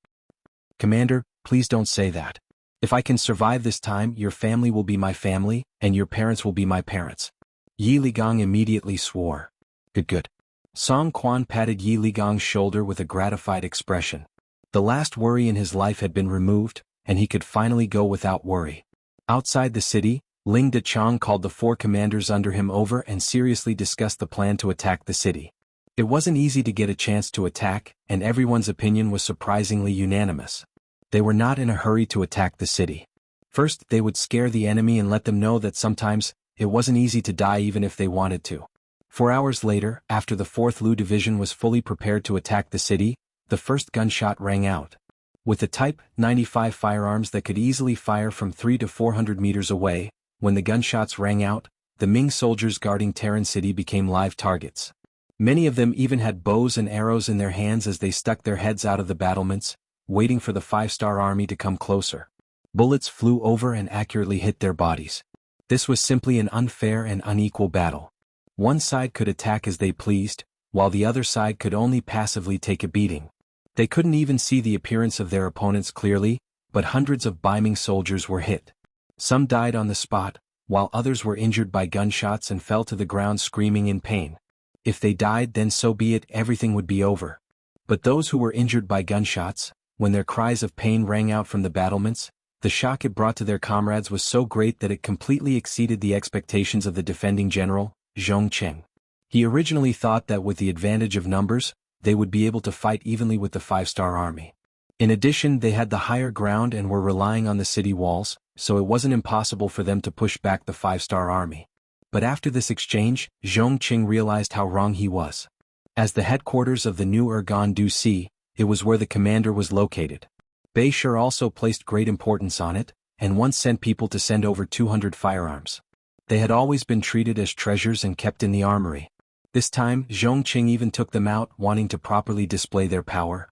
Commander, please don't say that. If I can survive this time, your family will be my family, and your parents will be my parents. Yi Ligang immediately swore. Good. Song Quan patted Yi Ligang's shoulder with a gratified expression. The last worry in his life had been removed, and he could finally go without worry. Outside the city, Ling Dechang called the 4 commanders under him over and seriously discussed the plan to attack the city. It wasn't easy to get a chance to attack, and everyone's opinion was surprisingly unanimous. They were not in a hurry to attack the city. First, they would scare the enemy and let them know that sometimes, it wasn't easy to die even if they wanted to. 4 hours later, after the 4th Lu Division was fully prepared to attack the city, the first gunshot rang out. With the Type 95 firearms that could easily fire from 300 to 400 meters away, when the gunshots rang out, the Ming soldiers guarding Terran City became live targets. Many of them even had bows and arrows in their hands as they stuck their heads out of the battlements, waiting for the 5-star army to come closer. Bullets flew over and accurately hit their bodies. This was simply an unfair and unequal battle. One side could attack as they pleased, while the other side could only passively take a beating. They couldn't even see the appearance of their opponents clearly, but hundreds of Ming soldiers were hit. Some died on the spot, while others were injured by gunshots and fell to the ground screaming in pain. If they died, then so be it, everything would be over. But those who were injured by gunshots, when their cries of pain rang out from the battlements, the shock it brought to their comrades was so great that it completely exceeded the expectations of the defending general, Zhong Cheng. He originally thought that with the advantage of numbers, they would be able to fight evenly with the 5-star army. In addition, they had the higher ground and were relying on the city walls, so it wasn't impossible for them to push back the 5-star army. But after this exchange, Zhong Qing realized how wrong he was. As the headquarters of the new Ergon Du Si, it was where the commander was located. Beishir also placed great importance on it, and once sent people to send over 200 firearms. They had always been treated as treasures and kept in the armory. This time, Zhong Qing even took them out, wanting to properly display their power.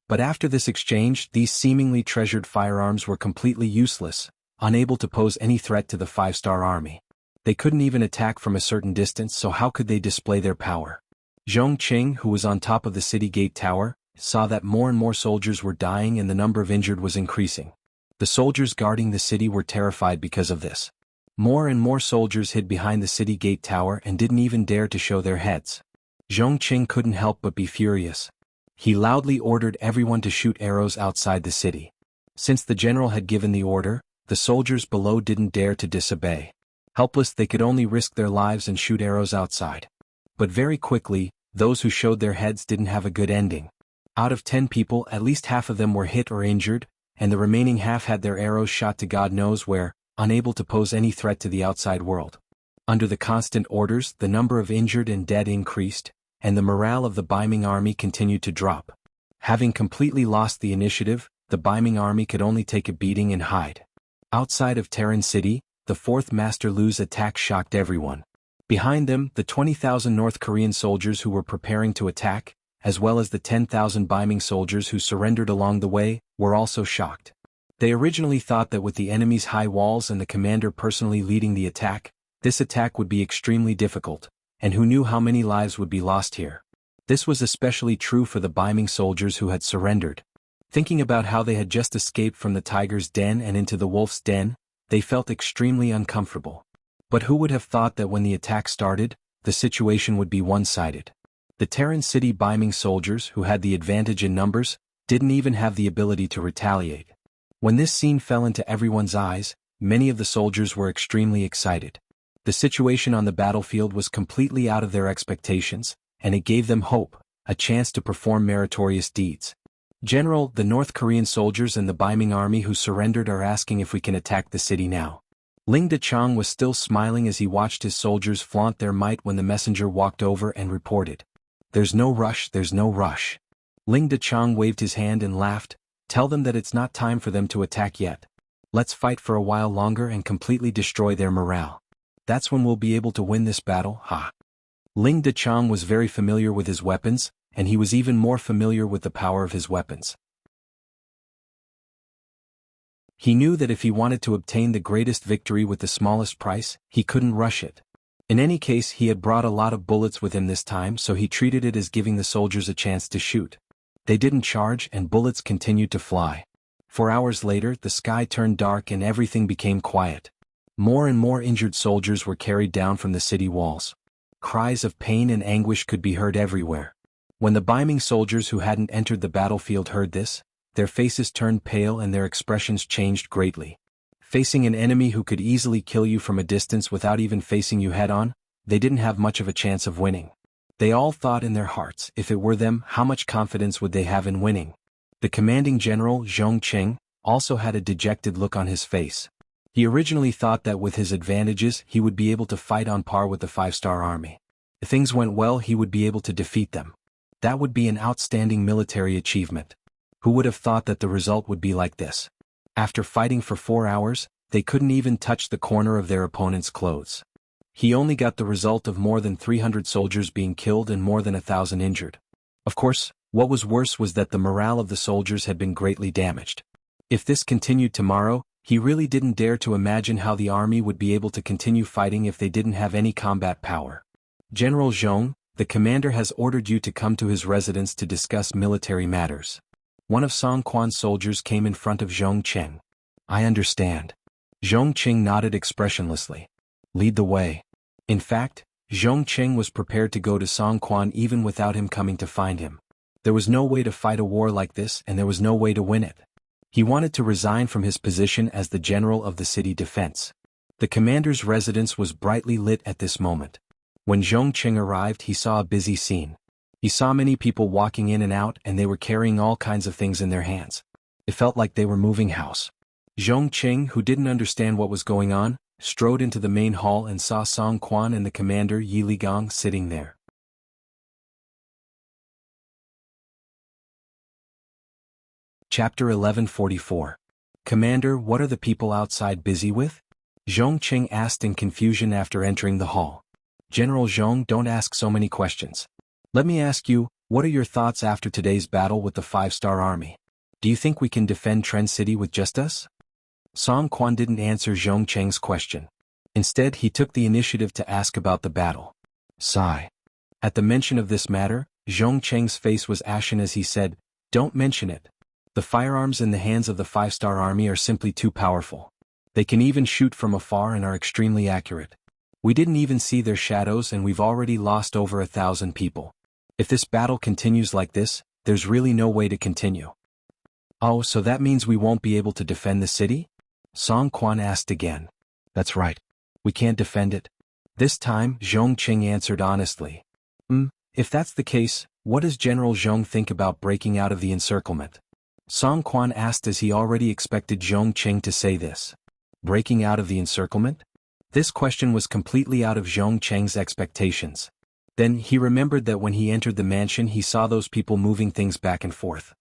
But after this exchange, these seemingly treasured firearms were completely useless, unable to pose any threat to the 5-star army. They couldn't even attack from a certain distance, so how could they display their power? Zhong Qing, who was on top of the city gate tower, saw that more and more soldiers were dying and the number of injured was increasing. The soldiers guarding the city were terrified because of this. More and more soldiers hid behind the city gate tower and didn't even dare to show their heads. Zhong Qing couldn't help but be furious. He loudly ordered everyone to shoot arrows outside the city. Since the general had given the order, the soldiers below didn't dare to disobey. Helpless, they could only risk their lives and shoot arrows outside. But very quickly, those who showed their heads didn't have a good ending. Out of 10 people, at least half of them were hit or injured, and the remaining half had their arrows shot to God knows where, unable to pose any threat to the outside world. Under the constant orders, the number of injured and dead increased, and the morale of the Ming army continued to drop. Having completely lost the initiative, the Ming army could only take a beating and hide. Outside of Terran City, the 4th Master Lu's attack shocked everyone. Behind them, the 20,000 North Korean soldiers who were preparing to attack, as well as the 10,000 Ming soldiers who surrendered along the way, were also shocked. They originally thought that with the enemy's high walls and the commander personally leading the attack, this attack would be extremely difficult, and who knew how many lives would be lost here. This was especially true for the Ming soldiers who had surrendered. Thinking about how they had just escaped from the tiger's den and into the wolf's den, they felt extremely uncomfortable. But who would have thought that when the attack started, the situation would be one-sided? The Terran City Ming soldiers, who had the advantage in numbers, didn't even have the ability to retaliate. When this scene fell into everyone's eyes, many of the soldiers were extremely excited. The situation on the battlefield was completely out of their expectations, and it gave them hope, a chance to perform meritorious deeds. General, the North Korean soldiers and the Ming army who surrendered are asking if we can attack the city now. Ling Dechang was still smiling as he watched his soldiers flaunt their might when the messenger walked over and reported. There's no rush, there's no rush. Ling Dechang waved his hand and laughed. Tell them that it's not time for them to attack yet. Let's fight for a while longer and completely destroy their morale. That's when we'll be able to win this battle, ha. Ling Dechang was very familiar with his weapons, and he was even more familiar with the power of his weapons. He knew that if he wanted to obtain the greatest victory with the smallest price, he couldn't rush it. In any case, he had brought a lot of bullets with him this time, so he treated it as giving the soldiers a chance to shoot. They didn't charge and bullets continued to fly. 4 hours later, the sky turned dark and everything became quiet. More and more injured soldiers were carried down from the city walls. Cries of pain and anguish could be heard everywhere. When the Ming soldiers who hadn't entered the battlefield heard this, their faces turned pale and their expressions changed greatly. Facing an enemy who could easily kill you from a distance without even facing you head-on, they didn't have much of a chance of winning. They all thought in their hearts, if it were them, how much confidence would they have in winning? The commanding general, Zhong Qing, also had a dejected look on his face. He originally thought that with his advantages he would be able to fight on par with the 5-star army. If things went well, he would be able to defeat them. That would be an outstanding military achievement. Who would have thought that the result would be like this? After fighting for 4 hours, they couldn't even touch the corner of their opponent's clothes. He only got the result of more than 300 soldiers being killed and more than 1,000 injured. Of course, what was worse was that the morale of the soldiers had been greatly damaged. If this continued tomorrow, he really didn't dare to imagine how the army would be able to continue fighting if they didn't have any combat power. General Zhong, the commander has ordered you to come to his residence to discuss military matters. One of Song Quan's soldiers came in front of Zhong Qing. I understand. Zhong Qing nodded expressionlessly. Lead the way. In fact, Zhong Qing was prepared to go to Song Quan even without him coming to find him. There was no way to fight a war like this and there was no way to win it. He wanted to resign from his position as the general of the city defense. The commander's residence was brightly lit at this moment. When Zhong Qing arrived, he saw a busy scene. He saw many people walking in and out and they were carrying all kinds of things in their hands. It felt like they were moving house. Zhong Qing, who didn't understand what was going on, strode into the main hall and saw Song Quan and the commander Yi Ligang sitting there. Chapter 1144. Commander, what are the people outside busy with? Zhong Qing asked in confusion after entering the hall. General Zhong, don't ask so many questions. Let me ask you, what are your thoughts after today's battle with the 5-star army? Do you think we can defend Tren City with just us? Song Quan didn't answer Zhong Qing's question. Instead, he took the initiative to ask about the battle. Sigh. At the mention of this matter, Zhong Qing's face was ashen as he said, don't mention it. The firearms in the hands of the 5-star army are simply too powerful. They can even shoot from afar and are extremely accurate. We didn't even see their shadows and we've already lost over 1,000 people. If this battle continues like this, there's really no way to continue. Oh, so that means we won't be able to defend the city? Song Quan asked again. That's right. We can't defend it. This time, Zhong Qing answered honestly. If that's the case, what does General Zhong think about breaking out of the encirclement? Song Quan asked as he already expected Zhong Qing to say this. Breaking out of the encirclement? This question was completely out of Zhong Qing's expectations. Then he remembered that when he entered the mansion he saw those people moving things back and forth.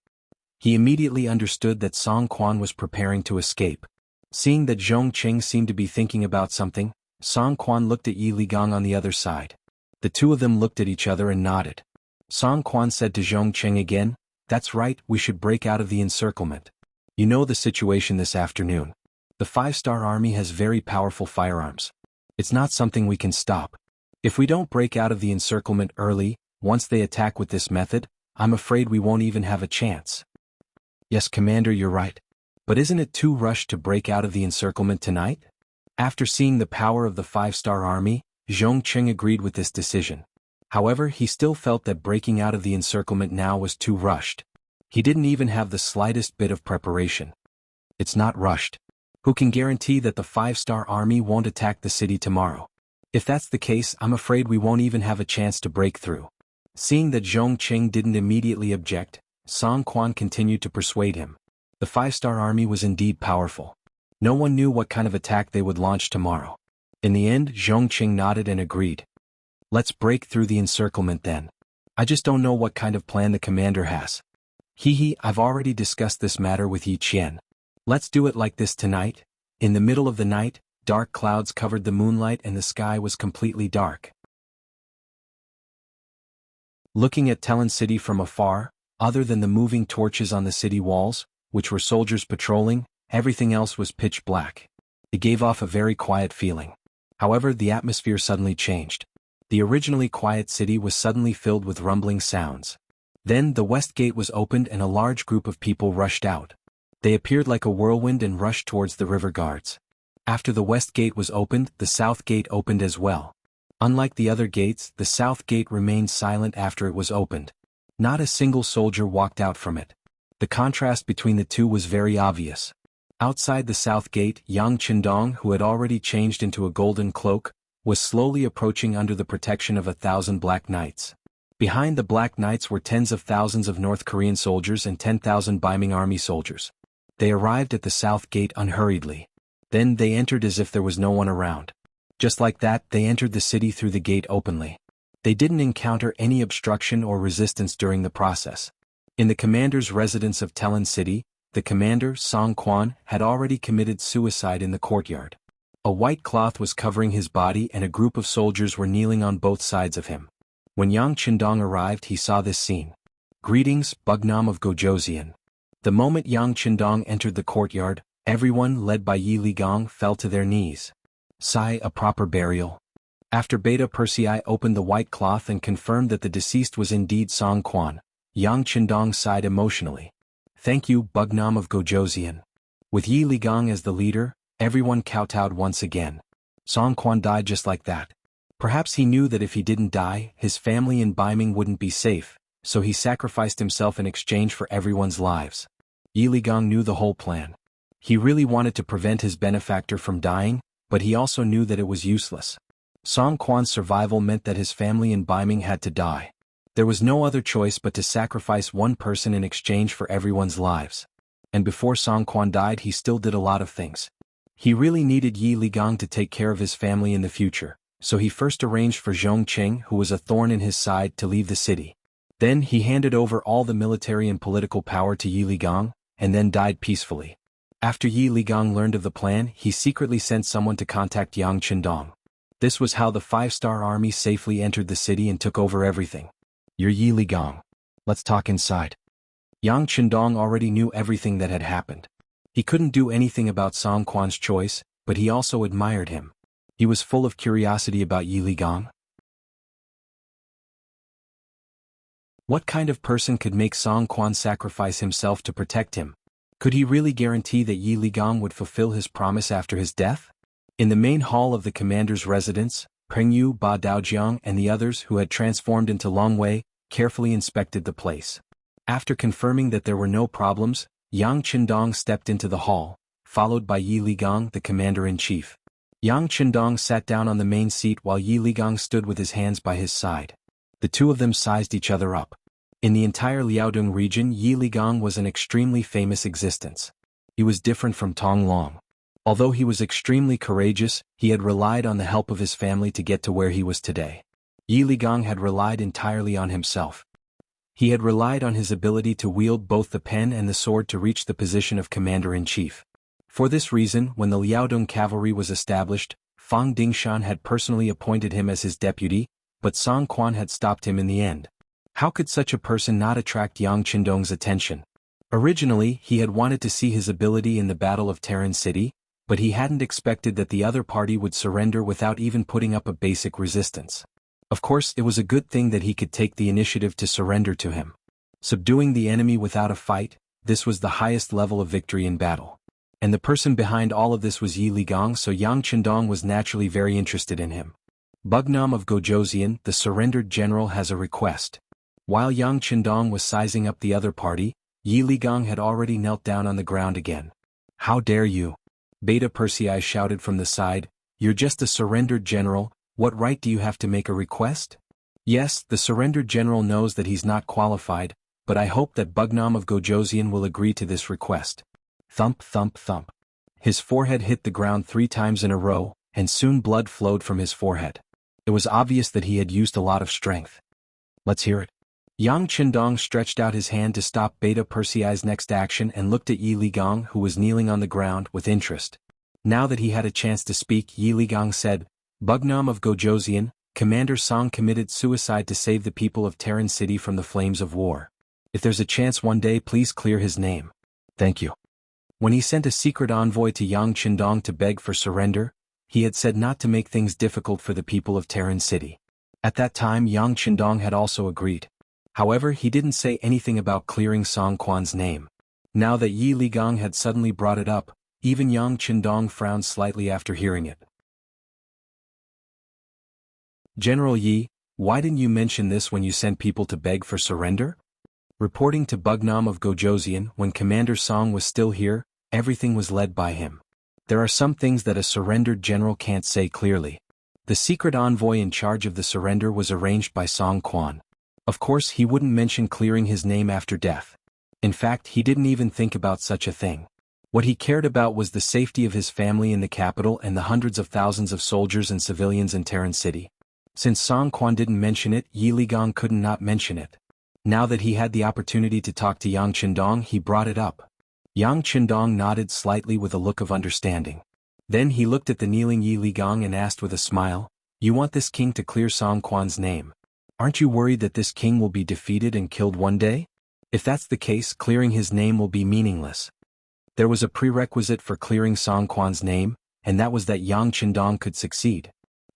He immediately understood that Song Quan was preparing to escape. Seeing that Zhong Qing seemed to be thinking about something, Song Quan looked at Yi Ligang on the other side. The two of them looked at each other and nodded. Song Quan said to Zhong Qing again, "That's right, we should break out of the encirclement. You know the situation this afternoon. The 5-star army has very powerful firearms. It's not something we can stop. If we don't break out of the encirclement early, once they attack with this method, I'm afraid we won't even have a chance." "Yes, Commander, you're right. But isn't it too rushed to break out of the encirclement tonight?" After seeing the power of the 5-star army, Zhong Qing agreed with this decision. However, he still felt that breaking out of the encirclement now was too rushed. He didn't even have the slightest bit of preparation. "It's not rushed. Who can guarantee that the 5-star army won't attack the city tomorrow? If that's the case, I'm afraid we won't even have a chance to break through." Seeing that Zhong Qing didn't immediately object, Song Quan continued to persuade him. The 5-star army was indeed powerful. No one knew what kind of attack they would launch tomorrow. In the end, Zhong Qing nodded and agreed. "Let's break through the encirclement then. I just don't know what kind of plan the commander has. I've already discussed this matter with Yi Qian. Let's do it like this tonight." In the middle of the night, dark clouds covered the moonlight and the sky was completely dark. Looking at Talon City from afar, other than the moving torches on the city walls, which were soldiers patrolling, everything else was pitch black. It gave off a very quiet feeling. However, the atmosphere suddenly changed. The originally quiet city was suddenly filled with rumbling sounds. Then the west gate was opened and a large group of people rushed out. They appeared like a whirlwind and rushed towards the river guards. After the west gate was opened, the south gate opened as well. Unlike the other gates, the south gate remained silent after it was opened. Not a single soldier walked out from it. The contrast between the two was very obvious. Outside the south gate, Yang Qindong, who had already changed into a golden cloak, was slowly approaching under the protection of 1,000 Black Knights. Behind the Black Knights were tens of thousands of North Korean soldiers and 10,000 Ming army soldiers. They arrived at the south gate unhurriedly. Then they entered as if there was no one around. Just like that, they entered the city through the gate openly. They didn't encounter any obstruction or resistance during the process. In the commander's residence of Talon City, the commander, Song Quan, had already committed suicide in the courtyard. A white cloth was covering his body and a group of soldiers were kneeling on both sides of him. When Yang Qindong arrived, he saw this scene. "Greetings, Bugnam of Gojoseon." The moment Yang Qindong entered the courtyard, everyone, led by Yi Ligong, fell to their knees. Sigh, a proper burial. After Beta Persei opened the white cloth and confirmed that the deceased was indeed Song Quan, Yang Qindong sighed emotionally. "Thank you, Bugnam of Gojoseon." With Yi Ligong as the leader, everyone kowtowed once again. Song Quan died just like that. Perhaps he knew that if he didn't die, his family in Ming wouldn't be safe, so he sacrificed himself in exchange for everyone's lives. Yi Ligong knew the whole plan. He really wanted to prevent his benefactor from dying, but he also knew that it was useless. Song Quan's survival meant that his family in Ming had to die. There was no other choice but to sacrifice one person in exchange for everyone's lives. And before Song Quan died, he still did a lot of things. He really needed Yi Ligong to take care of his family in the future, so he first arranged for Zhong Qing, who was a thorn in his side, to leave the city. Then he handed over all the military and political power to Yi Ligong, and then died peacefully. After Yi Ligong learned of the plan, he secretly sent someone to contact Yang Qindong. This was how the 5-star army safely entered the city and took over everything. "You're Yi Ligong. Let's talk inside." Yang Qindong already knew everything that had happened. He couldn't do anything about Song Quan's choice, but he also admired him. He was full of curiosity about Yi Ligong. What kind of person could make Song Quan sacrifice himself to protect him? Could he really guarantee that Yi Ligong would fulfill his promise after his death? In the main hall of the commander's residence, Pengyu, Ba Daojiang, and the others who had transformed into Long Wei carefully inspected the place. After confirming that there were no problems, Yang Qindong stepped into the hall, followed by Yi Ligong, the commander-in-chief. Yang Qindong sat down on the main seat while Yi Ligong stood with his hands by his side. The two of them sized each other up. In the entire Liaodong region, Yi Ligong was an extremely famous existence. He was different from Tong Long. Although he was extremely courageous, he had relied on the help of his family to get to where he was today. Yi Ligong had relied entirely on himself. He had relied on his ability to wield both the pen and the sword to reach the position of commander-in-chief. For this reason, when the Liaodong cavalry was established, Fang Dingshan had personally appointed him as his deputy, but Song Quan had stopped him in the end. How could such a person not attract Yang Qindong's attention? Originally, he had wanted to see his ability in the Battle of Terran City, but he hadn't expected that the other party would surrender without even putting up a basic resistance. Of course, it was a good thing that he could take the initiative to surrender to him. Subduing the enemy without a fight, this was the highest level of victory in battle. And the person behind all of this was Yi Ligang, so Yang Qindong was naturally very interested in him. Bugnam of Gojoseon, the surrendered general, has a request. While Yang Qindong was sizing up the other party, Yi Ligang had already knelt down on the ground again. How dare you? Beta Persei shouted from the side, you're just a surrendered general, what right do you have to make a request? Yes, the surrendered general knows that he's not qualified, but I hope that Bugnam of Gojoseon will agree to this request. Thump thump thump. His forehead hit the ground 3 times in a row, and soon blood flowed from his forehead. It was obvious that he had used a lot of strength. Let's hear it. Yang Qindong stretched out his hand to stop Beta Persei's next action and looked at Yi Ligang, who was kneeling on the ground, with interest. Now that he had a chance to speak, Yi Ligang said, Bugnam of Gojoseon, Commander Song committed suicide to save the people of Terran City from the flames of war. If there's a chance one day, please clear his name. Thank you. When he sent a secret envoy to Yang Qindong to beg for surrender, he had said not to make things difficult for the people of Terran City. At that time, Yang Qindong had also agreed. However, he didn't say anything about clearing Song Quan's name. Now that Yi Ligang had suddenly brought it up, even Yang Qindong frowned slightly after hearing it. General Yi, why didn't you mention this when you sent people to beg for surrender? Reporting to Bugnam of Gojoseon, when Commander Song was still here, everything was led by him. There are some things that a surrendered general can't say clearly. The secret envoy in charge of the surrender was arranged by Song Quan. Of course, he wouldn't mention clearing his name after death. In fact, he didn't even think about such a thing. What he cared about was the safety of his family in the capital and the hundreds of thousands of soldiers and civilians in Terran City. Since Song Quan didn't mention it, Yi Ligang couldn't not mention it. Now that he had the opportunity to talk to Yang Qindong, he brought it up. Yang Qindong nodded slightly with a look of understanding. Then he looked at the kneeling Yi Ligang and asked with a smile, you want this king to clear Song Quan's name? Aren't you worried that this king will be defeated and killed one day? If that's the case, clearing his name will be meaningless. There was a prerequisite for clearing Song Quan's name, and that was that Yang Qindong could succeed.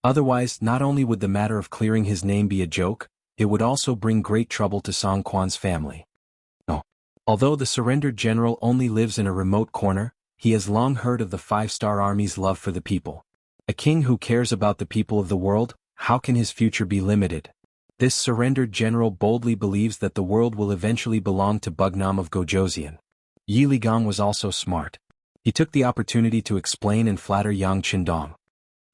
Otherwise, not only would the matter of clearing his name be a joke, it would also bring great trouble to Song Quan's family. No. Although the surrendered general only lives in a remote corner, he has long heard of the 5-star Army's love for the people. A king who cares about the people of the world, how can his future be limited? This surrendered general boldly believes that the world will eventually belong to Bugnam of Gojoseon. Yi Ligang was also smart. He took the opportunity to explain and flatter Yang Qindong.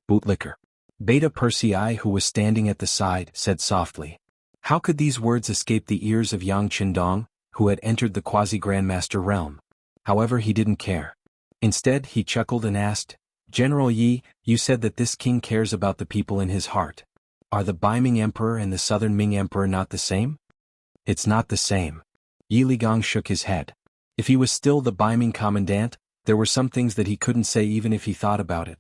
Bootlicker. Beta Persei, who was standing at the side, said softly. How could these words escape the ears of Yang Qindong, who had entered the quasi-grandmaster realm? However, he didn't care. Instead, he chuckled and asked, General Yi, you said that this king cares about the people in his heart. Are the Baiming Emperor and the Southern Ming Emperor not the same? It's not the same. Yi Ligang shook his head. If he was still the Baiming commandant, there were some things that he couldn't say even if he thought about it.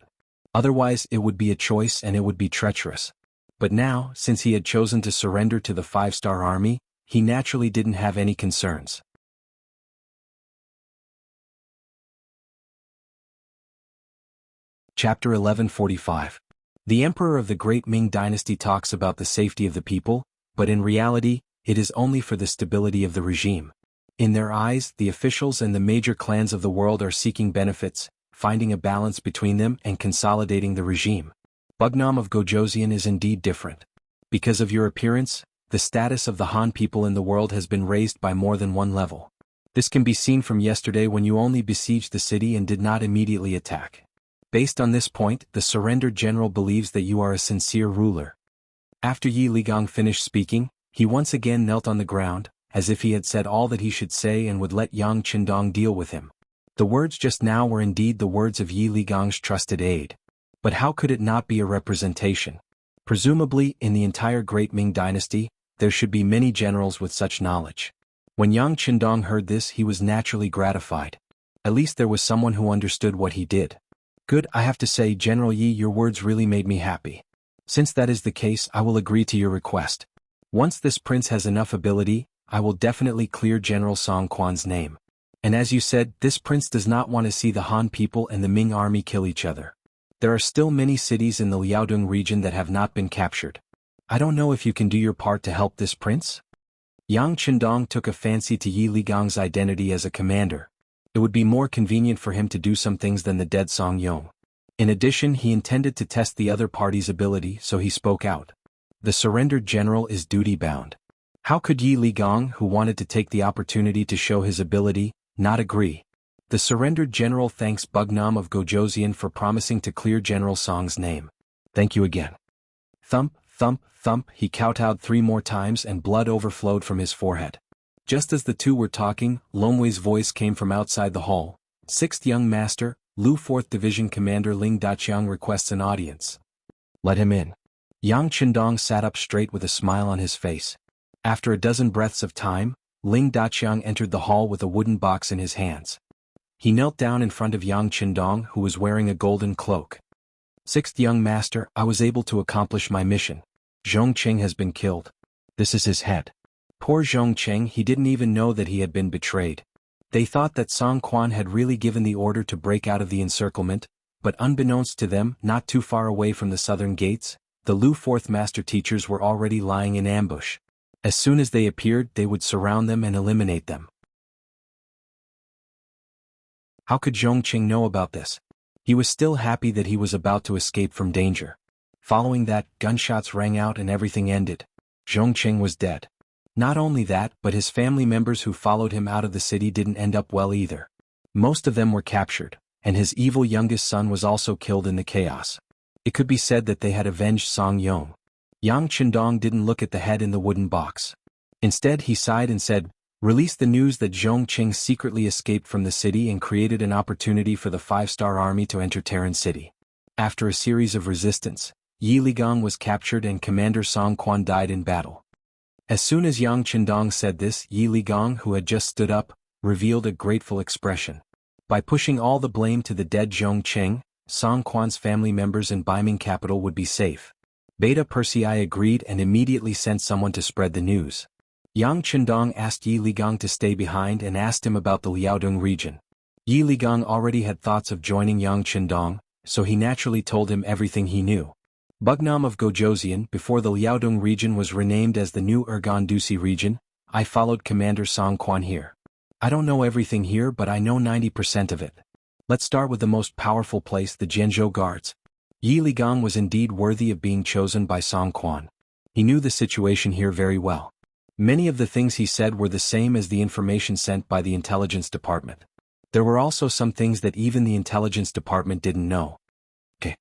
Otherwise, it would be a choice and it would be treacherous. But now, since he had chosen to surrender to the 5-star army, he naturally didn't have any concerns. Chapter 1145. The Emperor of the Great Ming Dynasty talks about the safety of the people, but in reality, it is only for the stability of the regime. In their eyes, the officials and the major clans of the world are seeking benefits, finding a balance between them and consolidating the regime. Bugnam of Gojoseon is indeed different. Because of your appearance, the status of the Han people in the world has been raised by more than one level. This can be seen from yesterday when you only besieged the city and did not immediately attack. Based on this point, the surrendered general believes that you are a sincere ruler. After Yi Ligang finished speaking, he once again knelt on the ground, as if he had said all that he should say and would let Yang Qindong deal with him. The words just now were indeed the words of Yi Ligang's trusted aide. But how could it not be a representation? Presumably, in the entire Great Ming Dynasty, there should be many generals with such knowledge. When Yang Qindong heard this, he was naturally gratified. At least there was someone who understood what he did. Good, I have to say, General Yi, your words really made me happy. Since that is the case, I will agree to your request. Once this prince has enough ability, I will definitely clear General Song Quan's name. And as you said, this prince does not want to see the Han people and the Ming army kill each other. There are still many cities in the Liaodong region that have not been captured. I don't know if you can do your part to help this prince? Yang Qindong took a fancy to Yi Ligang's identity as a commander. It would be more convenient for him to do some things than the dead Song Yong. In addition, he intended to test the other party's ability, so he spoke out. The surrendered general is duty-bound. How could Yi Ligang, who wanted to take the opportunity to show his ability, not agree? The surrendered general thanks Bugnam of Gojoseon for promising to clear General Song's name. Thank you again. Thump, thump, thump, he kowtowed 3 more times and blood overflowed from his forehead. Just as the two were talking, Longwei's voice came from outside the hall. 6th Young Master, Lu 4th Division Commander Ling Daqiang requests an audience. Let him in. Yang Qindong sat up straight with a smile on his face. After a dozen breaths of time, Ling Daqiang entered the hall with a wooden box in his hands. He knelt down in front of Yang Qindong, who was wearing a golden cloak. 6th Young Master, I was able to accomplish my mission. Zhongqing has been killed. This is his head. Poor Zhongqing, he didn't even know that he had been betrayed. They thought that Song Quan had really given the order to break out of the encirclement, but unbeknownst to them, not too far away from the southern gates, the Lu 4th Master Teachers were already lying in ambush. As soon as they appeared, they would surround them and eliminate them. How could Zhongqing know about this? He was still happy that he was about to escape from danger. Following that, gunshots rang out and everything ended. Zhongqing was dead. Not only that, but his family members who followed him out of the city didn't end up well either. Most of them were captured, and his evil youngest son was also killed in the chaos. It could be said that they had avenged Song Yong. Yang Qindong didn't look at the head in the wooden box. Instead, he sighed and said, "Release the news that Zhongqing secretly escaped from the city and created an opportunity for the 5-star army to enter Terran City." After a series of resistance, Yi Ligang was captured and Commander Song Quan died in battle. As soon as Yang Qindong said this, Yi Ligang, who had just stood up, revealed a grateful expression. By pushing all the blame to the dead Zhongqing, Song Quan's family members in Beiming capital would be safe. Beta Persei agreed and immediately sent someone to spread the news. Yang Qindong asked Yi Ligang to stay behind and asked him about the Liaodong region. Yi Ligang already had thoughts of joining Yang Qindong, so he naturally told him everything he knew. Bugnam of Gojoseon, before the Liaodong region was renamed as the new Urgandusi region, I followed Commander Song Quan here. I don't know everything here, but I know 90% of it. Let's start with the most powerful place, the Jianzhou Guards. Yi Ligang was indeed worthy of being chosen by Song Quan. He knew the situation here very well. Many of the things he said were the same as the information sent by the intelligence department. There were also some things that even the intelligence department didn't know. Okay.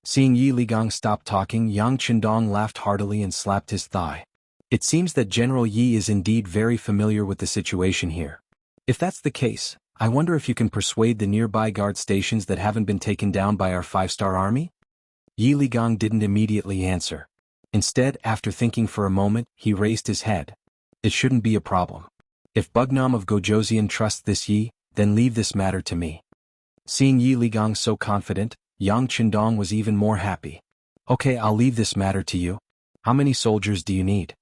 Seeing Yi Ligang stop talking, Yang Qindong laughed heartily and slapped his thigh. It seems that General Yi is indeed very familiar with the situation here. If that's the case, I wonder if you can persuade the nearby guard stations that haven't been taken down by our 5-star army? Yi Ligang didn't immediately answer. Instead, after thinking for a moment, he raised his head. It shouldn't be a problem. If Bugnam of Gojoseon trusts this Yi, then leave this matter to me. Seeing Yi Ligang so confident, Yang Qindong was even more happy. Okay, I'll leave this matter to you. How many soldiers do you need?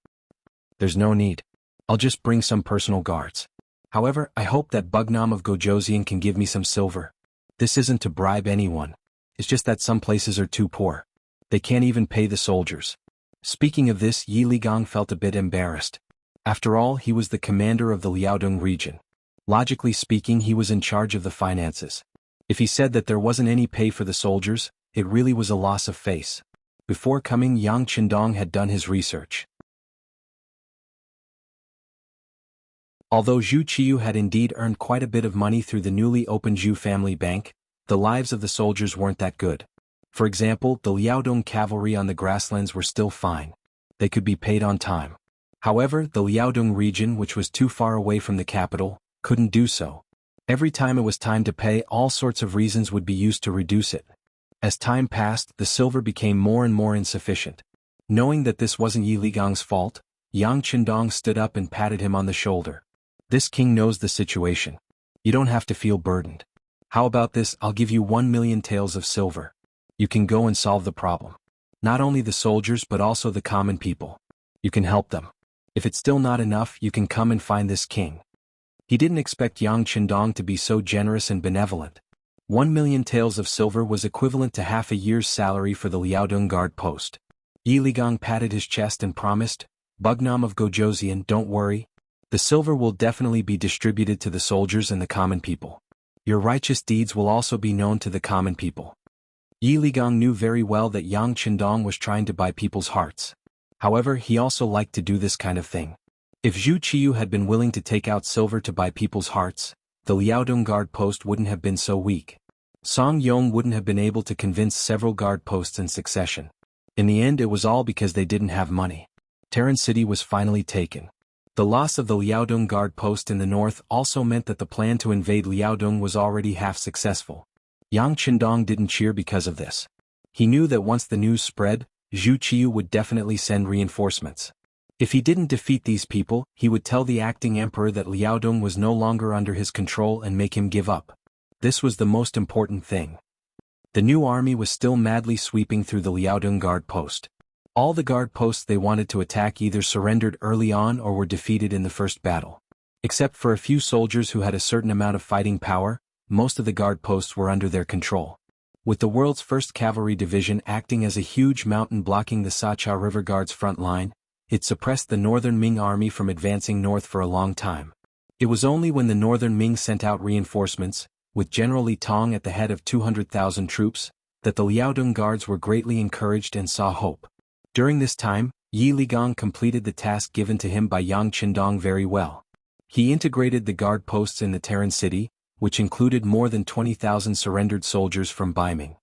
There's no need. I'll just bring some personal guards. However, I hope that Bugnam of Gojoseon can give me some silver. This isn't to bribe anyone. It's just that some places are too poor. They can't even pay the soldiers. Speaking of this, Yi Ligang felt a bit embarrassed. After all, he was the commander of the Liaodong region. Logically speaking, he was in charge of the finances. If he said that there wasn't any pay for the soldiers, it really was a loss of face. Before coming, Yang Qindong had done his research. Although Zhu Qiyu had indeed earned quite a bit of money through the newly opened Zhu family bank, the lives of the soldiers weren't that good. For example, the Liaodong cavalry on the grasslands were still fine. They could be paid on time. However, the Liaodong region, which was too far away from the capital, couldn't do so. Every time it was time to pay, all sorts of reasons would be used to reduce it. As time passed, the silver became more and more insufficient. Knowing that this wasn't Yi Ligang's fault, Yang Qindong stood up and patted him on the shoulder. This king knows the situation. You don't have to feel burdened. How about this? I'll give you 1 million taels of silver. You can go and solve the problem. Not only the soldiers but also the common people. You can help them. If it's still not enough, you can come and find this king." He didn't expect Yang Qindong to be so generous and benevolent. 1,000,000 taels of silver was equivalent to half a year's salary for the Liaodong guard post. Yi Ligang patted his chest and promised, "Bugnam of Gojoseon, don't worry. The silver will definitely be distributed to the soldiers and the common people. Your righteous deeds will also be known to the common people." Yi Ligang knew very well that Yang Qindong was trying to buy people's hearts. However, he also liked to do this kind of thing. If Zhu Qiyu had been willing to take out silver to buy people's hearts, the Liaodong guard post wouldn't have been so weak. Song Yong wouldn't have been able to convince several guard posts in succession. In the end, it was all because they didn't have money. Terran City was finally taken. The loss of the Liaodong guard post in the north also meant that the plan to invade Liaodong was already half successful. Yang Qindong didn't cheer because of this. He knew that once the news spread, Zhu Qiyu would definitely send reinforcements. If he didn't defeat these people, he would tell the acting emperor that Liaodong was no longer under his control and make him give up. This was the most important thing. The new army was still madly sweeping through the Liaodong guard post. All the guard posts they wanted to attack either surrendered early on or were defeated in the first battle. Except for a few soldiers who had a certain amount of fighting power, most of the guard posts were under their control. With the world's first cavalry division acting as a huge mountain blocking the Sacha River Guard's front line, it suppressed the northern Ming army from advancing north for a long time. It was only when the northern Ming sent out reinforcements, with General Li Tong at the head of 200,000 troops, that the Liaodong guards were greatly encouraged and saw hope. During this time, Yi Ligang completed the task given to him by Yang Qindong very well. He integrated the guard posts in the Terran City, which included more than 20,000 surrendered soldiers from Baiming.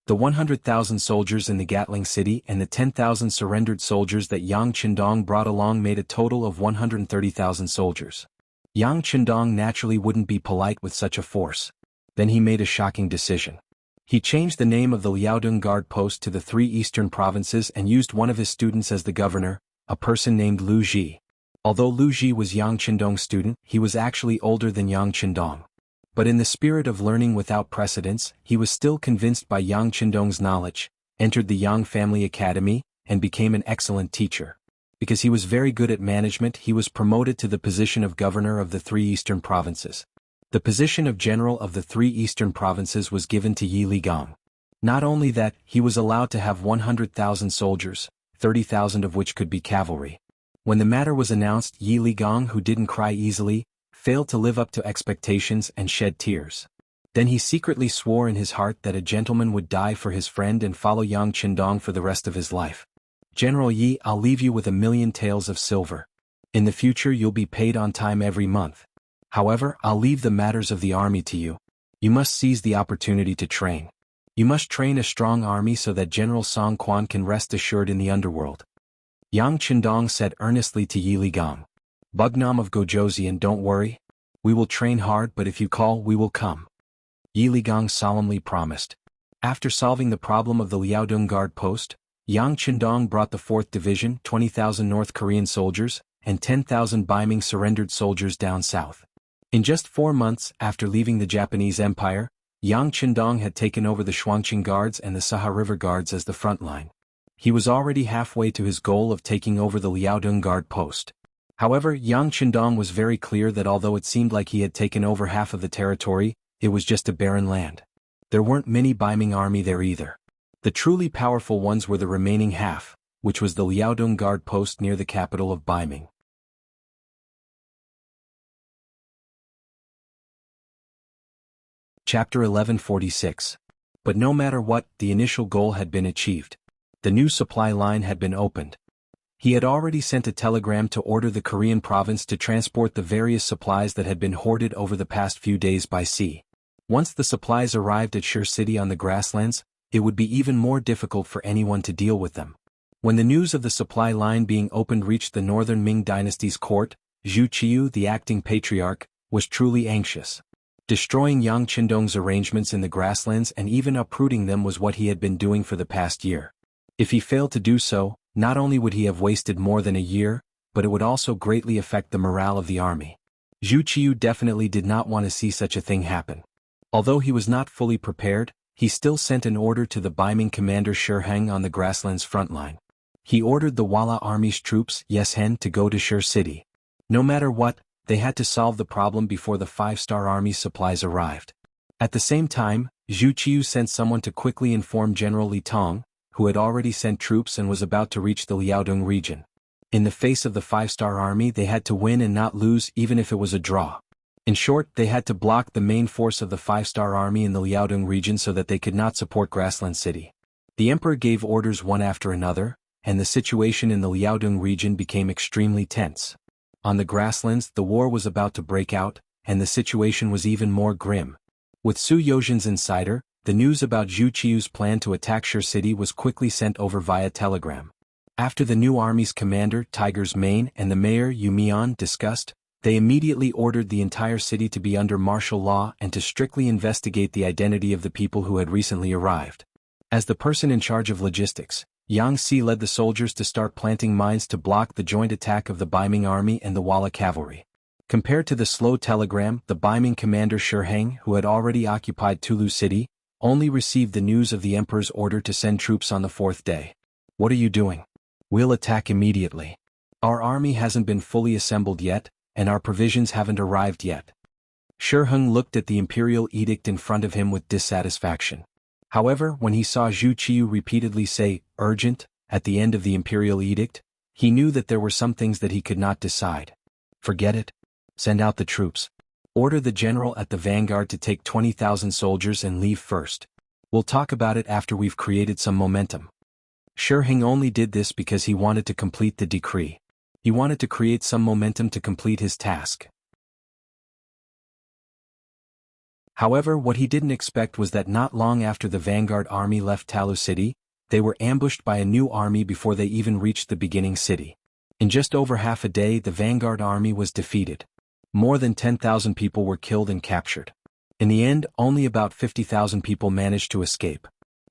The 100,000 soldiers in the Gatling City and the 10,000 surrendered soldiers that Yang Qindong brought along made a total of 130,000 soldiers. Yang Qindong naturally wouldn't be polite with such a force. Then he made a shocking decision. He changed the name of the Liaodong guard post to the 3 eastern provinces and used one of his students as the governor, a person named Lu Ji. Although Lu Ji was Yang Qindong's student, he was actually older than Yang Qindong. But in the spirit of learning without precedence, he was still convinced by Yang Qindong's knowledge, entered the Yang Family Academy, and became an excellent teacher. Because he was very good at management, he was promoted to the position of governor of the 3 eastern provinces. The position of general of the 3 eastern provinces was given to Yi Ligang. Not only that, he was allowed to have 100,000 soldiers, 30,000 of which could be cavalry. When the matter was announced, Yi Ligang, who didn't cry easily, failed to live up to expectations and shed tears. Then he secretly swore in his heart that a gentleman would die for his friend and follow Yang Qindong for the rest of his life. "General Yi, I'll leave you with 1,000,000 taels of silver. In the future you'll be paid on time every month. However, I'll leave the matters of the army to you. You must seize the opportunity to train. You must train a strong army so that General Song Quan can rest assured in the underworld." Yang Qindong said earnestly to Yi Ligang, "Bugnam of Gojoseon, don't worry. We will train hard, but if you call, we will come." Yi Ligang solemnly promised. After solving the problem of the Liaodong guard post, Yang Qindong brought the 4th Division, 20,000 North Korean soldiers, and 10,000 Baiming surrendered soldiers down south. In just 4 months after leaving the Japanese Empire, Yang Qindong had taken over the Shuangqing Guards and the Saha River Guards as the front line. He was already halfway to his goal of taking over the Liaodong guard post. However, Yang Qindong was very clear that although it seemed like he had taken over half of the territory, it was just a barren land. There weren't many Baiming army there either. The truly powerful ones were the remaining half, which was the Liaodong guard post near the capital of Baiming. Chapter 1146. But no matter what, the initial goal had been achieved. The new supply line had been opened. He had already sent a telegram to order the Korean province to transport the various supplies that had been hoarded over the past few days by sea. Once the supplies arrived at Shur City on the grasslands, it would be even more difficult for anyone to deal with them. When the news of the supply line being opened reached the northern Ming dynasty's court, Zhu Qiyu, the acting patriarch, was truly anxious. Destroying Yang Qindong's arrangements in the grasslands and even uprooting them was what he had been doing for the past year. If he failed to do so, not only would he have wasted more than a year, but it would also greatly affect the morale of the army. Zhu Qiyu definitely did not want to see such a thing happen. Although he was not fully prepared, he still sent an order to the Ming commander Shiheng on the grasslands front line. He ordered the Wala army's troops, Yeshen, to go to Shir City. No matter what, they had to solve the problem before the 5-star army's supplies arrived. At the same time, Zhu Qiu sent someone to quickly inform General Li Tong, who had already sent troops and was about to reach the Liaodong region. In the face of the 5-star army, they had to win and not lose even if it was a draw. In short, they had to block the main force of the 5-star army in the Liaodong region so that they could not support Grassland City. The emperor gave orders one after another, and the situation in the Liaodong region became extremely tense. On the grasslands, the war was about to break out, and the situation was even more grim. With Su Yozhen's insider, the news about Zhu Qiu's plan to attack Shir City was quickly sent over via telegram. After the new army's commander, Tiger's Mane, and the mayor, Yu Mian, discussed, they immediately ordered the entire city to be under martial law and to strictly investigate the identity of the people who had recently arrived. As the person in charge of logistics, Yang Si led the soldiers to start planting mines to block the joint attack of the Ming army and the Wala cavalry. Compared to the slow telegram, the Ming commander Shiheng, who had already occupied Tulu City, only received the news of the emperor's order to send troops on the 4th day. "What are you doing? We'll attack immediately. Our army hasn't been fully assembled yet, and our provisions haven't arrived yet." Shiheng looked at the imperial edict in front of him with dissatisfaction. However, when he saw Zhu Qiu repeatedly say, "urgent," at the end of the imperial edict, he knew that there were some things that he could not decide. "Forget it. Send out the troops. Order the general at the vanguard to take 20,000 soldiers and leave first. We'll talk about it after we've created some momentum." Shiheng only did this because he wanted to complete the decree. He wanted to create some momentum to complete his task. However, what he didn't expect was that not long after the vanguard army left Talu City, they were ambushed by a new army before they even reached the beginning city. In just over half a day, the vanguard army was defeated. More than 10,000 people were killed and captured. In the end, only about 50,000 people managed to escape.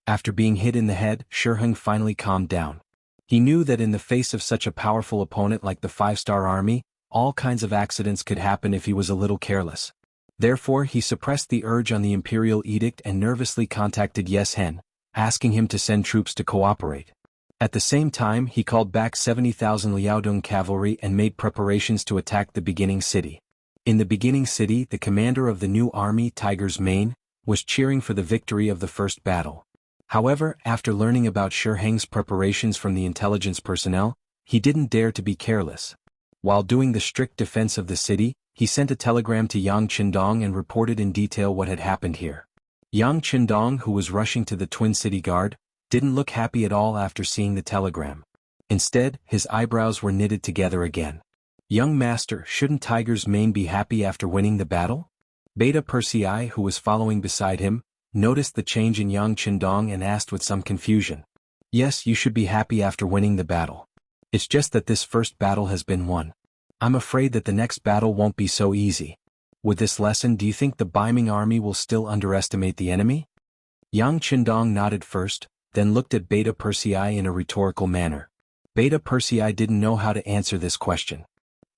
After being hit in the head, Shiheng finally calmed down. He knew that in the face of such a powerful opponent like the 5-star army, all kinds of accidents could happen if he was a little careless. Therefore, he suppressed the urge on the imperial edict and nervously contacted Yeshen, asking him to send troops to cooperate. At the same time, he called back 70,000 Liaodong cavalry and made preparations to attack the beginning city. In the beginning city, the commander of the new army, Tiger's Mane, was cheering for the victory of the first battle. However, after learning about Shiheng's preparations from the intelligence personnel, he didn't dare to be careless. While doing the strict defense of the city, he sent a telegram to Yang Qindong and reported in detail what had happened here. Yang Qindong, who was rushing to the Twin City Guard, didn't look happy at all after seeing the telegram. Instead, his eyebrows were knitted together again. "Young master, shouldn't Tiger's Mane be happy after winning the battle?" Beta Persei, who was following beside him, noticed the change in Yang Qindong and asked with some confusion. "Yes, you should be happy after winning the battle. It's just that this first battle has been won. I'm afraid that the next battle won't be so easy. With this lesson, do you think the Ming army will still underestimate the enemy?" Yang Qindong nodded first, then looked at Beta Persei in a rhetorical manner. Beta Persei didn't know how to answer this question.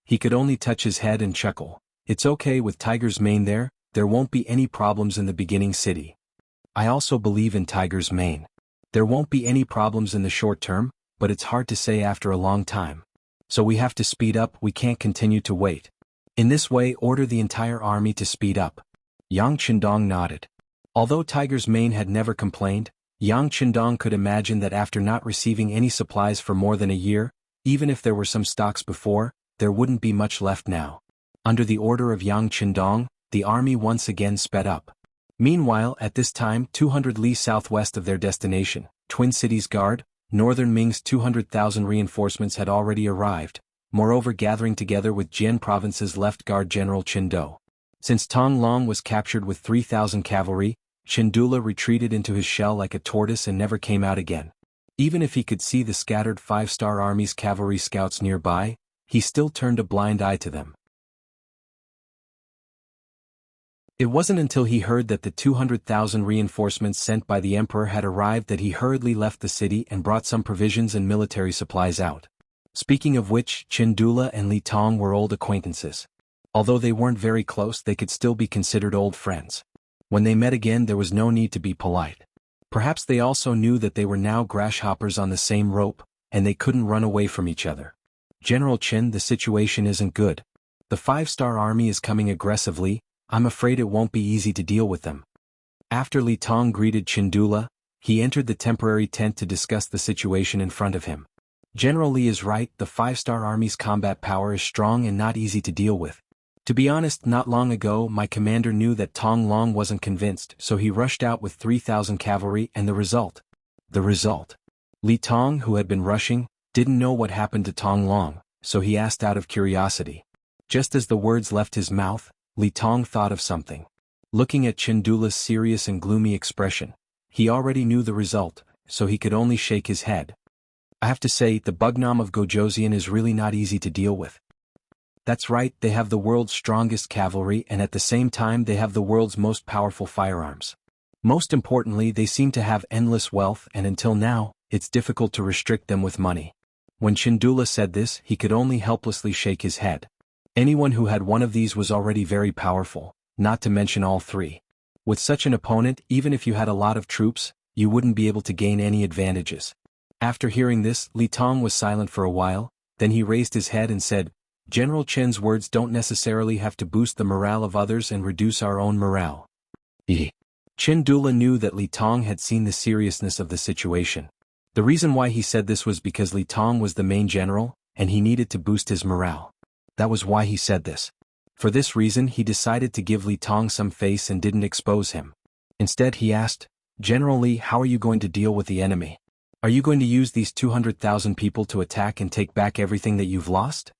He could only touch his head and chuckle. "It's okay with Tiger's Mane there won't be any problems in the beginning city. I also believe in Tiger's Mane. There won't be any problems in the short term, but it's hard to say after a long time. So we have to speed up, we can't continue to wait. In this way, order the entire army to speed up." Yang Qindong nodded. Although Tiger's Mane had never complained, Yang Qindong could imagine that after not receiving any supplies for more than a year, even if there were some stocks before, there wouldn't be much left now. Under the order of Yang Qindong, the army once again sped up. Meanwhile, at this time, 200 li southwest of their destination, Twin Cities Guard, Northern Ming's 200,000 reinforcements had already arrived, moreover gathering together with Jian Province's left guard General Qindou. Since Tong Long was captured with 3,000 cavalry, Qindula retreated into his shell like a tortoise and never came out again. Even if he could see the scattered 5-star army's cavalry scouts nearby, he still turned a blind eye to them. It wasn't until he heard that the 200,000 reinforcements sent by the emperor had arrived that he hurriedly left the city and brought some provisions and military supplies out. Speaking of which, Qindula and Li Tong were old acquaintances. Although they weren't very close, they could still be considered old friends. When they met again there was no need to be polite. Perhaps they also knew that they were now grasshoppers on the same rope, and they couldn't run away from each other. General Qin, the situation isn't good. The 5-star army is coming aggressively, I'm afraid it won't be easy to deal with them. After Li Tong greeted Qindula, he entered the temporary tent to discuss the situation in front of him. General Li is right, the 5-star army's combat power is strong and not easy to deal with. To be honest, not long ago my commander knew that Tong Long wasn't convinced, so he rushed out with 3,000 cavalry and the result. Li Tong, who had been rushing, didn't know what happened to Tong Long, so he asked out of curiosity. Just as the words left his mouth, Li Tong thought of something. Looking at Qindula's serious and gloomy expression, he already knew the result, so he could only shake his head. I have to say, the Bugnam of Gojoseon is really not easy to deal with. That's right, they have the world's strongest cavalry and at the same time they have the world's most powerful firearms. Most importantly, they seem to have endless wealth and until now, it's difficult to restrict them with money. When Qindula said this, he could only helplessly shake his head. Anyone who had one of these was already very powerful, not to mention all three. With such an opponent, even if you had a lot of troops, you wouldn't be able to gain any advantages. After hearing this, Li Tong was silent for a while, then he raised his head and said, General Chen's words don't necessarily have to boost the morale of others and reduce our own morale. Qindula knew that Li Tong had seen the seriousness of the situation. The reason why he said this was because Li Tong was the main general, and he needed to boost his morale. That was why he said this. For this reason he decided to give Li Tong some face and didn't expose him. Instead he asked, General Li, how are you going to deal with the enemy? Are you going to use these 200,000 people to attack and take back everything that you've lost?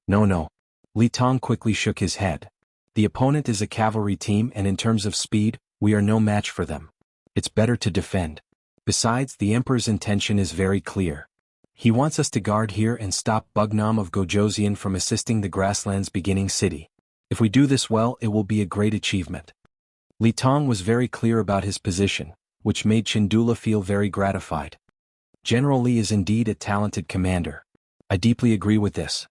No. Li Tong quickly shook his head. The opponent is a cavalry team and in terms of speed, we are no match for them. It's better to defend. Besides, the Emperor's intention is very clear. He wants us to guard here and stop Bugnam of Gojoseon from assisting the grasslands beginning city. If we do this well, it will be a great achievement. Li Tong was very clear about his position, which made Qindula feel very gratified. General Li is indeed a talented commander. I deeply agree with this.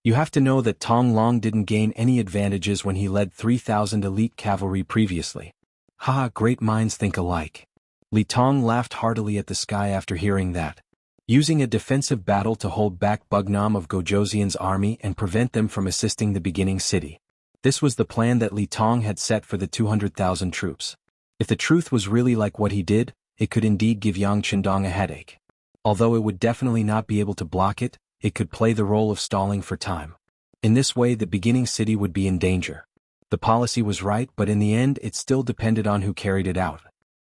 You have to know that Tong Long didn't gain any advantages when he led 3,000 elite cavalry previously. Haha, great minds think alike. Li Tong laughed heartily at the sky after hearing that. Using a defensive battle to hold back Bugnam of Gojoseon's army and prevent them from assisting the beginning city. This was the plan that Li Tong had set for the 200,000 troops. If the truth was really like what he did, it could indeed give Yang Qindong a headache. Although it would definitely not be able to block it, it could play the role of stalling for time. In this way the beginning city would be in danger. The policy was right, but in the end it still depended on who carried it out.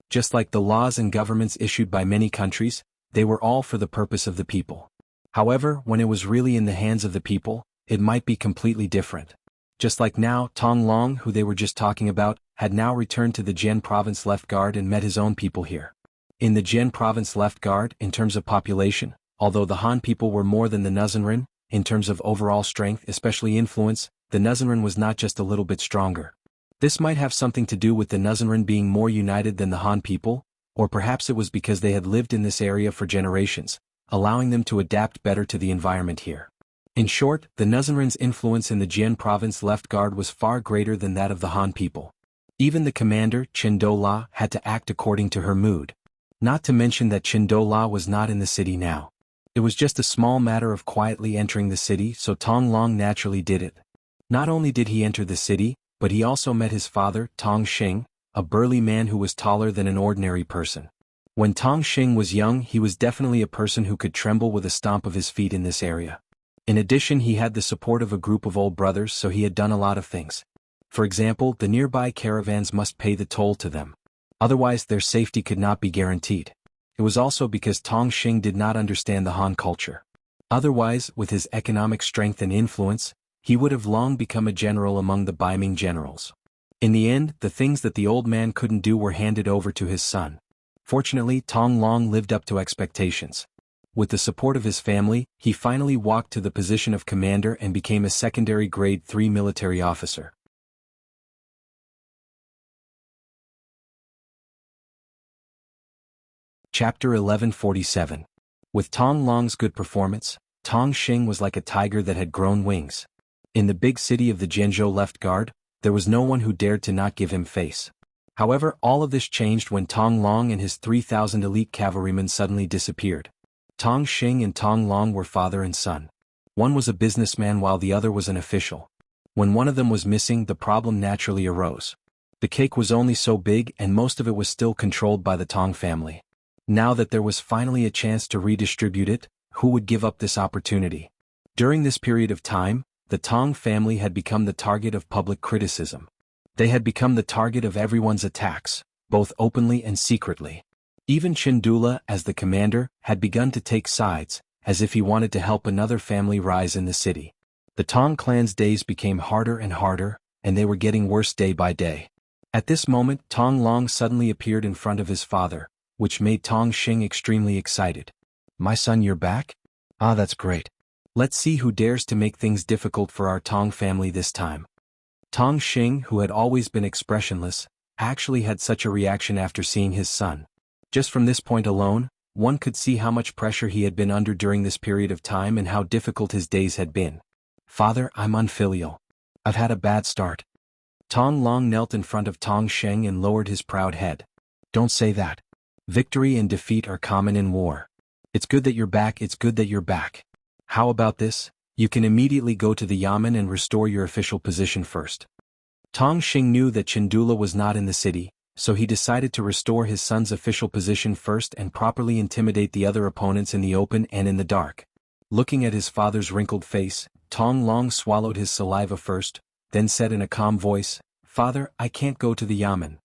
Just like the laws and governments issued by many countries, they were all for the purpose of the people. However, when it was really in the hands of the people, it might be completely different. Just like now, Tong Long, who they were just talking about, had now returned to the Jian province left guard and met his own people here. In the Jian province left guard, in terms of population, although the Han people were more than the Nuzanren, in terms of overall strength, especially influence, the Nuzanren was not just a little bit stronger. This might have something to do with the Nuzanren being more united than the Han people, or perhaps it was because they had lived in this area for generations, allowing them to adapt better to the environment here. In short, the Nuzanren's influence in the Jian province left guard was far greater than that of the Han people. Even the commander, Qindula, had to act according to her mood. Not to mention that Qindula was not in the city now. It was just a small matter of quietly entering the city, so Tong Long naturally did it. Not only did he enter the city, but he also met his father, Tong Xing, a burly man who was taller than an ordinary person. When Tong Xing was young, he was definitely a person who could tremble with a stomp of his feet in this area. In addition, he had the support of a group of old brothers, so he had done a lot of things. For example, the nearby caravans must pay the toll to them. Otherwise, their safety could not be guaranteed. It was also because Tong Xing did not understand the Han culture. Otherwise, with his economic strength and influence, he would have long become a general among the Ming generals. In the end, the things that the old man couldn't do were handed over to his son. Fortunately, Tong Long lived up to expectations. With the support of his family, he finally walked to the position of commander and became a secondary grade 3 military officer. Chapter 1147. With Tong Long's good performance, Tong Xing was like a tiger that had grown wings. In the big city of the Jianghu left guard, there was no one who dared to not give him face. However, all of this changed when Tong Long and his 3,000 elite cavalrymen suddenly disappeared. Tong Xing and Tong Long were father and son. One was a businessman while the other was an official. When one of them was missing, the problem naturally arose. The cake was only so big and most of it was still controlled by the Tong family. Now that there was finally a chance to redistribute it, who would give up this opportunity? During this period of time, the Tong family had become the target of public criticism. They had become the target of everyone's attacks, both openly and secretly. Even Chindula, as the commander, had begun to take sides, as if he wanted to help another family rise in the city. The Tong clan's days became harder and harder, and they were getting worse day by day. At this moment, Tong Long suddenly appeared in front of his father, which made Tong Xing extremely excited. "My son, you're back? Ah, that's great. Let's see who dares to make things difficult for our Tong family this time." Tong Xing, who had always been expressionless, actually had such a reaction after seeing his son. Just from this point alone, one could see how much pressure he had been under during this period of time and how difficult his days had been. "Father, I'm unfilial. I've had a bad start." Tong Long knelt in front of Tong Xing and lowered his proud head. "Don't say that. Victory and defeat are common in war. It's good that you're back, it's good that you're back. How about this? You can immediately go to the Yamen and restore your official position first." Tong Xing knew that Chindula was not in the city, so he decided to restore his son's official position first and properly intimidate the other opponents in the open and in the dark. Looking at his father's wrinkled face, Tong Long swallowed his saliva first, then said in a calm voice, "Father, I can't go to the Yamen."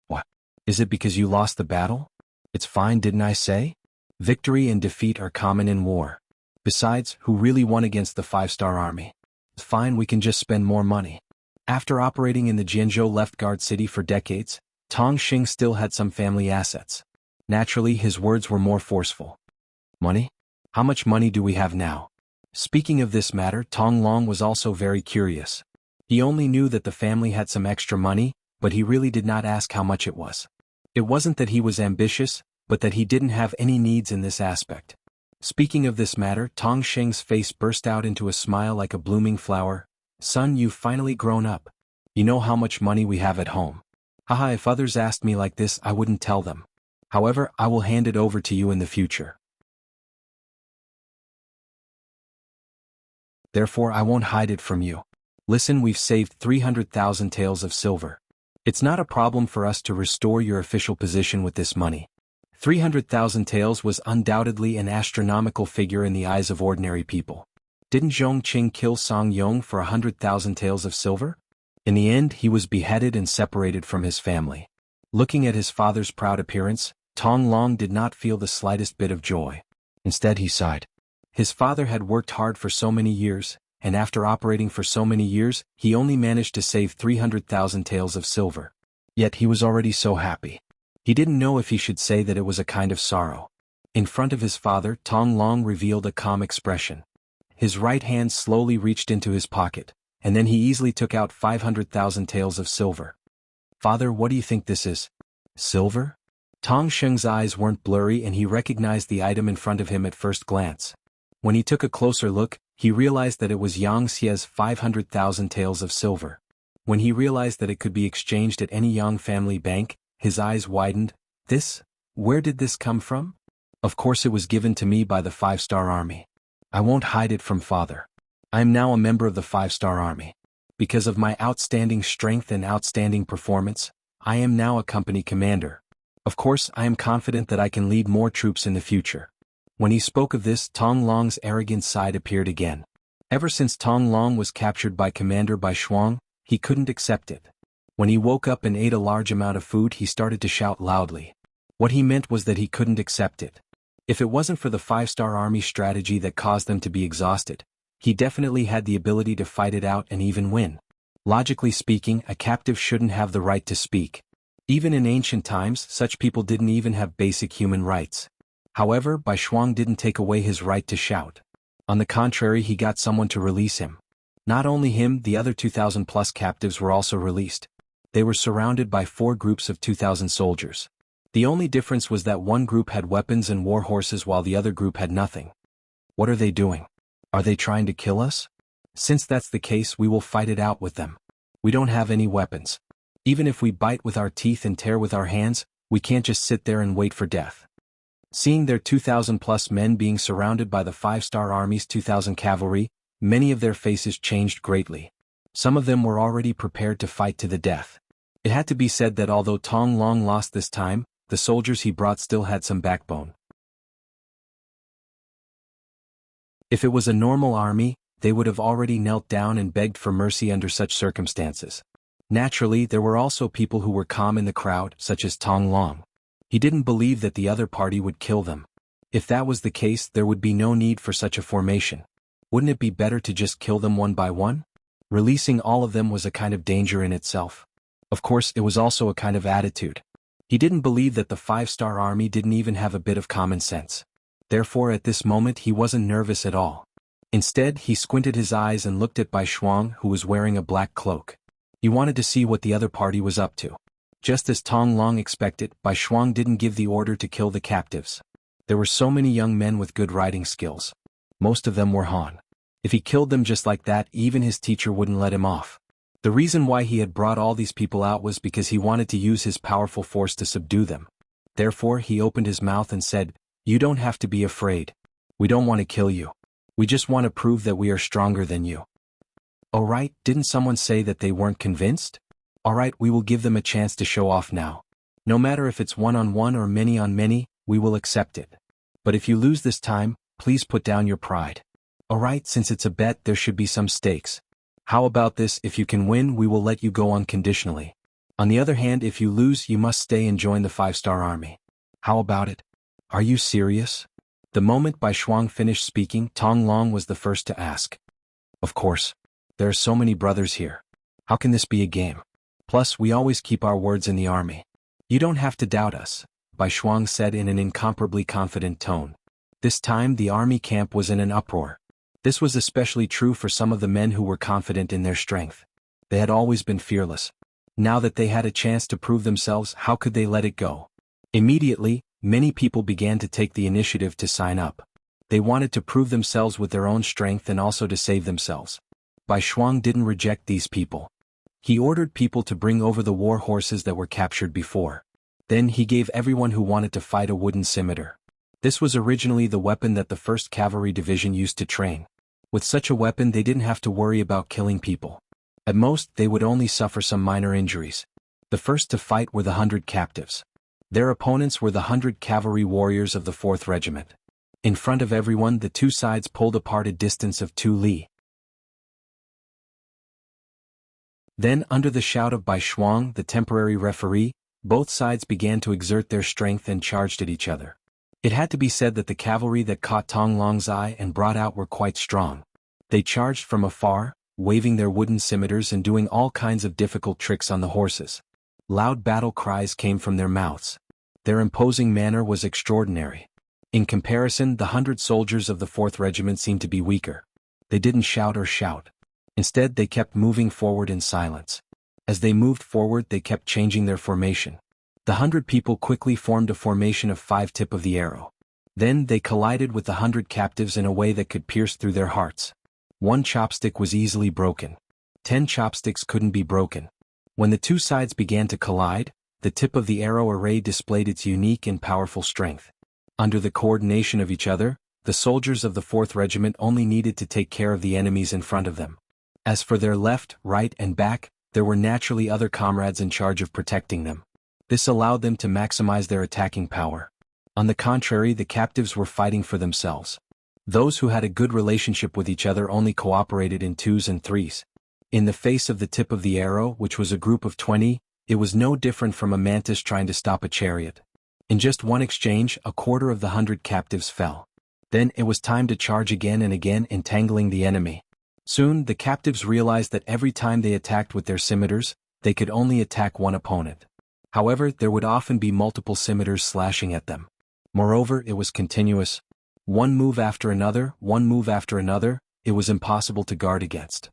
"What? Is it because you lost the battle?" "It's fine, didn't I say? Victory and defeat are common in war. Besides, who really won against the 5-star army? It's fine, we can just spend more money." After operating in the Jianghu left guard city for decades, Tong Xing still had some family assets. Naturally, his words were more forceful. "Money? How much money do we have now?" Speaking of this matter, Tong Long was also very curious. He only knew that the family had some extra money, but he really did not ask how much it was. It wasn't that he was ambitious, but that he didn't have any needs in this aspect. Speaking of this matter, Tong Xing's face burst out into a smile like a blooming flower. "Son, you've finally grown up. You know how much money we have at home." "Haha, if others asked me like this, I wouldn't tell them. However, I will hand it over to you in the future. Therefore, I won't hide it from you. Listen, we've saved 300,000 taels of silver. It's not a problem for us to restore your official position with this money." 300,000 taels was undoubtedly an astronomical figure in the eyes of ordinary people. Didn't Zhongqing kill Song Yong for 100,000 taels of silver? In the end, he was beheaded and separated from his family. Looking at his father's proud appearance, Tong Long did not feel the slightest bit of joy. Instead, he sighed. His father had worked hard for so many years, and after operating for so many years, he only managed to save 300,000 taels of silver. Yet he was already so happy. He didn't know if he should say that it was a kind of sorrow. In front of his father, Tong Long revealed a calm expression. His right hand slowly reached into his pocket, and then he easily took out 500,000 taels of silver. "Father, what do you think this is?" "Silver?" Tong Xing's eyes weren't blurry and he recognized the item in front of him at first glance. When he took a closer look, he realized that it was Yang Xie's 500,000 taels of silver. When he realized that it could be exchanged at any Yang family bank, his eyes widened. "This? Where did this come from?" "Of course it was given to me by the 5-star army. I won't hide it from father. I am now a member of the 5-star army. Because of my outstanding strength and outstanding performance, I am now a company commander. Of course, I am confident that I can lead more troops in the future." When he spoke of this, Tong Long's arrogant side appeared again. Ever since Tong Long was captured by Commander Bai Shuang, he couldn't accept it. When he woke up and ate a large amount of food, he started to shout loudly. What he meant was that he couldn't accept it. If it wasn't for the 5-star army strategy that caused them to be exhausted, he definitely had the ability to fight it out and even win. Logically speaking, a captive shouldn't have the right to speak. Even in ancient times, such people didn't even have basic human rights. However, Bai Shuang didn't take away his right to shout. On the contrary, he got someone to release him. Not only him, the other 2,000 plus captives were also released. They were surrounded by 4 groups of 2,000 soldiers. The only difference was that one group had weapons and war horses while the other group had nothing. What are they doing? Are they trying to kill us? Since that's the case, we will fight it out with them. We don't have any weapons. Even if we bite with our teeth and tear with our hands, we can't just sit there and wait for death. Seeing their 2,000 plus men being surrounded by the 5-star army's 2,000 cavalry, many of their faces changed greatly. Some of them were already prepared to fight to the death. It had to be said that although Tong Long lost this time, the soldiers he brought still had some backbone. If it was a normal army, they would have already knelt down and begged for mercy under such circumstances. Naturally, there were also people who were calm in the crowd, such as Tong Long. He didn't believe that the other party would kill them. If that was the case, there would be no need for such a formation. Wouldn't it be better to just kill them one by one? Releasing all of them was a kind of danger in itself. Of course, it was also a kind of attitude. He didn't believe that the 5-star army didn't even have a bit of common sense. Therefore, at this moment he wasn't nervous at all. Instead, he squinted his eyes and looked at Bai Shuang, who was wearing a black cloak. He wanted to see what the other party was up to. Just as Tong Long expected, Bai Shuang didn't give the order to kill the captives. There were so many young men with good riding skills. Most of them were Han. If he killed them just like that, even his teacher wouldn't let him off. The reason why he had brought all these people out was because he wanted to use his powerful force to subdue them. Therefore, he opened his mouth and said, "You don't have to be afraid. We don't want to kill you. We just want to prove that we are stronger than you." Oh right, didn't someone say that they weren't convinced? Alright, we will give them a chance to show off now. No matter if it's one-on-one or many-on-many, we will accept it. But if you lose this time, please put down your pride. Alright, since it's a bet, there should be some stakes. How about this? If you can win, we will let you go unconditionally. On the other hand, if you lose, you must stay and join the 5-star army. How about it? Are you serious? The moment Bai Shuang finished speaking, Tong Long was the first to ask. Of course. There are so many brothers here. How can this be a game? Plus, we always keep our words in the army. You don't have to doubt us, Bai Shuang said in an incomparably confident tone. This time the army camp was in an uproar. This was especially true for some of the men who were confident in their strength. They had always been fearless. Now that they had a chance to prove themselves, how could they let it go? Immediately, many people began to take the initiative to sign up. They wanted to prove themselves with their own strength and also to save themselves. Bai Shuang didn't reject these people. He ordered people to bring over the war horses that were captured before. Then he gave everyone who wanted to fight a wooden scimitar. This was originally the weapon that the 1st Cavalry Division used to train. With such a weapon, they didn't have to worry about killing people. At most, they would only suffer some minor injuries. The first to fight were the 100 captives. Their opponents were the 100 cavalry warriors of the 4th Regiment. In front of everyone, the two sides pulled apart a distance of 2 li. Then, under the shout of Bai Shuang, the temporary referee, both sides began to exert their strength and charged at each other. It had to be said that the cavalry that caught Tong Long's eye and brought out were quite strong. They charged from afar, waving their wooden scimitars and doing all kinds of difficult tricks on the horses. Loud battle cries came from their mouths. Their imposing manner was extraordinary. In comparison, the 100 soldiers of the 4th Regiment seemed to be weaker. They didn't shout or shout. Instead, they kept moving forward in silence. As they moved forward, they kept changing their formation. The 100 people quickly formed a formation of 5 tip of the arrow. Then they collided with the 100 captives in a way that could pierce through their hearts. 1 chopstick was easily broken. 10 chopsticks couldn't be broken. When the two sides began to collide, the tip of the arrow array displayed its unique and powerful strength. Under the coordination of each other, the soldiers of the 4th Regiment only needed to take care of the enemies in front of them. As for their left, right, and back, there were naturally other comrades in charge of protecting them. This allowed them to maximize their attacking power. On the contrary, the captives were fighting for themselves. Those who had a good relationship with each other only cooperated in 2s and 3s. In the face of the tip of the arrow, which was a group of 20, it was no different from a mantis trying to stop a chariot. In just one exchange, a quarter of the 100 captives fell. Then it was time to charge again and again, entangling the enemy. Soon, the captives realized that every time they attacked with their scimitars, they could only attack one opponent. However, there would often be multiple scimitars slashing at them. Moreover, it was continuous. One move after another, it was impossible to guard against.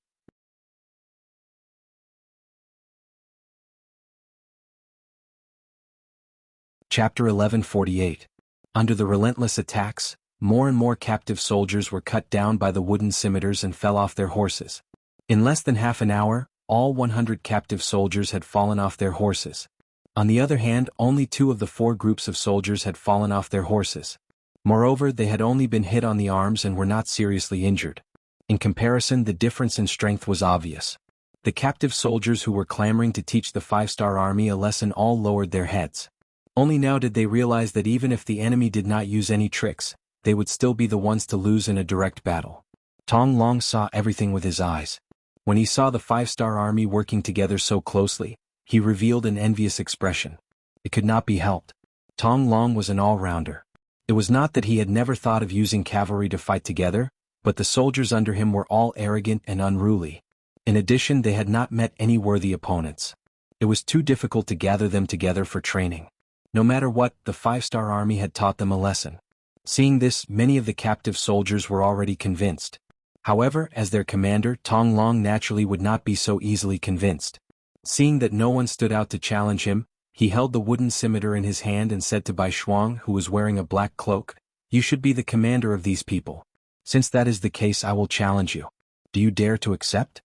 Chapter 1148. Under the relentless attacks, more and more captive soldiers were cut down by the wooden scimitars and fell off their horses. In less than half an hour, all 100 captive soldiers had fallen off their horses. On the other hand, only 2 of the 4 groups of soldiers had fallen off their horses. Moreover, they had only been hit on the arms and were not seriously injured. In comparison, the difference in strength was obvious. The captive soldiers who were clamoring to teach the 5-star army a lesson all lowered their heads. Only now did they realize that even if the enemy did not use any tricks, they would still be the ones to lose in a direct battle. Tong Long saw everything with his eyes. When he saw the 5-star army working together so closely, he revealed an envious expression. It could not be helped. Tong Long was an all-rounder. It was not that he had never thought of using cavalry to fight together, but the soldiers under him were all arrogant and unruly. In addition, they had not met any worthy opponents. It was too difficult to gather them together for training. No matter what, the 5-star army had taught them a lesson. Seeing this, many of the captive soldiers were already convinced. However, as their commander, Tong Long naturally would not be so easily convinced. Seeing that no one stood out to challenge him, he held the wooden scimitar in his hand and said to Bai Shuang, who was wearing a black cloak, "You should be the commander of these people. Since that is the case, I will challenge you. Do you dare to accept?"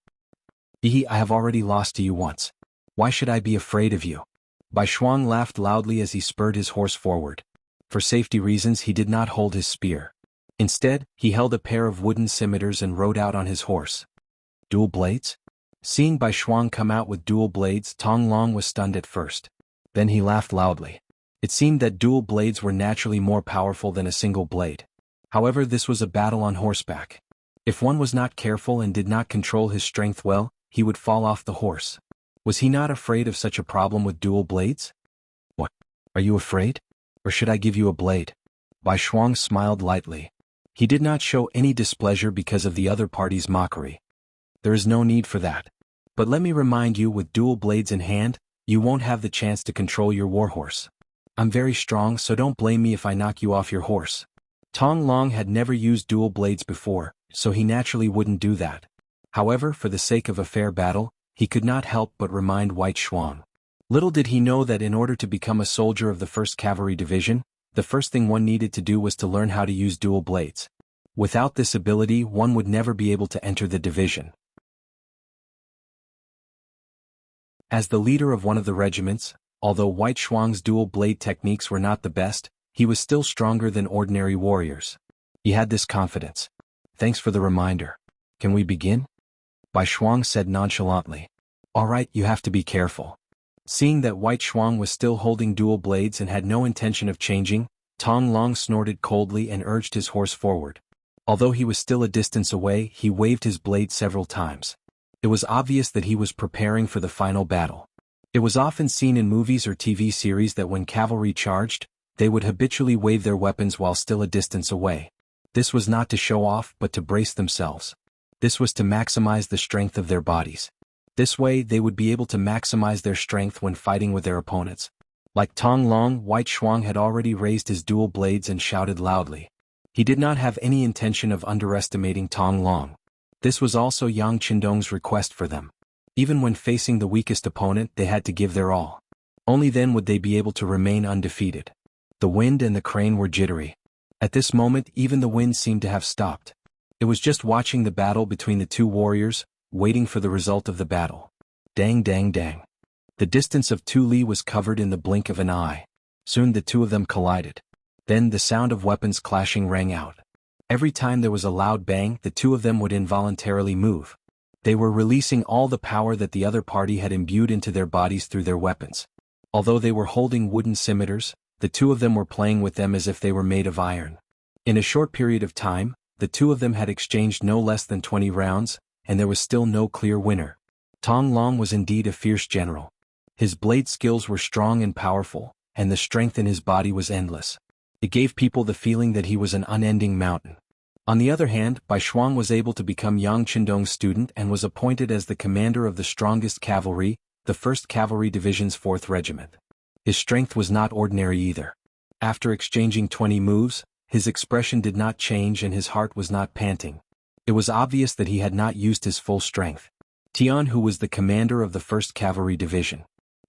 I have already lost to you once. Why should I be afraid of you?" Bai Shuang laughed loudly as he spurred his horse forward. For safety reasons, he did not hold his spear. Instead, he held a pair of wooden scimitars and rode out on his horse. Dual blades? Seeing Bai Shuang come out with dual blades, Tong Long was stunned at first. Then he laughed loudly. It seemed that dual blades were naturally more powerful than a single blade. However, this was a battle on horseback. If one was not careful and did not control his strength well, he would fall off the horse. Was he not afraid of such a problem with dual blades? "What? Are you afraid? Or should I give you a blade?" Bai Shuang smiled lightly. He did not show any displeasure because of the other party's mockery. "There is no need for that. But let me remind you, with dual blades in hand, you won't have the chance to control your warhorse. I'm very strong, so don't blame me if I knock you off your horse." Tong Long had never used dual blades before, so he naturally wouldn't do that. However, for the sake of a fair battle, he could not help but remind White Shuang. Little did he know that in order to become a soldier of the 1st Cavalry Division, the first thing one needed to do was to learn how to use dual blades. Without this ability, one would never be able to enter the division. As the leader of one of the regiments, although White Shuang's dual blade techniques were not the best, he was still stronger than ordinary warriors. He had this confidence. "Thanks for the reminder. Can we begin?" Bai Shuang said nonchalantly. "All right, you have to be careful." Seeing that White Shuang was still holding dual blades and had no intention of changing, Tong Long snorted coldly and urged his horse forward. Although he was still a distance away, he waved his blade several times. It was obvious that he was preparing for the final battle. It was often seen in movies or TV series that when cavalry charged, they would habitually wave their weapons while still a distance away. This was not to show off but to brace themselves. This was to maximize the strength of their bodies. This way, they would be able to maximize their strength when fighting with their opponents. Like Tong Long, White Shuang had already raised his dual blades and shouted loudly. He did not have any intention of underestimating Tong Long. This was also Yang Qindong's request for them. Even when facing the weakest opponent, they had to give their all. Only then would they be able to remain undefeated. The wind and the crane were jittery. At this moment, even the wind seemed to have stopped. It was just watching the battle between the 2 warriors, waiting for the result of the battle. Dang dang dang. The distance of 2 li was covered in the blink of an eye. Soon the 2 of them collided. Then the sound of weapons clashing rang out. Every time there was a loud bang, the 2 of them would involuntarily move. They were releasing all the power that the other party had imbued into their bodies through their weapons. Although they were holding wooden scimitars, the 2 of them were playing with them as if they were made of iron. In a short period of time, the 2 of them had exchanged no less than 20 rounds, and there was still no clear winner. Tong Long was indeed a fierce general. His blade skills were strong and powerful, and the strength in his body was endless. It gave people the feeling that he was an unending mountain. On the other hand, Bai Shuang was able to become Yang Qindong's student and was appointed as the commander of the strongest cavalry, the 1st Cavalry Division's 4th Regiment. His strength was not ordinary either. After exchanging 20 moves, his expression did not change and his heart was not panting. It was obvious that he had not used his full strength. Tian, who was the commander of the 1st Cavalry Division.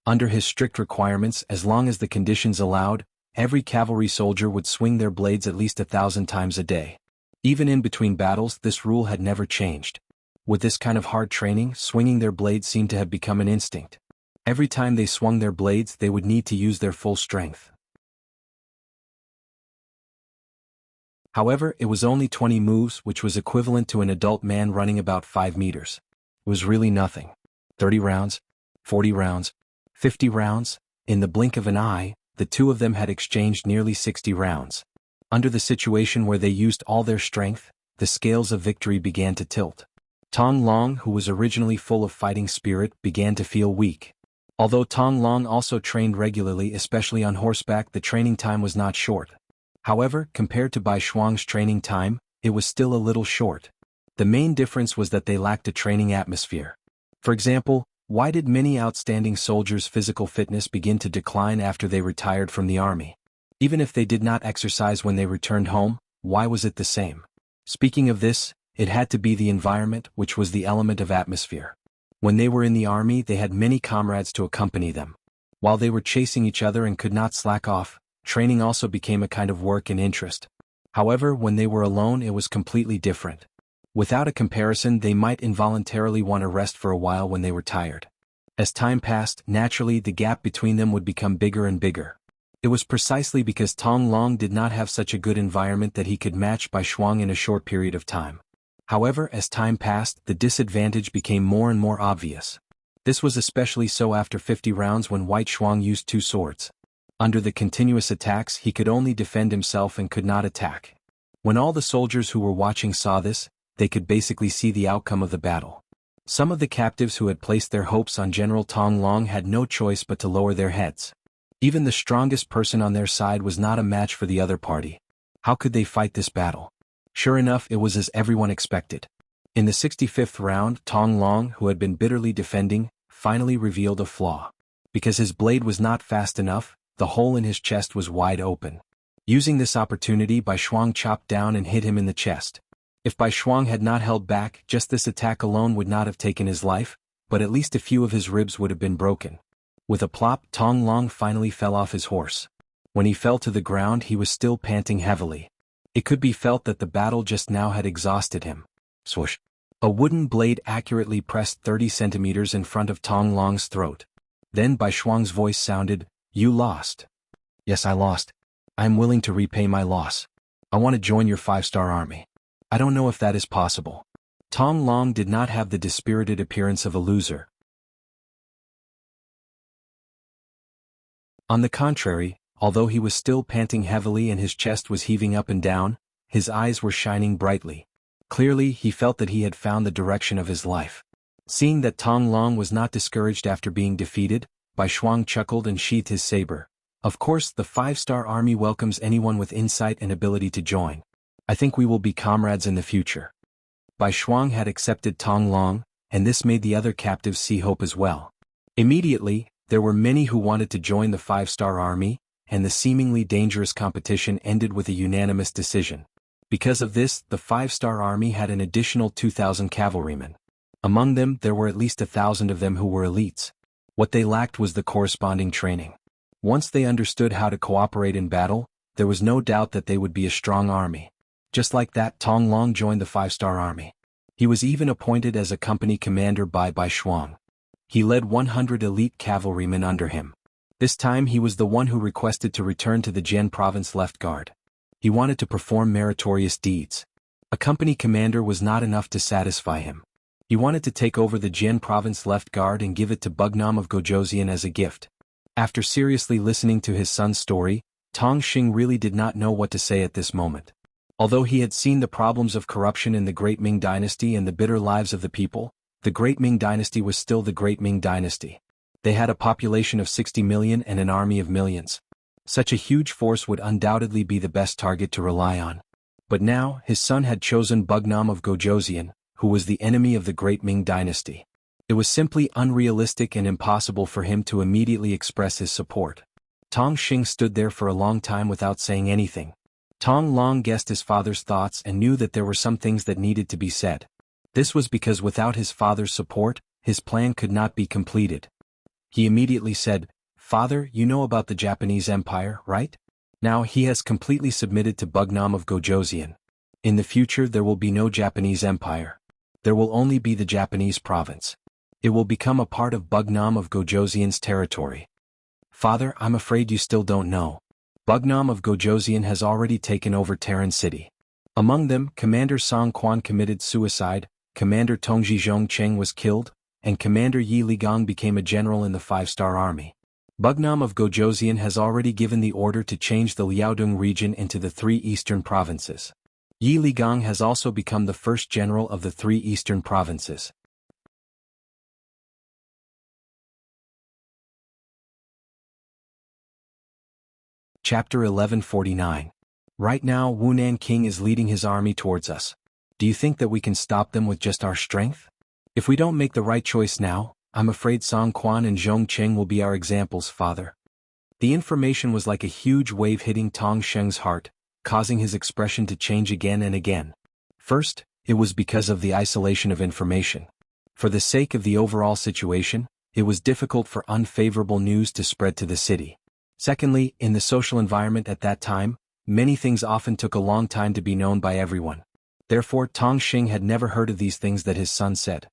Under his strict requirements, as long as the conditions allowed, every cavalry soldier would swing their blades at least 1,000 times a day. Even in between battles, this rule had never changed. With this kind of hard training, swinging their blades seemed to have become an instinct. Every time they swung their blades, they would need to use their full strength. However, it was only 20 moves, which was equivalent to an adult man running about 5 meters. It was really nothing. 30 rounds, 40 rounds, 50 rounds, in the blink of an eye, the two of them had exchanged nearly 60 rounds. Under the situation where they used all their strength, the scales of victory began to tilt. Tong Long, who was originally full of fighting spirit, began to feel weak. Although Tong Long also trained regularly, especially on horseback, the training time was not short. However, compared to Bai Shuang's training time, it was still a little short. The main difference was that they lacked a training atmosphere. For example, why did many outstanding soldiers' physical fitness begin to decline after they retired from the army? Even if they did not exercise when they returned home, why was it the same? Speaking of this, it had to be the environment, which was the element of atmosphere. When they were in the army, they had many comrades to accompany them. While they were chasing each other and could not slack off, training also became a kind of work and interest. However, when they were alone, it was completely different. Without a comparison, they might involuntarily want to rest for a while when they were tired. As time passed, naturally the gap between them would become bigger and bigger. It was precisely because Tong Long did not have such a good environment that he could match Bai Shuang in a short period of time. However, as time passed, the disadvantage became more and more obvious. This was especially so after 50 rounds when White Shuang used 2 swords. Under the continuous attacks, he could only defend himself and could not attack. When all the soldiers who were watching saw this, they could basically see the outcome of the battle. Some of the captives who had placed their hopes on General Tong Long had no choice but to lower their heads. Even the strongest person on their side was not a match for the other party. How could they fight this battle? Sure enough, it was as everyone expected. In the 65th round, Tong Long, who had been bitterly defending, finally revealed a flaw. Because his blade was not fast enough, the hole in his chest was wide open. Using this opportunity, Bai Shuang chopped down and hit him in the chest. If Bai Shuang had not held back, just this attack alone would not have taken his life, but at least a few of his ribs would have been broken. With a plop, Tong Long finally fell off his horse. When he fell to the ground, he was still panting heavily. It could be felt that the battle just now had exhausted him. Swoosh! A wooden blade accurately pressed 30 centimeters in front of Tong Long's throat. Then Bai Shuang's voice sounded, "You lost." "Yes, I lost. I am willing to repay my loss. I want to join your 5-star army. I don't know if that is possible." Tong Long did not have the dispirited appearance of a loser. On the contrary, although he was still panting heavily and his chest was heaving up and down, his eyes were shining brightly. Clearly, he felt that he had found the direction of his life. Seeing that Tong Long was not discouraged after being defeated, Bai Shuang chuckled and sheathed his saber. "Of course, the 5-star army welcomes anyone with insight and ability to join. I think we will be comrades in the future." Bai Shuang had accepted Tong Long, and this made the other captives see hope as well. Immediately, there were many who wanted to join the 5-star army, and the seemingly dangerous competition ended with a unanimous decision. Because of this, the 5-star army had an additional 2,000 cavalrymen. Among them, there were at least 1,000 of them who were elites. What they lacked was the corresponding training. Once they understood how to cooperate in battle, there was no doubt that they would be a strong army. Just like that, Tong Long joined the 5-star army. He was even appointed as a company commander by Bai Shuang. He led 100 elite cavalrymen under him. This time he was the one who requested to return to the Jian province left guard. He wanted to perform meritorious deeds. A company commander was not enough to satisfy him. He wanted to take over the Jian province left guard and give it to Bugnam of Gojoseon as a gift. After seriously listening to his son's story, Tong Xing really did not know what to say at this moment. Although he had seen the problems of corruption in the Great Ming Dynasty and the bitter lives of the people, the Great Ming Dynasty was still the Great Ming Dynasty. They had a population of 60 million and an army of millions. Such a huge force would undoubtedly be the best target to rely on. But now, his son had chosen Bugnam of Gojoseon, who was the enemy of the Great Ming Dynasty. It was simply unrealistic and impossible for him to immediately express his support. Tong Xing stood there for a long time without saying anything. Tong Long guessed his father's thoughts and knew that there were some things that needed to be said. This was because without his father's support, his plan could not be completed. He immediately said, "Father, you know about the Japanese Empire, right? Now he has completely submitted to Bugnam of Gojoseon. In the future there will be no Japanese empire. There will only be the Japanese province. It will become a part of Bugnam of Gojoseon's territory. Father, I'm afraid you still don't know. Bugnam of Gojoseon has already taken over Terran City. Among them, Commander Song Quan committed suicide, Commander Tongji Zhongcheng was killed, and Commander Yi Ligang became a general in the 5-star army. Bugnam of Gojoseon has already given the order to change the Liaodong region into the 3 eastern provinces. Yi Ligang has also become the first general of the 3 eastern provinces. Chapter 1149. Right now Wunan King is leading his army towards us. Do you think that we can stop them with just our strength? If we don't make the right choice now, I'm afraid Song Quan and Zhongcheng will be our examples, Father. The information was like a huge wave hitting Tong Sheng's heart, causing his expression to change again and again. First, it was because of the isolation of information. For the sake of the overall situation, it was difficult for unfavorable news to spread to the city. Secondly, in the social environment at that time, many things often took a long time to be known by everyone. Therefore Tong Xing had never heard of these things that his son said.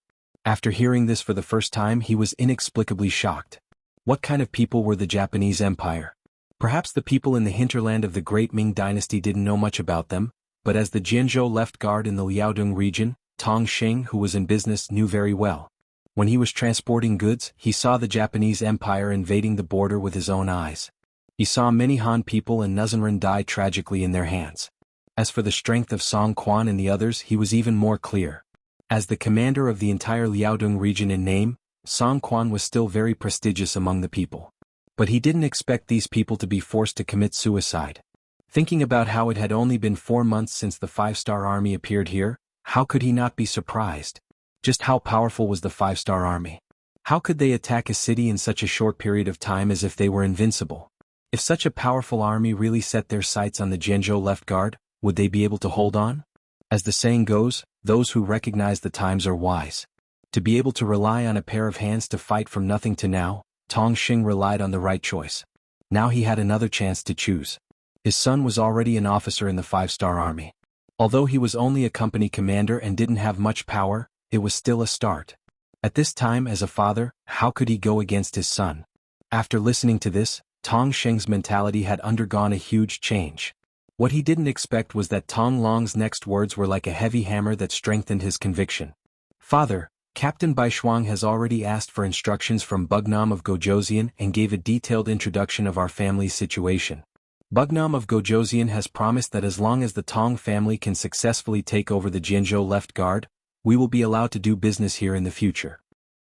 After hearing this for the first time he was inexplicably shocked. What kind of people were the Japanese Empire? Perhaps the people in the hinterland of the great Ming dynasty didn't know much about them, but as the Jianghu left guard in the Liaodong region, Tong Xing, who was in business, knew very well. When he was transporting goods, he saw the Japanese Empire invading the border with his own eyes. He saw many Han people and Nuzanren die tragically in their hands. As for the strength of Song Quan and the others, he was even more clear. As the commander of the entire Liaodong region in name, Song Quan was still very prestigious among the people. But he didn't expect these people to be forced to commit suicide. Thinking about how it had only been 4 months since the 5-star army appeared here, how could he not be surprised? Just how powerful was the 5-star army? How could they attack a city in such a short period of time as if they were invincible? If such a powerful army really set their sights on the Jianghu left guard, would they be able to hold on? As the saying goes, those who recognize the times are wise. To be able to rely on a pair of hands to fight from nothing to now, Tong Xing relied on the right choice. Now he had another chance to choose. His son was already an officer in the 5-star army. Although he was only a company commander and didn't have much power, it was still a start. At this time as a father, how could he go against his son? After listening to this, Tong Xing's mentality had undergone a huge change. What he didn't expect was that Tong Long's next words were like a heavy hammer that strengthened his conviction. Father, Captain Baishuang has already asked for instructions from Bugnam of Gojoseon and gave a detailed introduction of our family's situation. Bugnam of Gojoseon has promised that as long as the Tong family can successfully take over the Jianghu left guard, we will be allowed to do business here in the future.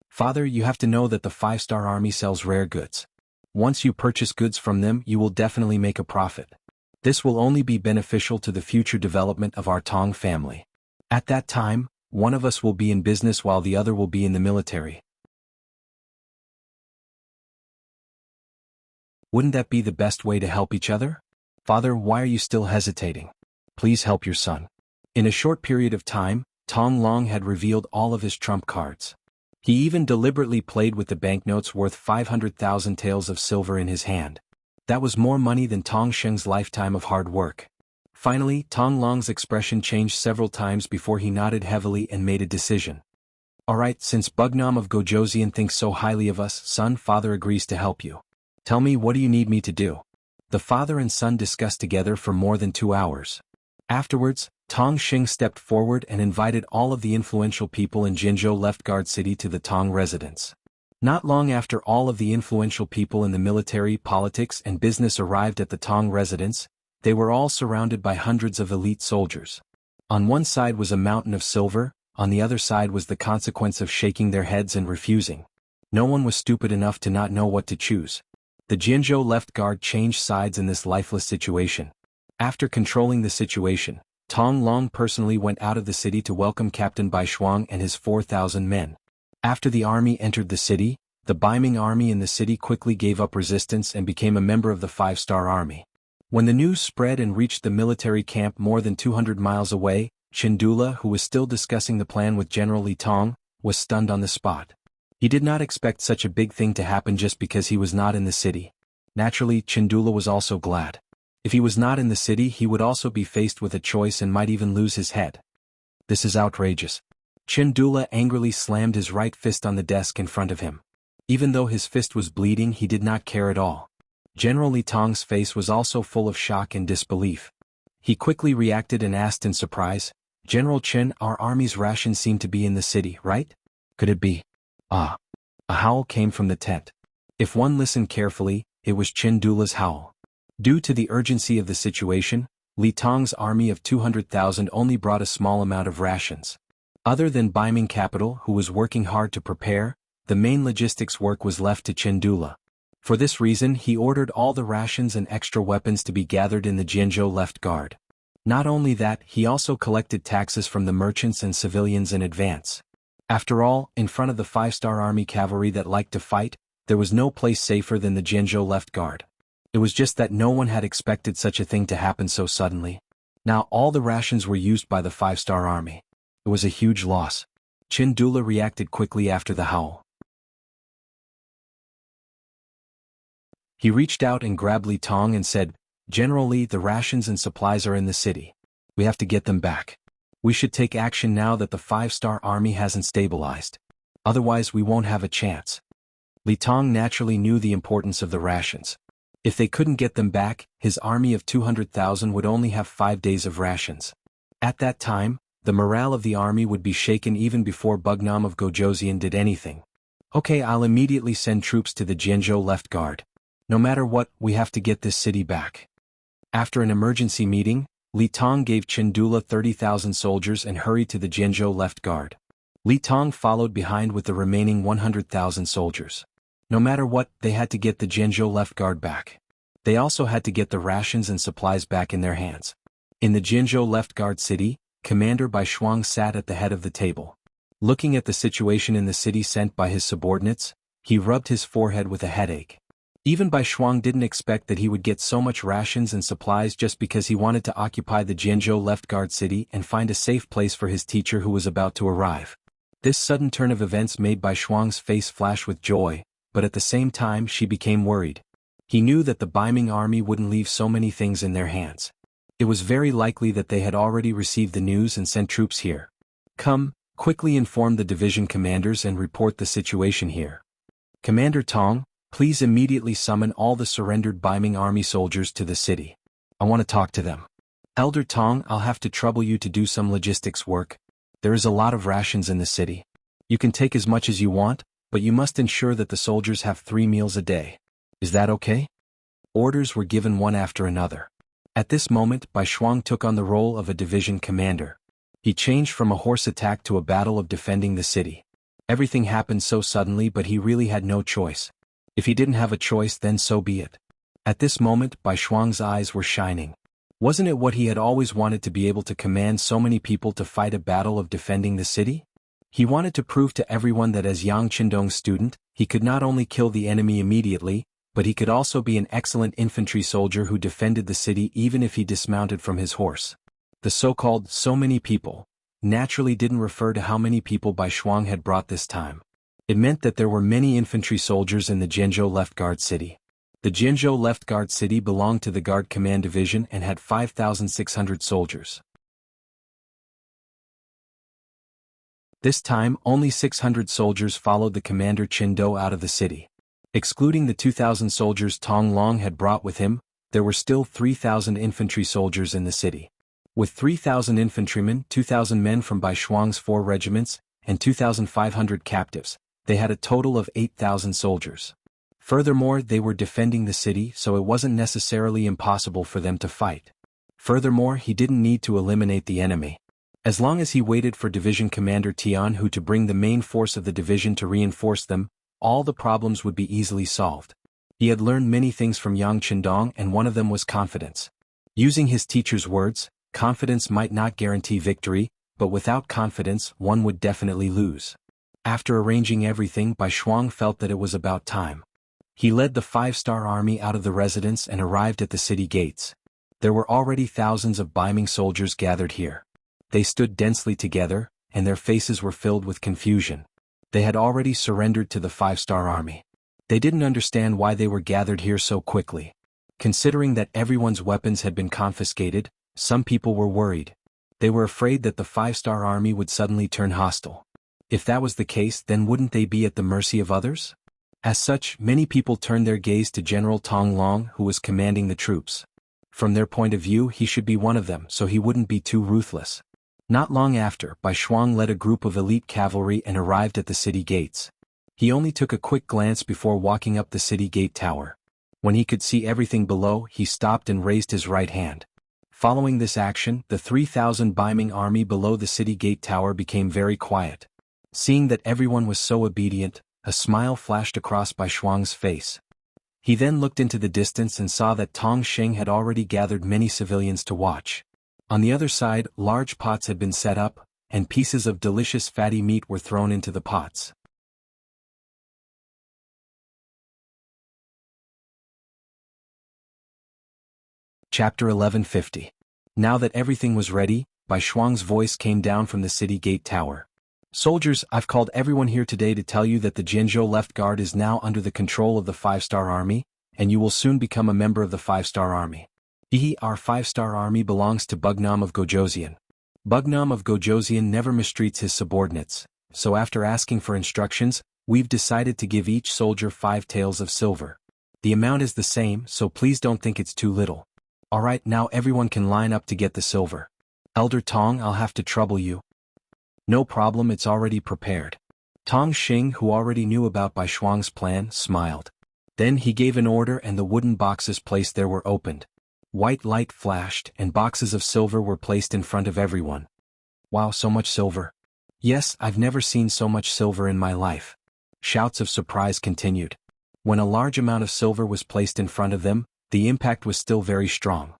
Father, you have to know that the 5-star army sells rare goods. Once you purchase goods from them, you will definitely make a profit. This will only be beneficial to the future development of our Tong family. At that time, one of us will be in business while the other will be in the military. Wouldn't that be the best way to help each other? Father, why are you still hesitating? Please help your son. In a short period of time, Tong Long had revealed all of his trump cards. He even deliberately played with the banknotes worth 500,000 taels of silver in his hand. That was more money than Tong Sheng's lifetime of hard work. Finally, Tong Long's expression changed several times before he nodded heavily and made a decision. Alright, since Bugnam of Gojoseon thinks so highly of us, son, father agrees to help you. Tell me, what do you need me to do? The father and son discussed together for more than 2 hours. Afterwards, Tong Xing stepped forward and invited all of the influential people in Jinzhou left guard city to the Tong residence. Not long after all of the influential people in the military, politics and business arrived at the Tong residence, they were all surrounded by hundreds of elite soldiers. On one side was a mountain of silver, on the other side was the consequence of shaking their heads and refusing. No one was stupid enough to not know what to choose. The Jianghu left guard changed sides in this lifeless situation. After controlling the situation, Tong Long personally went out of the city to welcome Captain Baishuang and his 4,000 men. After the army entered the city, the Baiming army in the city quickly gave up resistance and became a member of the 5-star army. When the news spread and reached the military camp more than 200 miles away, Chindula, who was still discussing the plan with General Li Tong, was stunned on the spot. He did not expect such a big thing to happen just because he was not in the city. Naturally, Chindula was also glad. If he was not in the city, he would also be faced with a choice and might even lose his head. This is outrageous. Chendula angrily slammed his right fist on the desk in front of him. Even though his fist was bleeding, he did not care at all. General Li Tong's face was also full of shock and disbelief. He quickly reacted and asked in surprise, "General Chen, our army's rations seem to be in the city, right? Could it be?" Ah! A howl came from the tent. If one listened carefully, it was Chendula's howl. Due to the urgency of the situation, Li Tong's army of 200,000 only brought a small amount of rations. Other than Bai Ming capital, who was working hard to prepare, the main logistics work was left to Chendula. For this reason, he ordered all the rations and extra weapons to be gathered in the Jianghu left guard. Not only that, he also collected taxes from the merchants and civilians in advance. After all, in front of the 5-star army cavalry that liked to fight, there was no place safer than the Jianghu left guard. It was just that no one had expected such a thing to happen so suddenly. Now all the rations were used by the 5-star army. It was a huge loss. Chendula reacted quickly after the howl. He reached out and grabbed Li Tong and said, "General Li, the rations and supplies are in the city. We have to get them back. We should take action now that the 5-star army hasn't stabilized. Otherwise we won't have a chance." Li Tong naturally knew the importance of the rations. If they couldn't get them back, his army of 200,000 would only have 5 days of rations. At that time, the morale of the army would be shaken even before Bugnam of Gojoseon did anything. "Okay, I'll immediately send troops to the Jianghu left guard. No matter what, we have to get this city back." After an emergency meeting, Li Tong gave Chendula 30,000 soldiers and hurried to the Jianghu left guard. Li Tong followed behind with the remaining 100,000 soldiers. No matter what, they had to get the Jianghu left guard back. They also had to get the rations and supplies back in their hands. In the Jianghu left guard city, Commander Bai Shuang sat at the head of the table. Looking at the situation in the city sent by his subordinates, he rubbed his forehead with a headache. Even Bai Shuang didn't expect that he would get so much rations and supplies just because he wanted to occupy the Jianghu left guard city and find a safe place for his teacher who was about to arrive. This sudden turn of events made Bai Shuang's face flash with joy, but at the same time she became worried. He knew that the Bai Ming army wouldn't leave so many things in their hands. It was very likely that they had already received the news and sent troops here. "Come, quickly inform the division commanders and report the situation here. Commander Tong, please immediately summon all the surrendered Bai Ming army soldiers to the city. I want to talk to them. Elder Tong, I'll have to trouble you to do some logistics work. There is a lot of rations in the city. You can take as much as you want, but you must ensure that the soldiers have 3 meals a day. Is that okay?" Orders were given one after another. At this moment, Bai Shuang took on the role of a division commander. He changed from a horse attack to a battle of defending the city. Everything happened so suddenly, but he really had no choice. If he didn't have a choice, then so be it. At this moment, Bai Shuang's eyes were shining. Wasn't it what he had always wanted, to be able to command so many people to fight a battle of defending the city? He wanted to prove to everyone that as Yang Qindong's student, he could not only kill the enemy immediately, but he could also be an excellent infantry soldier who defended the city even if he dismounted from his horse. The so-called "so many people" naturally didn't refer to how many people Bai Shuang had brought this time. It meant that there were many infantry soldiers in the Jianghu left guard city. The Jianghu left guard city belonged to the Guard Command Division and had 5,600 soldiers. This time, only 600 soldiers followed the commander Chindo out of the city. Excluding the 2,000 soldiers Tong Long had brought with him, there were still 3,000 infantry soldiers in the city. With 3,000 infantrymen, 2,000 men from Bai Shuang's 4 regiments, and 2,500 captives, they had a total of 8,000 soldiers. Furthermore, they were defending the city, so it wasn't necessarily impossible for them to fight. Furthermore, he didn't need to eliminate the enemy. As long as he waited for Division Commander Tianhu to bring the main force of the division to reinforce them, all the problems would be easily solved. He had learned many things from Yang Qindong, and one of them was confidence. Using his teacher's words, confidence might not guarantee victory, but without confidence one would definitely lose. After arranging everything, Bai Shuang felt that it was about time. He led the 5-star army out of the residence and arrived at the city gates. There were already thousands of Bai Ming soldiers gathered here. They stood densely together, and their faces were filled with confusion. They had already surrendered to the 5-star army. They didn't understand why they were gathered here so quickly. Considering that everyone's weapons had been confiscated, some people were worried. They were afraid that the 5-star army would suddenly turn hostile. If that was the case, then wouldn't they be at the mercy of others? As such, many people turned their gaze to General Tong Long, who was commanding the troops. From their point of view, he should be one of them, so he wouldn't be too ruthless. Not long after, Bai Shuang led a group of elite cavalry and arrived at the city gates. He only took a quick glance before walking up the city gate tower. When he could see everything below, he stopped and raised his right hand. Following this action, the 3,000 Ming army below the city gate tower became very quiet. Seeing that everyone was so obedient, a smile flashed across Bai Shuang's face. He then looked into the distance and saw that Tong Xing had already gathered many civilians to watch. On the other side, large pots had been set up, and pieces of delicious fatty meat were thrown into the pots. Chapter 1150. Now that everything was ready, Bai Shuang's voice came down from the city gate tower. Soldiers, I've called everyone here today to tell you that the Jianghu left guard is now under the control of the 5-star army, and you will soon become a member of the 5-star army. Our 5-star army belongs to Bugnam of Gojoseon. Bugnam of Gojoseon never mistreats his subordinates, so after asking for instructions, we've decided to give each soldier 5 taels of silver. The amount is the same, so please don't think it's too little. Alright, now everyone can line up to get the silver. Elder Tong, I'll have to trouble you. No problem, it's already prepared. Tong Xing, who already knew about Bai Shuang's plan, smiled. Then he gave an order and the wooden boxes placed there were opened. White light flashed and boxes of silver were placed in front of everyone. Wow, so much silver. Yes, I've never seen so much silver in my life. Shouts of surprise continued. When a large amount of silver was placed in front of them, the impact was still very strong.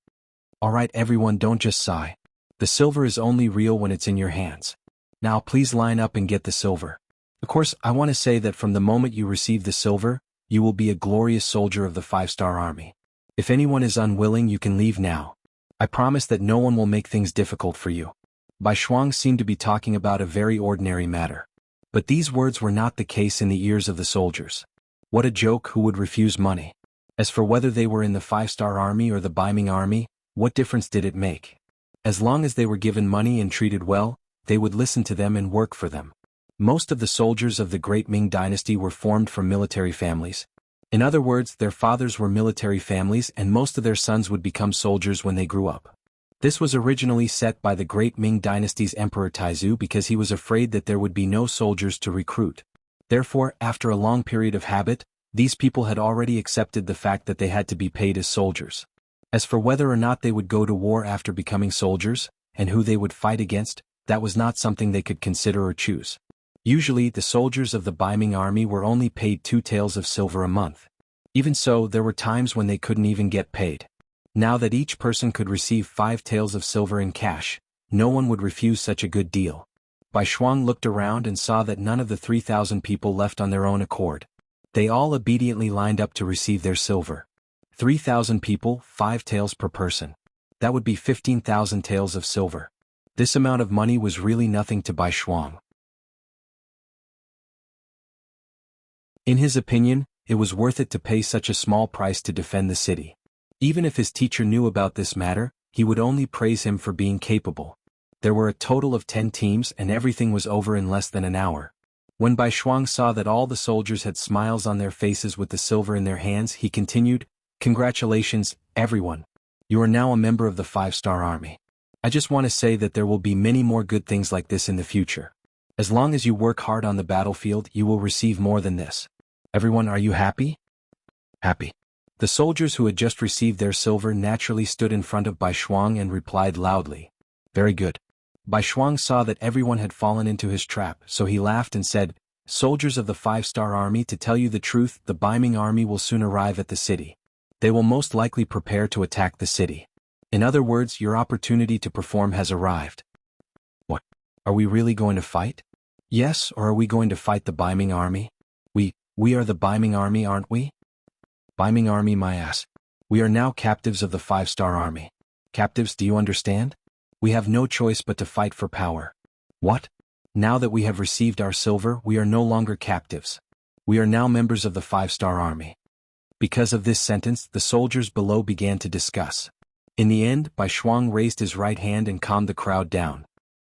Alright everyone, don't just sigh. The silver is only real when it's in your hands. Now please line up and get the silver. Of course, I want to say that from the moment you receive the silver, you will be a glorious soldier of the 5-star army. If anyone is unwilling, you can leave now. I promise that no one will make things difficult for you. Bai Shuang seemed to be talking about a very ordinary matter. But these words were not the case in the ears of the soldiers. What a joke, who would refuse money? As for whether they were in the 5-star army or the Ming army, what difference did it make? As long as they were given money and treated well, they would listen to them and work for them. Most of the soldiers of the great Ming dynasty were formed from military families. In other words, their fathers were military families and most of their sons would become soldiers when they grew up. This was originally set by the great Ming dynasty's Emperor Taizu because he was afraid that there would be no soldiers to recruit. Therefore, after a long period of habit, these people had already accepted the fact that they had to be paid as soldiers. As for whether or not they would go to war after becoming soldiers, and who they would fight against, that was not something they could consider or choose. Usually, the soldiers of the Ming army were only paid 2 taels of silver a month. Even so, there were times when they couldn't even get paid. Now that each person could receive 5 taels of silver in cash, no one would refuse such a good deal. Bai Shuang looked around and saw that none of the 3,000 people left on their own accord. They all obediently lined up to receive their silver. 3,000 people, 5 taels per person. That would be 15,000 taels of silver. This amount of money was really nothing to Bai Shuang. In his opinion, it was worth it to pay such a small price to defend the city. Even if his teacher knew about this matter, he would only praise him for being capable. There were a total of 10 teams and everything was over in less than an hour. When Bai Shuang saw that all the soldiers had smiles on their faces with the silver in their hands, he continued, "Congratulations, everyone. You are now a member of the 5-star army. I just want to say that there will be many more good things like this in the future. As long as you work hard on the battlefield, you will receive more than this. Everyone, are you happy?" Happy. The soldiers who had just received their silver naturally stood in front of Bai Shuang and replied loudly, "Very good." Bai Shuang saw that everyone had fallen into his trap, so he laughed and said, "Soldiers of the 5-star army, to tell you the truth, the Ming army will soon arrive at the city. They will most likely prepare to attack the city. In other words, your opportunity to perform has arrived." What? Are we really going to fight? Yes, or are we going to fight the Ming army? We are the Ming army, aren't we? Ming army, my ass. We are now captives of the 5-star army. Captives, do you understand? We have no choice but to fight for power. What? Now that we have received our silver, we are no longer captives. We are now members of the 5-star army. Because of this sentence, the soldiers below began to discuss. In the end, Bai Shuang raised his right hand and calmed the crowd down.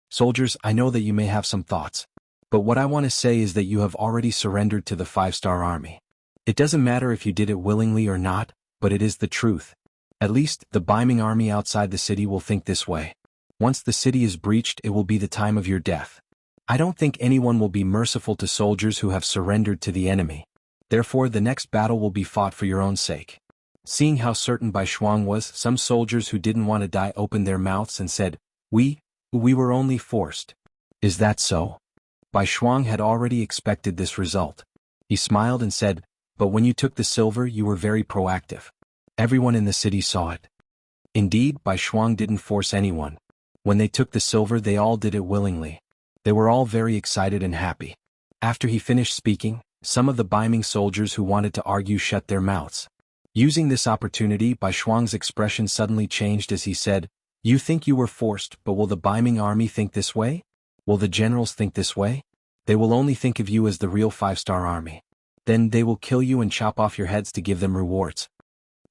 Soldiers, I know that you may have some thoughts. But what I want to say is that you have already surrendered to the 5-star army. It doesn't matter if you did it willingly or not, but it is the truth. At least, the Ming army outside the city will think this way. Once the city is breached, it will be the time of your death. I don't think anyone will be merciful to soldiers who have surrendered to the enemy. Therefore, the next battle will be fought for your own sake. Seeing how certain Bai Shuang was, some soldiers who didn't want to die opened their mouths and said, We were only forced. Is that so? Bai Shuang had already expected this result. He smiled and said, But when you took the silver, you were very proactive. Everyone in the city saw it. Indeed, Bai Shuang didn't force anyone. When they took the silver, they all did it willingly. They were all very excited and happy. After he finished speaking, some of the Ming soldiers who wanted to argue shut their mouths. Using this opportunity, Bai Shuang's expression suddenly changed as he said, You think you were forced, but will the Ming army think this way? Will the generals think this way? They will only think of you as the real 5-star army. Then they will kill you and chop off your heads to give them rewards.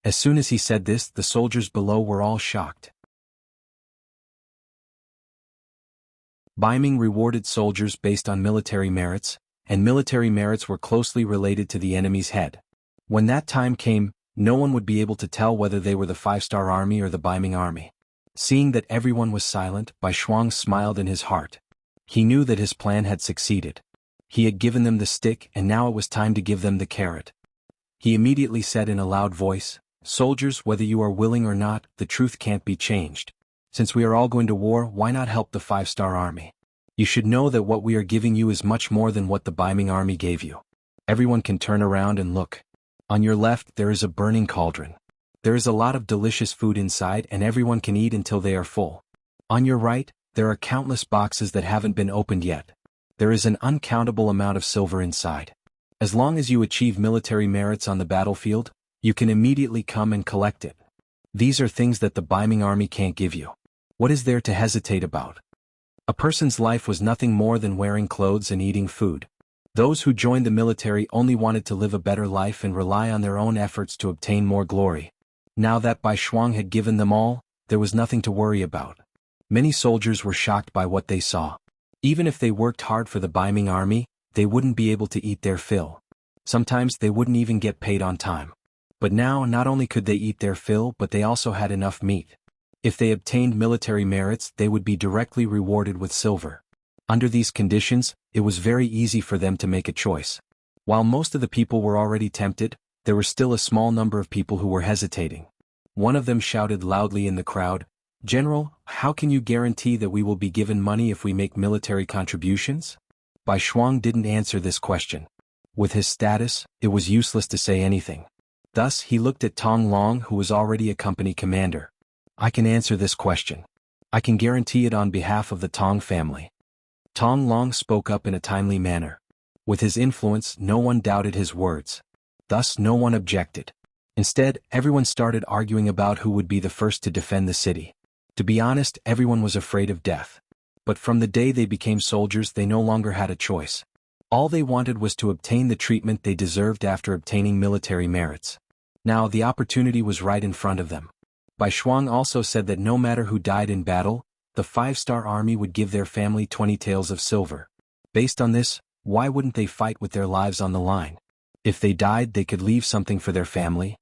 As soon as he said this, the soldiers below were all shocked. Ming rewarded soldiers based on military merits, and military merits were closely related to the enemy's head. When that time came, no one would be able to tell whether they were the 5-star army or the Ming army. Seeing that everyone was silent, Bai Shuang smiled in his heart. He knew that his plan had succeeded. He had given them the stick and now it was time to give them the carrot. He immediately said in a loud voice, Soldiers, whether you are willing or not, the truth can't be changed. Since we are all going to war, why not help the 5-star army? You should know that what we are giving you is much more than what the Ming army gave you. Everyone can turn around and look. On your left there is a burning cauldron. There is a lot of delicious food inside and everyone can eat until they are full. On your right, there are countless boxes that haven't been opened yet. There is an uncountable amount of silver inside. As long as you achieve military merits on the battlefield, you can immediately come and collect it. These are things that the Ming army can't give you. What is there to hesitate about? A person's life was nothing more than wearing clothes and eating food. Those who joined the military only wanted to live a better life and rely on their own efforts to obtain more glory. Now that Bai Shuang had given them all, there was nothing to worry about. Many soldiers were shocked by what they saw. Even if they worked hard for the Ming army, they wouldn't be able to eat their fill. Sometimes they wouldn't even get paid on time. But now not only could they eat their fill but they also had enough meat. If they obtained military merits, they would be directly rewarded with silver. Under these conditions, it was very easy for them to make a choice. While most of the people were already tempted, there were still a small number of people who were hesitating. One of them shouted loudly in the crowd, General, how can you guarantee that we will be given money if we make military contributions? Bai Shuang didn't answer this question. With his status, it was useless to say anything. Thus he looked at Tong Long, who was already a company commander. I can answer this question. I can guarantee it on behalf of the Tong family. Tong Long spoke up in a timely manner. With his influence, no one doubted his words. Thus no one objected. Instead, everyone started arguing about who would be the first to defend the city. To be honest, everyone was afraid of death. But from the day they became soldiers, they no longer had a choice. All they wanted was to obtain the treatment they deserved after obtaining military merits. Now the opportunity was right in front of them. Bai Shuang also said that no matter who died in battle, the 5-star army would give their family 20 taels of silver. Based on this, why wouldn't they fight with their lives on the line? If they died, they could leave something for their family.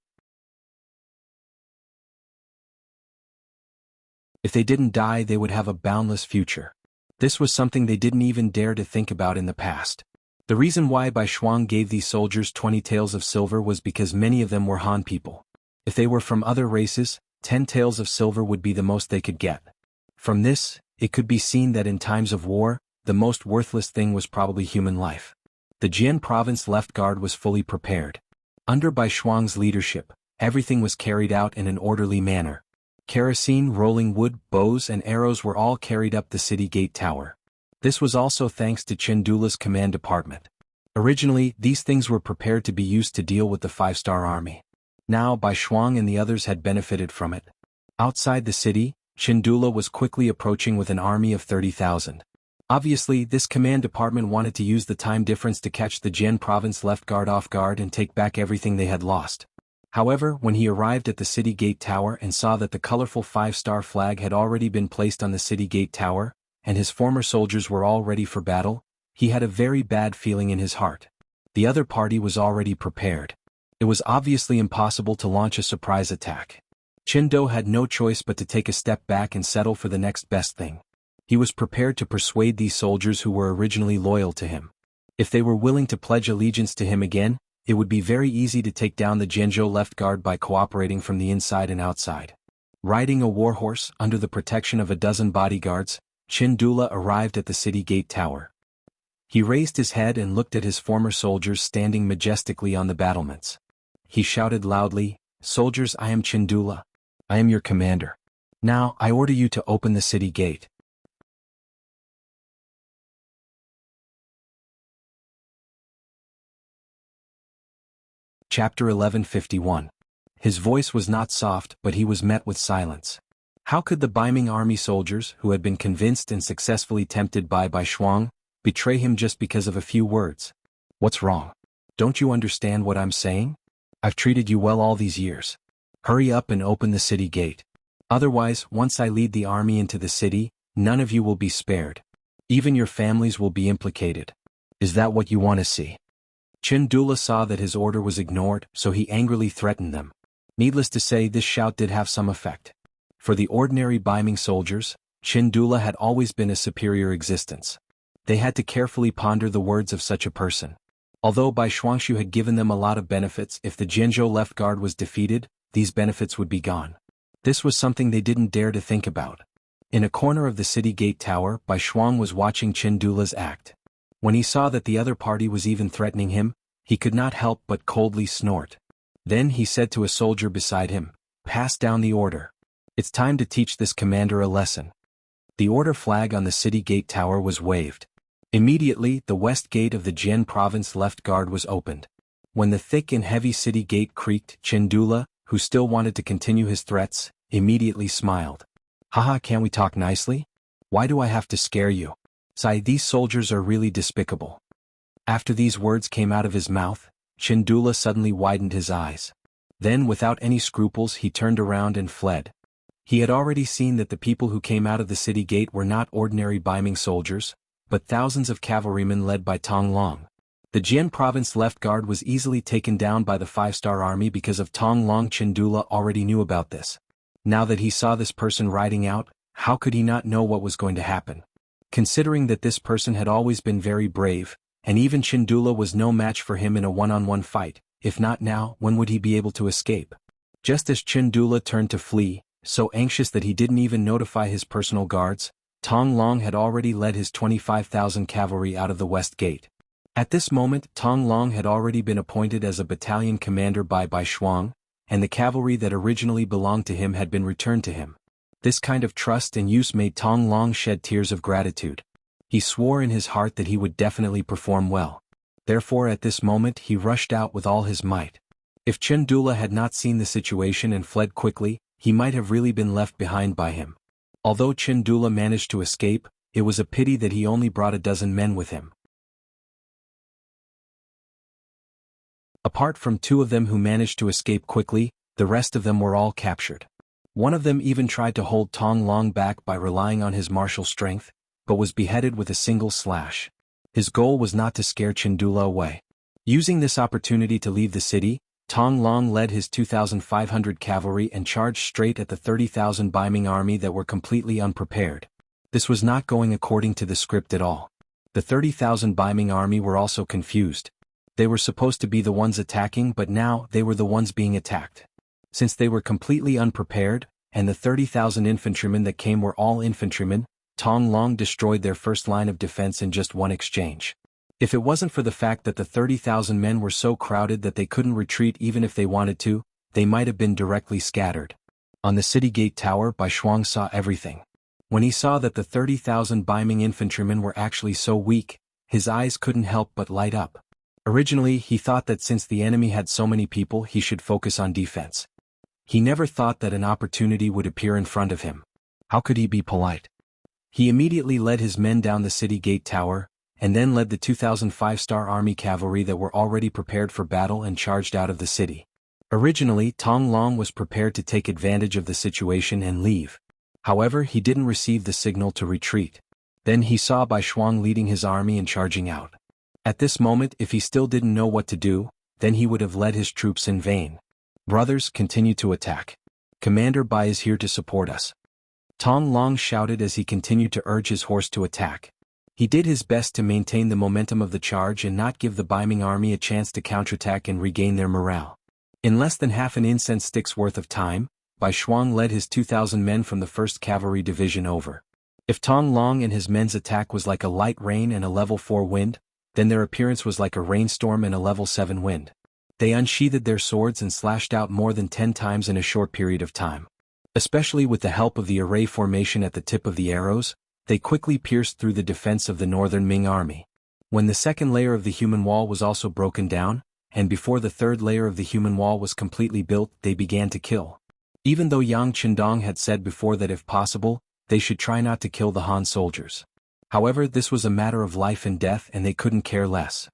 If they didn't die, they would have a boundless future. This was something they didn't even dare to think about in the past. The reason why Bai Shuang gave these soldiers 20 taels of silver was because many of them were Han people. If they were from other races, 10 taels of silver would be the most they could get. From this, it could be seen that in times of war, the most worthless thing was probably human life. The Jian province left guard was fully prepared. Under Bai Shuang's leadership, everything was carried out in an orderly manner. Kerosene, rolling wood, bows and arrows were all carried up the city gate tower. This was also thanks to Chindula's command department. Originally, these things were prepared to be used to deal with the 5-star army. Now Bai Shuang and the others had benefited from it. Outside the city, Chindula was quickly approaching with an army of 30,000. Obviously, this command department wanted to use the time difference to catch the Jian province left guard off guard and take back everything they had lost. However, when he arrived at the city gate tower and saw that the colorful 5-star flag had already been placed on the city gate tower, and his former soldiers were all ready for battle, he had a very bad feeling in his heart. The other party was already prepared. It was obviously impossible to launch a surprise attack. Qindo had no choice but to take a step back and settle for the next best thing. He was prepared to persuade these soldiers who were originally loyal to him. If they were willing to pledge allegiance to him again, it would be very easy to take down the Jianghu left guard by cooperating from the inside and outside. Riding a warhorse under the protection of a dozen bodyguards, Qindula arrived at the city gate tower. He raised his head and looked at his former soldiers standing majestically on the battlements. He shouted loudly, "Soldiers, I am Qindula. I am your commander. Now, I order you to open the city gate." Chapter 1151. His voice was not soft, but he was met with silence. How could the Biming army soldiers, who had been convinced and successfully tempted by Shuang, betray him just because of a few words? "What's wrong? Don't you understand what I'm saying? I've treated you well all these years. Hurry up and open the city gate. Otherwise, once I lead the army into the city, none of you will be spared. Even your families will be implicated. Is that what you want to see?" Qindula saw that his order was ignored, so he angrily threatened them. Needless to say, this shout did have some effect. For the ordinary Biming soldiers, Qindula had always been a superior existence. They had to carefully ponder the words of such a person. Although Bai Shuangshu had given them a lot of benefits, if the Jianghu left guard was defeated, these benefits would be gone. This was something they didn't dare to think about. In a corner of the city gate tower, Bai Shuang was watching Qindula's act. When he saw that the other party was even threatening him, he could not help but coldly snort. Then he said to a soldier beside him, "Pass down the order. It's time to teach this commander a lesson." The order flag on the city gate tower was waved. Immediately, the west gate of the Jian province left guard was opened. When the thick and heavy city gate creaked, Qindula, who still wanted to continue his threats, immediately smiled. "Haha, can't we talk nicely? Why do I have to scare you? Sai, these soldiers are really despicable." After these words came out of his mouth, Qindula suddenly widened his eyes. Then, without any scruples, he turned around and fled. He had already seen that the people who came out of the city gate were not ordinary Biming soldiers, but thousands of cavalrymen led by Tong Long. The Jian province left guard was easily taken down by the 5-star army because of Tong Long. Qindula already knew about this. Now that he saw this person riding out, how could he not know what was going to happen? Considering that this person had always been very brave, and even Qindula was no match for him in a one-on-one fight, if not now, when would he be able to escape? Just as Qindula turned to flee, so anxious that he didn't even notify his personal guards, Tong Long had already led his 25,000 cavalry out of the west gate. At this moment, Tong Long had already been appointed as a battalion commander by Shuang, and the cavalry that originally belonged to him had been returned to him. This kind of trust and use made Tong Long shed tears of gratitude. He swore in his heart that he would definitely perform well. Therefore at this moment he rushed out with all his might. If Qindula had not seen the situation and fled quickly, he might have really been left behind by him. Although Qindula managed to escape, it was a pity that he only brought a dozen men with him. Apart from 2 of them who managed to escape quickly, the rest of them were all captured. One of them even tried to hold Tong Long back by relying on his martial strength, but was beheaded with a single slash. His goal was not to scare Qindula away. Using this opportunity to leave the city, Tong Long led his 2,500 cavalry and charged straight at the 30,000 Biming army that were completely unprepared. This was not going according to the script at all. The 30,000 Biming army were also confused. They were supposed to be the ones attacking, but now they were the ones being attacked. Since they were completely unprepared, and the 30,000 infantrymen that came were all infantrymen, Tong Long destroyed their first line of defense in just one exchange. If it wasn't for the fact that the 30,000 men were so crowded that they couldn't retreat even if they wanted to, they might have been directly scattered. On the city gate tower, Bai Shuang saw everything. When he saw that the 30,000 Biming infantrymen were actually so weak, his eyes couldn't help but light up. Originally, he thought that since the enemy had so many people, he should focus on defense. He never thought that an opportunity would appear in front of him. How could he be polite? He immediately led his men down the city gate tower, and then led the 2,000 5-star army cavalry that were already prepared for battle and charged out of the city. Originally, Tong Long was prepared to take advantage of the situation and leave. However, he didn't receive the signal to retreat. Then he saw Bai Shuang leading his army and charging out. At this moment, if he still didn't know what to do, then he would have led his troops in vain. Brothers, continue to attack. Commander Bai is here to support us. Tong Long shouted as he continued to urge his horse to attack. He did his best to maintain the momentum of the charge and not give the Baiming army a chance to counterattack and regain their morale. In less than half an incense stick's worth of time, Bai Shuang led his 2,000 men from the 1st Cavalry Division over. If Tong Long and his men's attack was like a light rain and a level 4 wind, then their appearance was like a rainstorm and a level 7 wind. They unsheathed their swords and slashed out more than 10 times in a short period of time. Especially with the help of the array formation at the tip of the arrows, they quickly pierced through the defense of the northern Ming army. When the second layer of the human wall was also broken down, and before the third layer of the human wall was completely built, they began to kill. Even though Yang Qindong had said before that if possible, they should try not to kill the Han soldiers. However, this was a matter of life and death and they couldn't care less.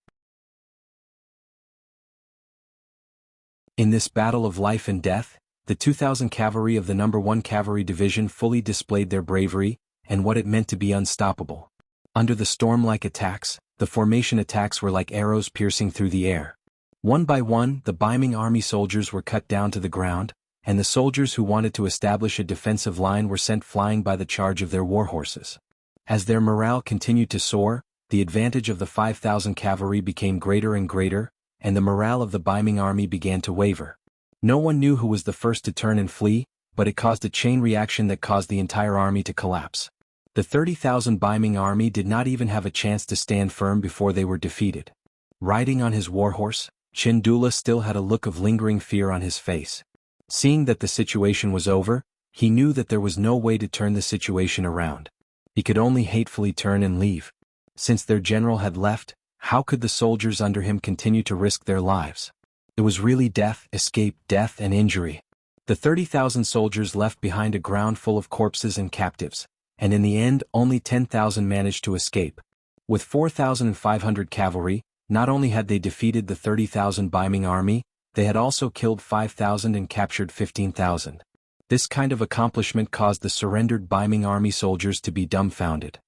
In this battle of life and death, the 2,000 cavalry of the No. 1 Cavalry Division fully displayed their bravery, and what it meant to be unstoppable. Under the storm-like attacks, the formation attacks were like arrows piercing through the air. One by one, the Baiming army soldiers were cut down to the ground, and the soldiers who wanted to establish a defensive line were sent flying by the charge of their warhorses. As their morale continued to soar, the advantage of the 5,000 cavalry became greater and greater, and the morale of the Baiming army began to waver. No one knew who was the first to turn and flee, but it caused a chain reaction that caused the entire army to collapse. The 30,000 Baiming army did not even have a chance to stand firm before they were defeated. Riding on his warhorse, Qin Dula still had a look of lingering fear on his face. Seeing that the situation was over, he knew that there was no way to turn the situation around. He could only hatefully turn and leave. Since their general had left, how could the soldiers under him continue to risk their lives? It was really death, escape, death and injury. The 30,000 soldiers left behind a ground full of corpses and captives, and in the end only 10,000 managed to escape. With 4,500 cavalry, not only had they defeated the 30,000 Baiming army, they had also killed 5,000 and captured 15,000. This kind of accomplishment caused the surrendered Baiming army soldiers to be dumbfounded.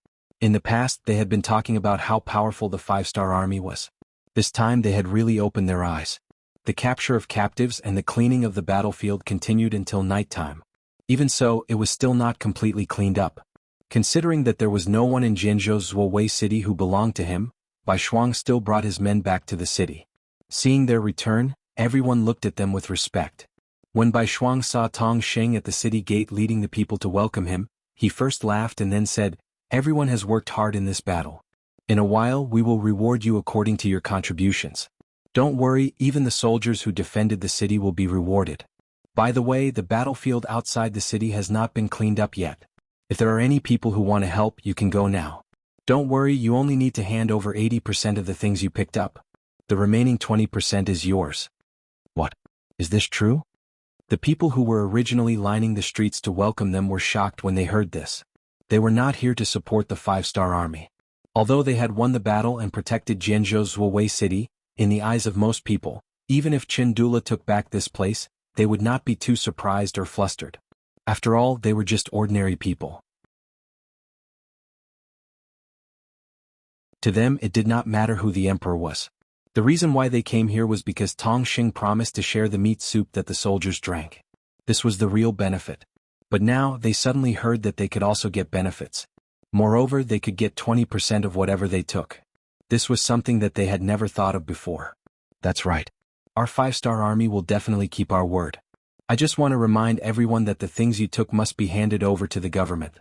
In the past they had been talking about how powerful the 5-star army was. This time they had really opened their eyes. The capture of captives and the cleaning of the battlefield continued until nighttime. Even so, it was still not completely cleaned up. Considering that there was no one in Jianghu's Zuowei city who belonged to him, Bai Shuang still brought his men back to the city. Seeing their return, everyone looked at them with respect. When Bai Shuang saw Tong Sheng at the city gate leading the people to welcome him, he first laughed and then said, "Everyone has worked hard in this battle. In a while we will reward you according to your contributions. Don't worry, even the soldiers who defended the city will be rewarded. By the way, the battlefield outside the city has not been cleaned up yet. If there are any people who want to help, you can go now. Don't worry, you only need to hand over 80% of the things you picked up. The remaining 20% is yours." What? Is this true? The people who were originally lining the streets to welcome them were shocked when they heard this. They were not here to support the 5-star army. Although they had won the battle and protected Jianghu's Zuowei city, in the eyes of most people, even if Qin Dula took back this place, they would not be too surprised or flustered. After all, they were just ordinary people. To them it did not matter who the emperor was. The reason why they came here was because Tong Xing promised to share the meat soup that the soldiers drank. This was the real benefit. But now they suddenly heard that they could also get benefits. Moreover, they could get 20% of whatever they took. This was something that they had never thought of before. That's right. Our 5-star army will definitely keep our word. I just want to remind everyone that the things you took must be handed over to the government.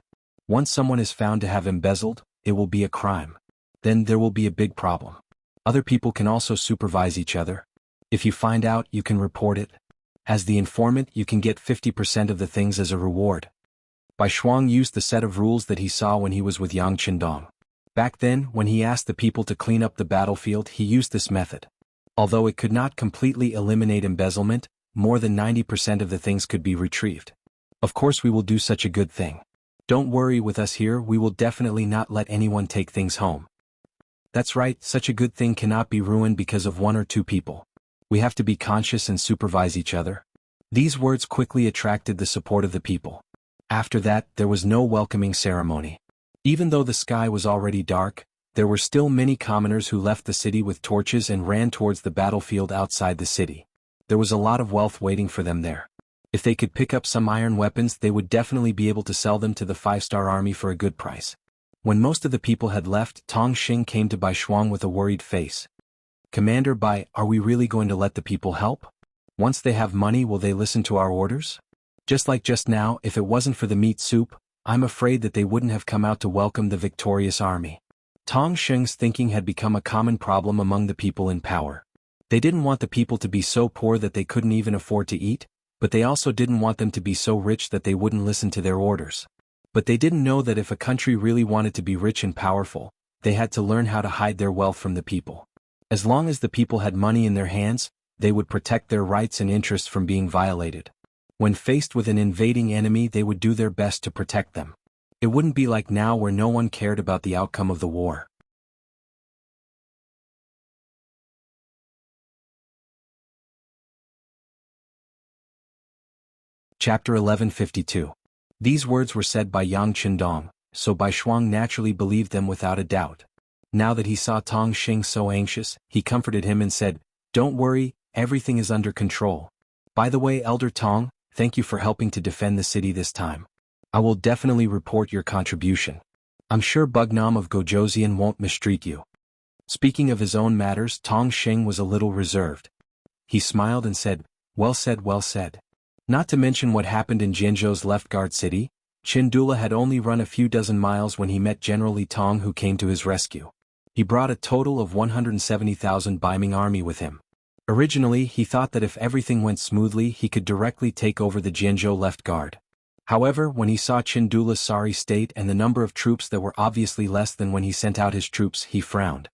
Once someone is found to have embezzled, it will be a crime. Then there will be a big problem. Other people can also supervise each other. If you find out, you can report it. As the informant, you can get 50% of the things as a reward. Bai Shuang used the set of rules that he saw when he was with Yang Qindong. Back then, when he asked the people to clean up the battlefield, he used this method. Although it could not completely eliminate embezzlement, more than 90% of the things could be retrieved. Of course we will do such a good thing. Don't worry, with us here we will definitely not let anyone take things home. That's right, such a good thing cannot be ruined because of one or two people. We have to be conscious and supervise each other. These words quickly attracted the support of the people. After that, there was no welcoming ceremony. Even though the sky was already dark, there were still many commoners who left the city with torches and ran towards the battlefield outside the city. There was a lot of wealth waiting for them there. If they could pick up some iron weapons, they would definitely be able to sell them to the 5-star army for a good price. When most of the people had left, Tong Xing came to Bai Shuang with a worried face. Commander Bai, are we really going to let the people help? Once they have money, will they listen to our orders? Just like just now, if it wasn't for the meat soup, I'm afraid that they wouldn't have come out to welcome the victorious army. Tong Xing's thinking had become a common problem among the people in power. They didn't want the people to be so poor that they couldn't even afford to eat, but they also didn't want them to be so rich that they wouldn't listen to their orders. But they didn't know that if a country really wanted to be rich and powerful, they had to learn how to hide their wealth from the people. As long as the people had money in their hands, they would protect their rights and interests from being violated. When faced with an invading enemy, they would do their best to protect them. It wouldn't be like now where no one cared about the outcome of the war. Chapter 1152. These words were said by Yang Qindong, so Bai Shuang naturally believed them without a doubt. Now that he saw Tong Xing so anxious, he comforted him and said, "Don't worry, everything is under control. By the way, Elder Tong, thank you for helping to defend the city this time. I will definitely report your contribution. I'm sure Bugnam of Gojoseon won't mistreat you." Speaking of his own matters, Tong Xing was a little reserved. He smiled and said, "Well said, well said." Not to mention what happened in Jianzhou's left guard city, Qindula had only run a few dozen miles when he met General Li Tong, who came to his rescue. He brought a total of 170,000 Ming army with him. Originally, he thought that if everything went smoothly, he could directly take over the Jianzhou left guard. However, when he saw Qindula's sorry state and the number of troops that were obviously less than when he sent out his troops, he frowned.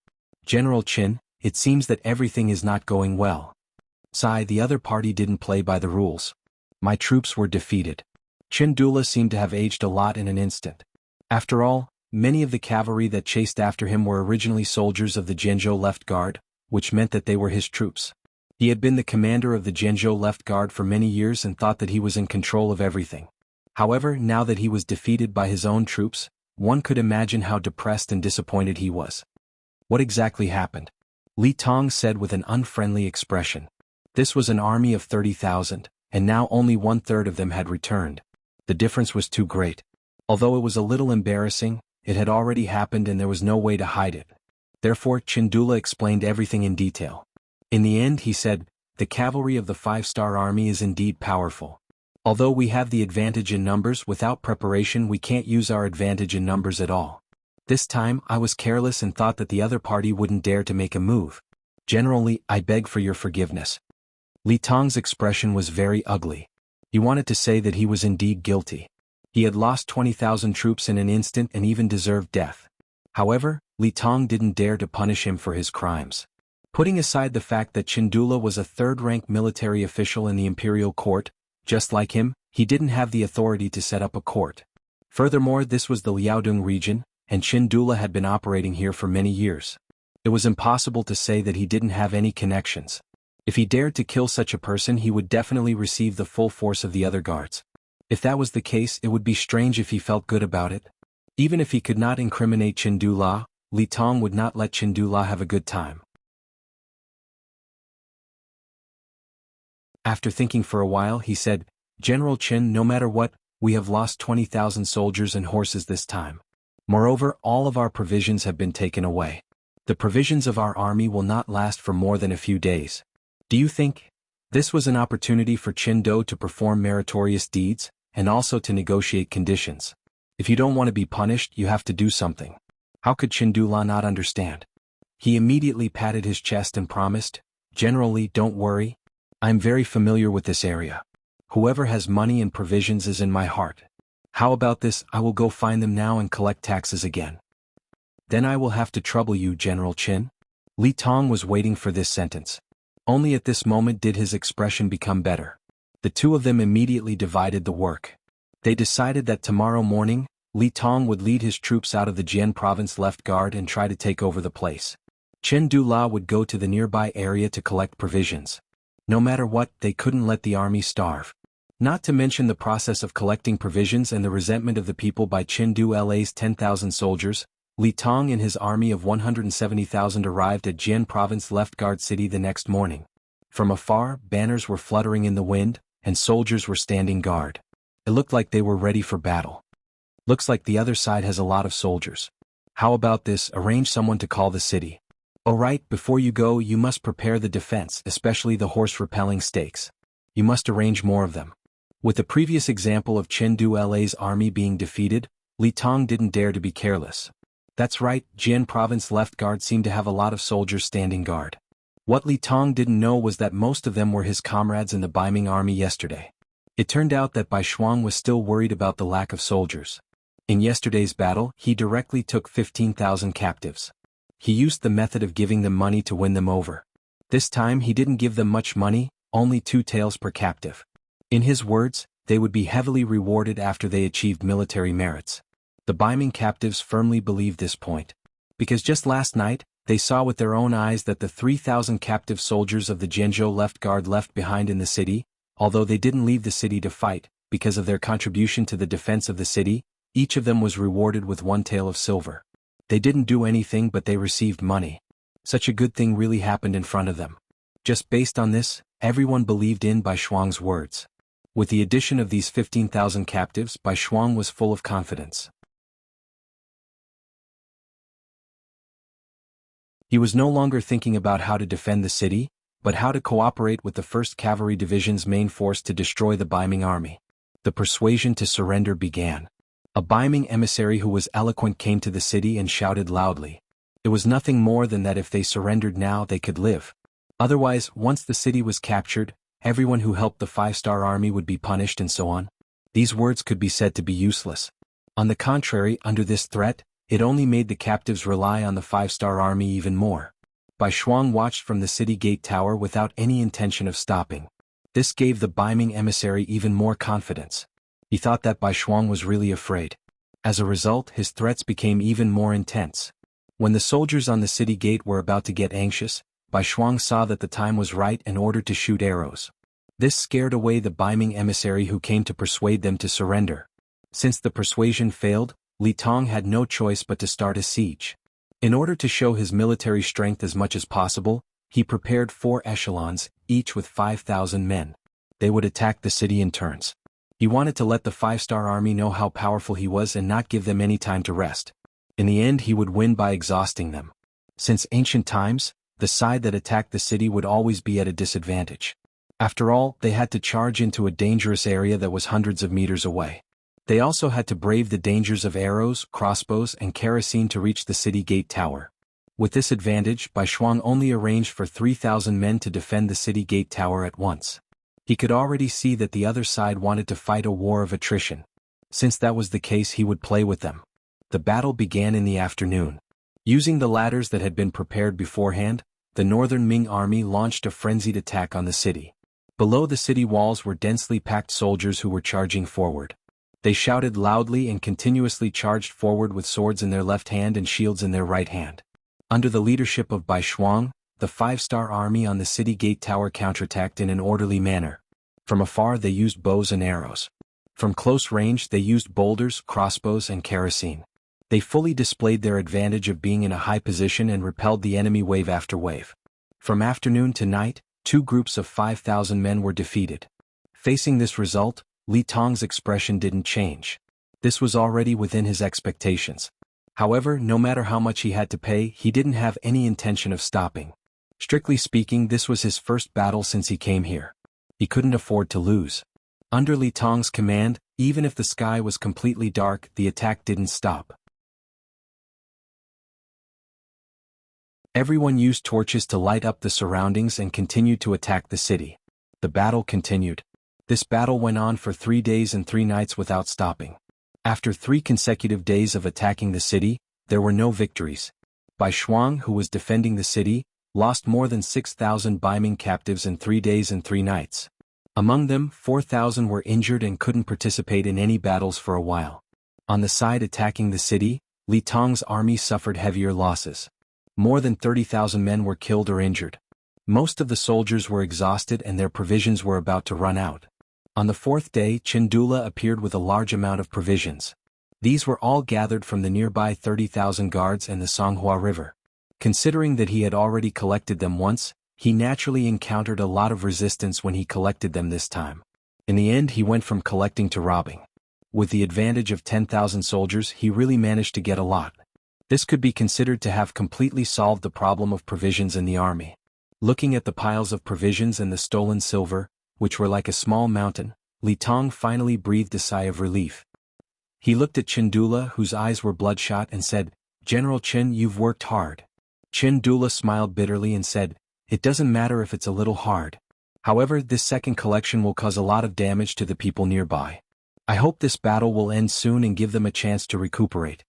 "General Qin, it seems that everything is not going well. Sai, the other party didn't play by the rules. My troops were defeated." Qindula seemed to have aged a lot in an instant. After all, many of the cavalry that chased after him were originally soldiers of the Jianzhou left guard, which meant that they were his troops. He had been the commander of the Jianzhou left guard for many years and thought that he was in control of everything. However, now that he was defeated by his own troops, one could imagine how depressed and disappointed he was. "What exactly happened?" Li Tong said with an unfriendly expression. This was an army of 30,000, and now only 1/3 of them had returned. The difference was too great. Although it was a little embarrassing, it had already happened and there was no way to hide it. Therefore, Qindula explained everything in detail. In the end, he said, "The cavalry of the 5-star army is indeed powerful. Although we have the advantage in numbers, without preparation we can't use our advantage in numbers at all. This time, I was careless and thought that the other party wouldn't dare to make a move. Generally, I beg for your forgiveness." Li Tong's expression was very ugly. He wanted to say that he was indeed guilty. He had lost 20,000 troops in an instant and even deserved death. However, Li Tong didn't dare to punish him for his crimes. Putting aside the fact that Qindula was a third-rank military official in the imperial court, just like him, he didn't have the authority to set up a court. Furthermore, this was the Liaodong region, and Qindula had been operating here for many years. It was impossible to say that he didn't have any connections. If he dared to kill such a person, he would definitely receive the full force of the other guards. If that was the case, it would be strange if he felt good about it. Even if he could not incriminate Qindula, Li Tong would not let Qindula have a good time. After thinking for a while, he said, "General Qin, no matter what, we have lost 20,000 soldiers and horses this time. Moreover, all of our provisions have been taken away. The provisions of our army will not last for more than a few days. Do you think?" This was an opportunity for Qindou to perform meritorious deeds, and also to negotiate conditions. If you don't want to be punished, you have to do something. How could Qindula not understand? He immediately patted his chest and promised, "General Li, don't worry. I'm very familiar with this area. Whoever has money and provisions is in my heart. How about this? I will go find them now and collect taxes again." "Then I will have to trouble you, General Qin." Li Tong was waiting for this sentence. Only at this moment did his expression become better. The two of them immediately divided the work. They decided that tomorrow morning, Li Tong would lead his troops out of the Jian province left guard and try to take over the place. Chen Dula would go to the nearby area to collect provisions. No matter what, they couldn't let the army starve. Not to mention the process of collecting provisions and the resentment of the people by Chen Dula's 10,000 soldiers. Li Tong and his army of 170,000 arrived at Jian Province Left Guard City the next morning. From afar, banners were fluttering in the wind, and soldiers were standing guard. It looked like they were ready for battle. Looks like the other side has a lot of soldiers. How about this? Arrange someone to call the city. Alright, before you go, you must prepare the defense, especially the horse-repelling stakes. You must arrange more of them. With the previous example of Chen Dula's army being defeated, Li Tong didn't dare to be careless. That's right, Jian Province Left Guard seemed to have a lot of soldiers standing guard. What Li Tong didn't know was that most of them were his comrades in the Ming army yesterday. It turned out that Bai Shuang was still worried about the lack of soldiers. In yesterday's battle, he directly took 15,000 captives. He used the method of giving them money to win them over. This time he didn't give them much money, only 2 taels per captive. In his words, they would be heavily rewarded after they achieved military merits. The Ming captives firmly believed this point. Because just last night, they saw with their own eyes that the 3,000 captive soldiers of the Jianghu Left Guard left behind in the city, although they didn't leave the city to fight, because of their contribution to the defense of the city, each of them was rewarded with 1 tael of silver. They didn't do anything but they received money. Such a good thing really happened in front of them. Just based on this, everyone believed in Bai Shuang's words. With the addition of these 15,000 captives, Bai Shuang was full of confidence. He was no longer thinking about how to defend the city, but how to cooperate with the 1st Cavalry Division's main force to destroy the Ming army. The persuasion to surrender began. A Ming emissary who was eloquent came to the city and shouted loudly. It was nothing more than that if they surrendered now they could live. Otherwise, once the city was captured, everyone who helped the 5-star army would be punished and so on. These words could be said to be useless. On the contrary, under this threat, it only made the captives rely on the 5-star army even more. Bai Shuang watched from the city gate tower without any intention of stopping. This gave the Ming emissary even more confidence. He thought that Bai Shuang was really afraid. As a result, his threats became even more intense. When the soldiers on the city gate were about to get anxious, Bai Shuang saw that the time was right and ordered to shoot arrows. This scared away the Ming emissary who came to persuade them to surrender. Since the persuasion failed, Li Tong had no choice but to start a siege. In order to show his military strength as much as possible, he prepared 4 echelons, each with 5,000 men. They would attack the city in turns. He wanted to let the 5-star army know how powerful he was and not give them any time to rest. In the end he would win by exhausting them. Since ancient times, the side that attacked the city would always be at a disadvantage. After all, they had to charge into a dangerous area that was hundreds of meters away. They also had to brave the dangers of arrows, crossbows, and kerosene to reach the city gate tower. With this advantage, Bai Shuang only arranged for 3,000 men to defend the city gate tower at once. He could already see that the other side wanted to fight a war of attrition. Since that was the case, he would play with them. The battle began in the afternoon. Using the ladders that had been prepared beforehand, the northern Ming army launched a frenzied attack on the city. Below the city walls were densely packed soldiers who were charging forward. They shouted loudly and continuously charged forward with swords in their left hand and shields in their right hand. Under the leadership of Bai Shuang, the 5-star army on the city gate tower counterattacked in an orderly manner. From afar they used bows and arrows. From close range they used boulders, crossbows, and kerosene. They fully displayed their advantage of being in a high position and repelled the enemy wave after wave. From afternoon to night, 2 groups of 5,000 men were defeated. Facing this result, Li Tong's expression didn't change. This was already within his expectations. However, no matter how much he had to pay, he didn't have any intention of stopping. Strictly speaking, this was his first battle since he came here. He couldn't afford to lose. Under Li Tong's command, even if the sky was completely dark, the attack didn't stop. Everyone used torches to light up the surroundings and continued to attack the city. The battle continued. This battle went on for 3 days and 3 nights without stopping. After 3 consecutive days of attacking the city, there were no victories. Bai Shuang, who was defending the city, lost more than 6,000 Ming captives in 3 days and 3 nights. Among them, 4,000 were injured and couldn't participate in any battles for a while. On the side attacking the city, Li Tong's army suffered heavier losses. More than 30,000 men were killed or injured. Most of the soldiers were exhausted and their provisions were about to run out. On the fourth day, Chindula appeared with a large amount of provisions. These were all gathered from the nearby 30,000 guards and the Songhua River. Considering that he had already collected them once, he naturally encountered a lot of resistance when he collected them this time. In the end, he went from collecting to robbing. With the advantage of 10,000 soldiers, he really managed to get a lot. This could be considered to have completely solved the problem of provisions in the army. Looking at the piles of provisions and the stolen silver, which were like a small mountain, Li Tong finally breathed a sigh of relief. He looked at Chindula, whose eyes were bloodshot, and said, "General Chin, you've worked hard." Chindula smiled bitterly and said, "It doesn't matter if it's a little hard. However, this second collection will cause a lot of damage to the people nearby. I hope this battle will end soon and give them a chance to recuperate."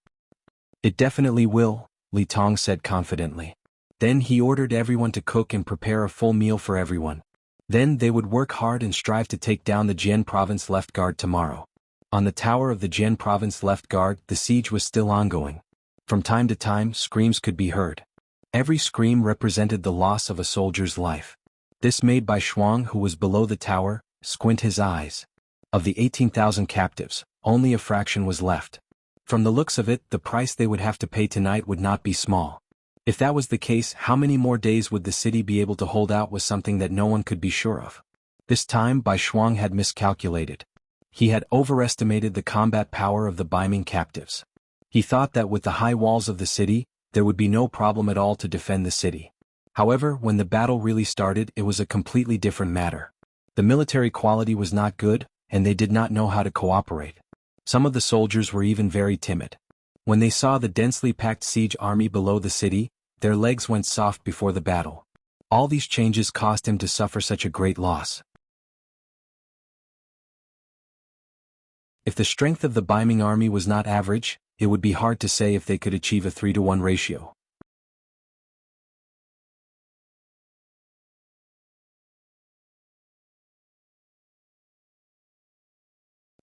"It definitely will," Li Tong said confidently. Then he ordered everyone to cook and prepare a full meal for everyone. Then they would work hard and strive to take down the Jian province left guard tomorrow. On the tower of the Jian province left guard, the siege was still ongoing. From time to time, screams could be heard. Every scream represented the loss of a soldier's life. This made Bai Shuang, who was below the tower, squint his eyes. Of the 18,000 captives, only a fraction was left. From the looks of it, the price they would have to pay tonight would not be small. If that was the case, how many more days would the city be able to hold out was something that no one could be sure of. This time Bai Shuang had miscalculated. He had overestimated the combat power of the Baiming captives. He thought that with the high walls of the city, there would be no problem at all to defend the city. However, when the battle really started, it was a completely different matter. The military quality was not good, and they did not know how to cooperate. Some of the soldiers were even very timid. When they saw the densely packed siege army below the city, their legs went soft before the battle. All these changes caused him to suffer such a great loss. If the strength of the Baiming army was not average, it would be hard to say if they could achieve a 3-to-1 ratio.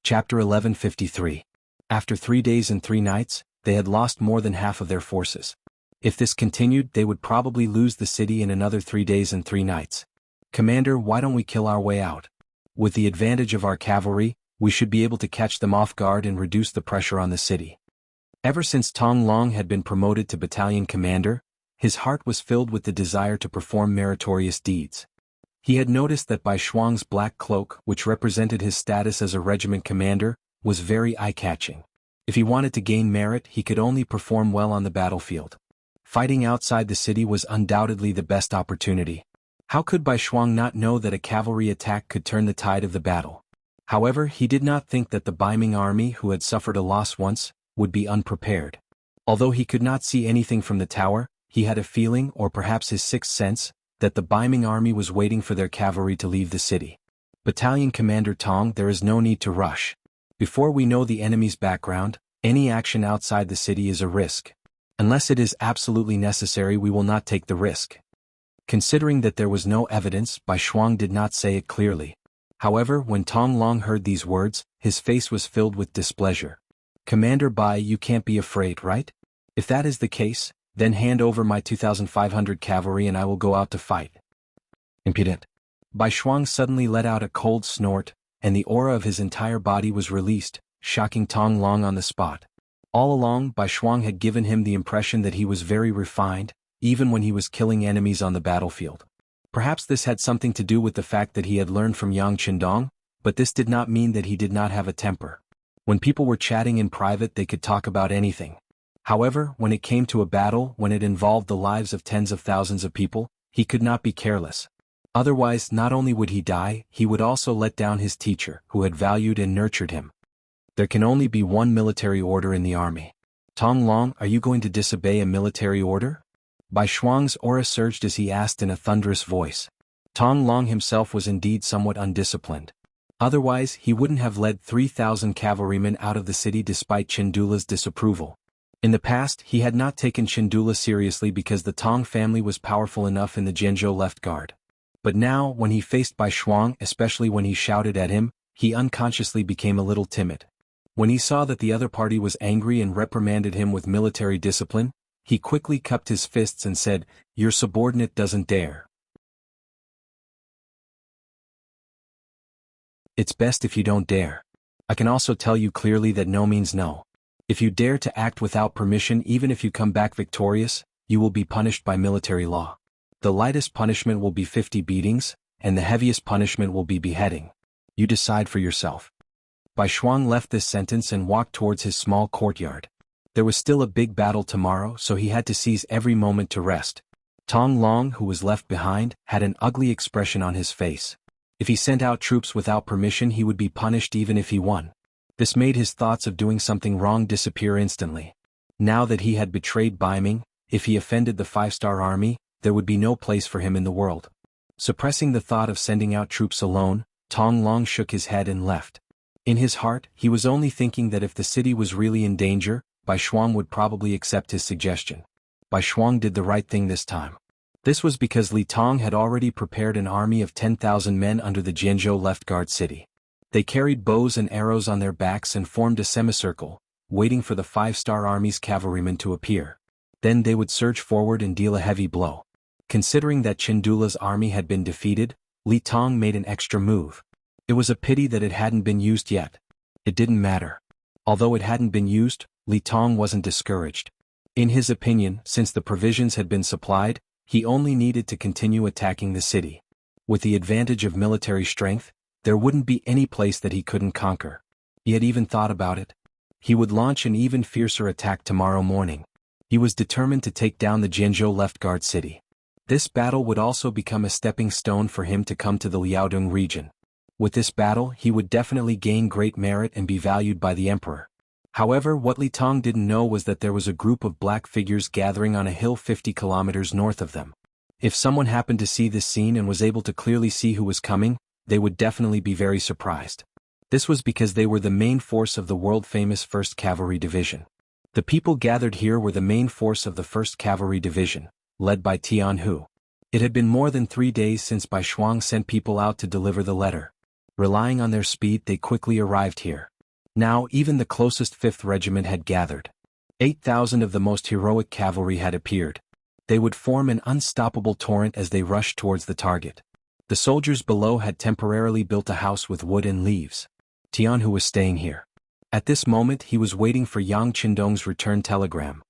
Chapter 1153. After 3 days and 3 nights, they had lost more than half of their forces. If this continued, they would probably lose the city in another 3 days and 3 nights. "Commander, why don't we kill our way out? With the advantage of our cavalry, we should be able to catch them off guard and reduce the pressure on the city." Ever since Tong Long had been promoted to battalion commander, his heart was filled with the desire to perform meritorious deeds. He had noticed that Bai Shuang's black cloak, which represented his status as a regiment commander, was very eye-catching. If he wanted to gain merit, he could only perform well on the battlefield. Fighting outside the city was undoubtedly the best opportunity. How could Bai Shuang not know that a cavalry attack could turn the tide of the battle? However, he did not think that the Baiming army, who had suffered a loss once, would be unprepared. Although he could not see anything from the tower, he had a feeling, or perhaps his sixth sense, that the Baiming army was waiting for their cavalry to leave the city. "Battalion Commander Tong, there is no need to rush. Before we know the enemy's background, any action outside the city is a risk. Unless it is absolutely necessary, we will not take the risk." Considering that there was no evidence, Bai Shuang did not say it clearly. However, when Tong Long heard these words, his face was filled with displeasure. "Commander Bai, you can't be afraid, right? If that is the case, then hand over my 2,500 cavalry and I will go out to fight." Impudent. Bai Shuang suddenly let out a cold snort, and the aura of his entire body was released, shocking Tong Long on the spot. All along, Bai Shuang had given him the impression that he was very refined, even when he was killing enemies on the battlefield. Perhaps this had something to do with the fact that he had learned from Yang Qindong, but this did not mean that he did not have a temper. When people were chatting in private, they could talk about anything. However, when it came to a battle, when it involved the lives of tens of thousands of people, he could not be careless. Otherwise, not only would he die, he would also let down his teacher, who had valued and nurtured him. There can only be one military order in the army. "Tong Long, are you going to disobey a military order?" Bai Shuang's aura surged as he asked in a thunderous voice. Tong Long himself was indeed somewhat undisciplined. Otherwise, he wouldn't have led 3,000 cavalrymen out of the city despite Chindula's disapproval. In the past, he had not taken Chindula seriously because the Tong family was powerful enough in the Jianghu left guard. But now, when he faced Bai Shuang, especially when he shouted at him, he unconsciously became a little timid. When he saw that the other party was angry and reprimanded him with military discipline, He quickly cupped his fists and said, "Your subordinate doesn't dare. It's best if you don't dare. I can also tell you clearly that no means no. If you dare to act without permission, even if you come back victorious, you will be punished by military law. The lightest punishment will be 50 beatings, and the heaviest punishment will be beheading. You decide for yourself." Bai Shuang left this sentence and walked towards his small courtyard. There was still a big battle tomorrow, so he had to seize every moment to rest. Tong Long, who was left behind, had an ugly expression on his face. If he sent out troops without permission, he would be punished even if he won. This made his thoughts of doing something wrong disappear instantly. Now that he had betrayed Bai Ming, if he offended the 5-star army, there would be no place for him in the world. Suppressing the thought of sending out troops alone, Tong Long shook his head and left. In his heart, he was only thinking that if the city was really in danger, Bai Shuang would probably accept his suggestion. Bai Shuang did the right thing this time. This was because Li Tong had already prepared an army of 10,000 men under the Jianghu left guard city. They carried bows and arrows on their backs and formed a semicircle, waiting for the 5-star army's cavalrymen to appear. Then they would surge forward and deal a heavy blow. Considering that Chindula's army had been defeated, Li Tong made an extra move. It was a pity that it hadn't been used yet. It didn't matter. Although it hadn't been used, Li Tong wasn't discouraged. In his opinion, since the provisions had been supplied, he only needed to continue attacking the city. With the advantage of military strength, there wouldn't be any place that he couldn't conquer. He had even thought about it. He would launch an even fiercer attack tomorrow morning. He was determined to take down the Jianghu left guard city. This battle would also become a stepping stone for him to come to the Liaodong region. With this battle, he would definitely gain great merit and be valued by the emperor. However, what Li Tong didn't know was that there was a group of black figures gathering on a hill 50 kilometers north of them. If someone happened to see this scene and was able to clearly see who was coming, they would definitely be very surprised. This was because they were the main force of the world-famous 1st Cavalry Division. The people gathered here were the main force of the 1st Cavalry Division, led by Jianghu. It had been more than 3 days since Bai Shuang sent people out to deliver the letter. Relying on their speed, they quickly arrived here. Now even the closest 5th Regiment had gathered. 8,000 of the most heroic cavalry had appeared. They would form an unstoppable torrent as they rushed towards the target. The soldiers below had temporarily built a house with wood and leaves. Tianhu was staying here. At this moment he was waiting for Yang Qindong's return telegram.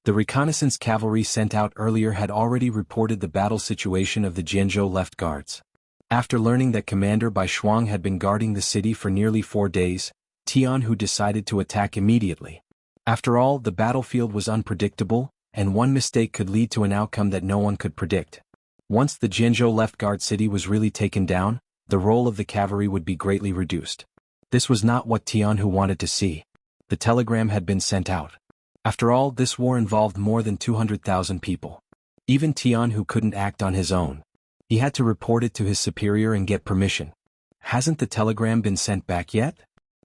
The reconnaissance cavalry sent out earlier had already reported the battle situation of the Jianghu left guards. After learning that Commander Bai Shuang had been guarding the city for nearly 4 days, Tianhu decided to attack immediately. After all, the battlefield was unpredictable, and one mistake could lead to an outcome that no one could predict. Once the Jianghu left guard city was really taken down, the role of the cavalry would be greatly reduced. This was not what Tianhu wanted to see. The telegram had been sent out. After all, this war involved more than 200,000 people. Even Tianhu couldn't act on his own. He had to report it to his superior and get permission. Hasn't the telegram been sent back yet?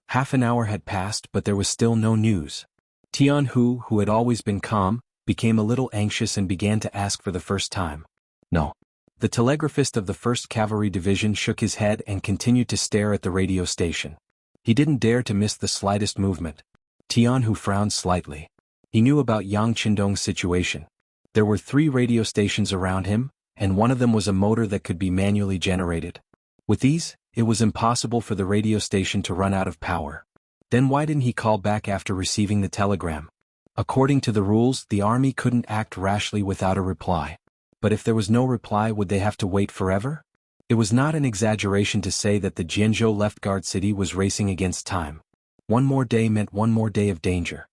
Half an hour had passed, but there was still no news. Tianhu, who had always been calm, became a little anxious and began to ask for the first time. No. The telegraphist of the 1st Cavalry Division shook his head and continued to stare at the radio station. He didn't dare to miss the slightest movement. Tianhu frowned slightly. He knew about Yang Qindong's situation. There were 3 radio stations around him, and one of them was a motor that could be manually generated. With these, it was impossible for the radio station to run out of power. Then why didn't he call back after receiving the telegram? According to the rules, the army couldn't act rashly without a reply. But if there was no reply, would they have to wait forever? It was not an exaggeration to say that the Jianghu left guard city was racing against time. One more day meant one more day of danger.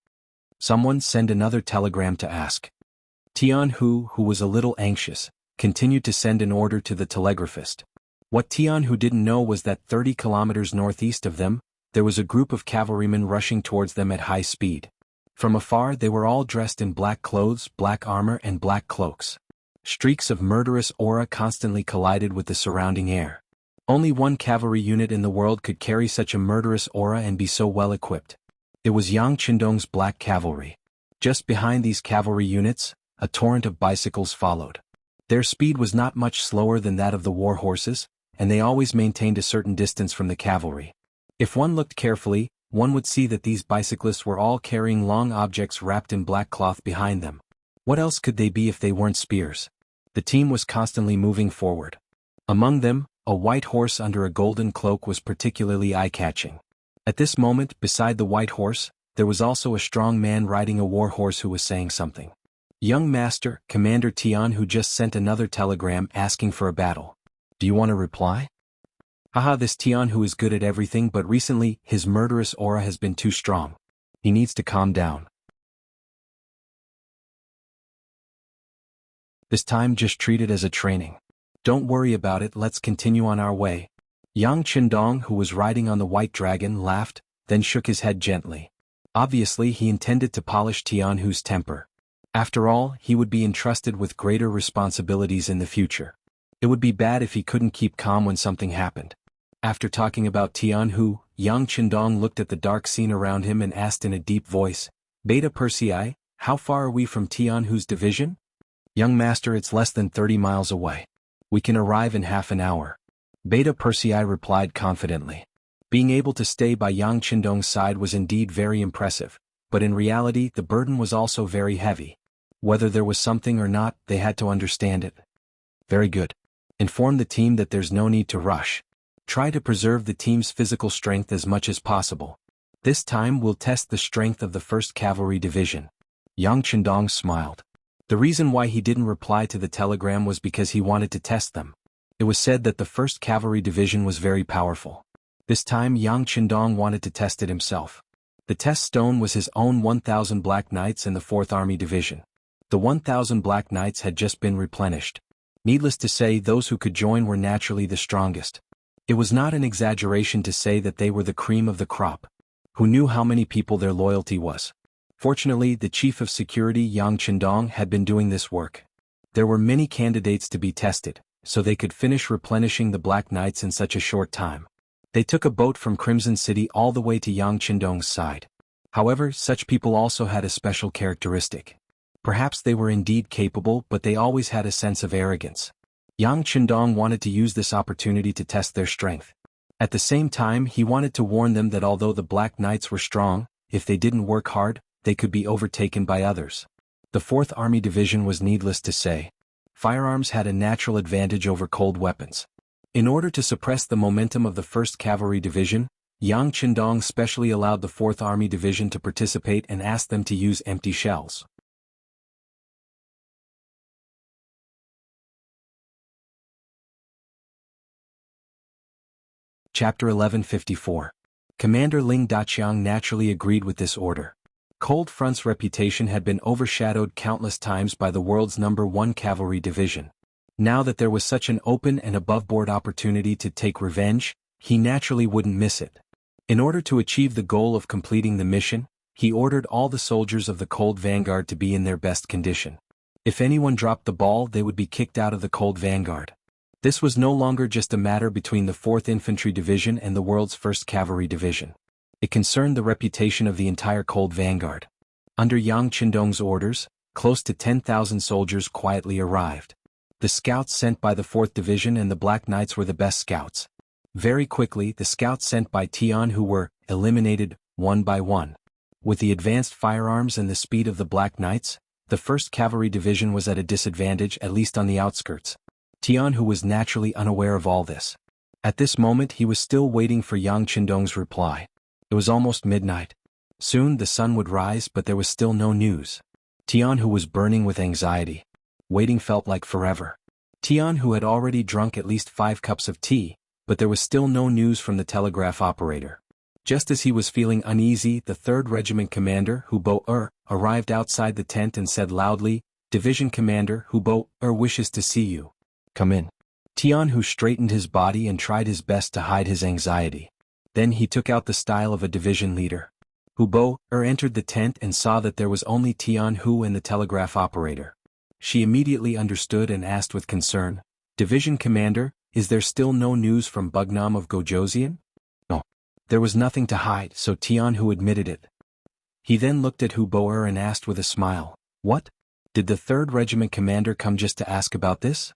Someone send another telegram to ask. Tianhu, who was a little anxious, continued to send an order to the telegraphist. What Tianhu didn't know was that 30 kilometers northeast of them, there was a group of cavalrymen rushing towards them at high speed. From afar, they were all dressed in black clothes, black armor, and black cloaks. Streaks of murderous aura constantly collided with the surrounding air. Only one cavalry unit in the world could carry such a murderous aura and be so well equipped. It was Yang Qindong's black cavalry. Just behind these cavalry units, a torrent of bicycles followed. Their speed was not much slower than that of the war horses, and they always maintained a certain distance from the cavalry. If one looked carefully, one would see that these bicyclists were all carrying long objects wrapped in black cloth behind them. What else could they be if they weren't spears? The team was constantly moving forward. Among them, a white horse under a golden cloak was particularly eye-catching. At this moment, beside the white horse, there was also a strong man riding a war horse who was saying something. Young Master, Commander Tianhu just sent another telegram asking for a battle. Do you want to reply? Haha, this Tianhu is good at everything, but recently, his murderous aura has been too strong. He needs to calm down. This time just treat it as a training. Don't worry about it, let's continue on our way. Yang Qindong, who was riding on the white dragon, laughed, then shook his head gently. Obviously he intended to polish Tianhu's temper. After all, he would be entrusted with greater responsibilities in the future. It would be bad if he couldn't keep calm when something happened. After talking about Tianhu, Yang Qindong looked at the dark scene around him and asked in a deep voice, Beta Persei, how far are we from Tianhu's division? Young Master, it's less than 30 miles away. We can arrive in half an hour. Beta Persei replied confidently. Being able to stay by Yang Qindong's side was indeed very impressive, but in reality the burden was also very heavy. Whether there was something or not, they had to understand it. Very good. Inform the team that there's no need to rush. Try to preserve the team's physical strength as much as possible. This time we'll test the strength of the 1st Cavalry Division. Yang Qindong smiled. The reason why he didn't reply to the telegram was because he wanted to test them. It was said that the 1st Cavalry Division was very powerful. This time Yang Qindong wanted to test it himself. The test stone was his own 1,000 Black Knights in the 4th Army Division. The 1,000 Black Knights had just been replenished. Needless to say, those who could join were naturally the strongest. It was not an exaggeration to say that they were the cream of the crop. Who knew how many people their loyalty was? Fortunately, the Chief of Security Yang Qindong had been doing this work. There were many candidates to be tested, so they could finish replenishing the Black Knights in such a short time. They took a boat from Crimson City all the way to Yang Qindong's side. However, such people also had a special characteristic. Perhaps they were indeed capable, but they always had a sense of arrogance. Yang Qindong wanted to use this opportunity to test their strength. At the same time, he wanted to warn them that although the Black Knights were strong, if they didn't work hard, they could be overtaken by others. The 4th Army Division was needless to say. Firearms had a natural advantage over cold weapons. In order to suppress the momentum of the 1st Cavalry Division, Yang Qindong specially allowed the 4th Army Division to participate and asked them to use empty shells. Chapter 1154. Commander Ling Daqiang naturally agreed with this order. Cold Front's reputation had been overshadowed countless times by the world's #1 Cavalry Division. Now that there was such an open and above-board opportunity to take revenge, he naturally wouldn't miss it. In order to achieve the goal of completing the mission, he ordered all the soldiers of the Cold Vanguard to be in their best condition. If anyone dropped the ball, they would be kicked out of the Cold Vanguard. This was no longer just a matter between the 4th Infantry Division and the world's 1st Cavalry Division. It concerned the reputation of the entire Cold Vanguard. Under Yang Qindong's orders, close to 10,000 soldiers quietly arrived. The scouts sent by the 4th Division and the Black Knights were the best scouts. Very quickly, the scouts sent by Tianhu were eliminated, one by one. With the advanced firearms and the speed of the Black Knights, the 1st Cavalry Division was at a disadvantage, at least on the outskirts. Tianhu was naturally unaware of all this. At this moment he was still waiting for Yang Qindong's reply. It was almost midnight. Soon the sun would rise, but there was still no news. Tianhu was burning with anxiety. Waiting felt like forever. Tianhu had already drunk at least 5 cups of tea, but there was still no news from the telegraph operator. Just as he was feeling uneasy, the 3rd Regiment Commander, Hu Bo-er, arrived outside the tent and said loudly, "Division Commander Hu Bo-er wishes to see you. Come in." Tianhu straightened his body and tried his best to hide his anxiety. Then he took out the style of a division leader. Hu Bo-er entered the tent and saw that there was only Tianhu and the telegraph operator. She immediately understood and asked with concern, "Division Commander, is there still no news from Bugnam of Gojoseon?" No. There was nothing to hide, so Tianhu admitted it. He then looked at Hu Bo-er and asked with a smile, "What? Did the 3rd Regiment Commander come just to ask about this?"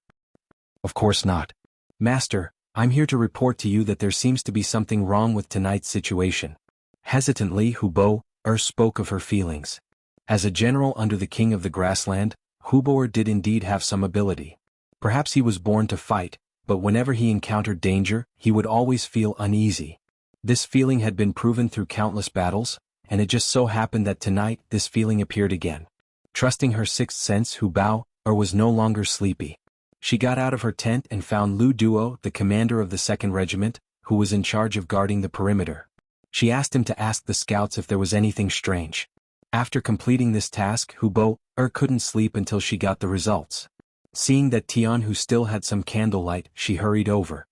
"Of course not. Master, I'm here to report to you that there seems to be something wrong with tonight's situation." Hesitantly, Hubo spoke of her feelings. As a general under the king of the grassland, Hubo did indeed have some ability. Perhaps he was born to fight, but whenever he encountered danger, he would always feel uneasy. This feeling had been proven through countless battles, and it just so happened that tonight this feeling appeared again. Trusting her sixth sense, Hubo was no longer sleepy. She got out of her tent and found Lu Duo, the commander of the 2nd Regiment, who was in charge of guarding the perimeter. She asked him to ask the scouts if there was anything strange. After completing this task, Hubo couldn't sleep until she got the results. Seeing that Tianhu still had some candlelight, she hurried over.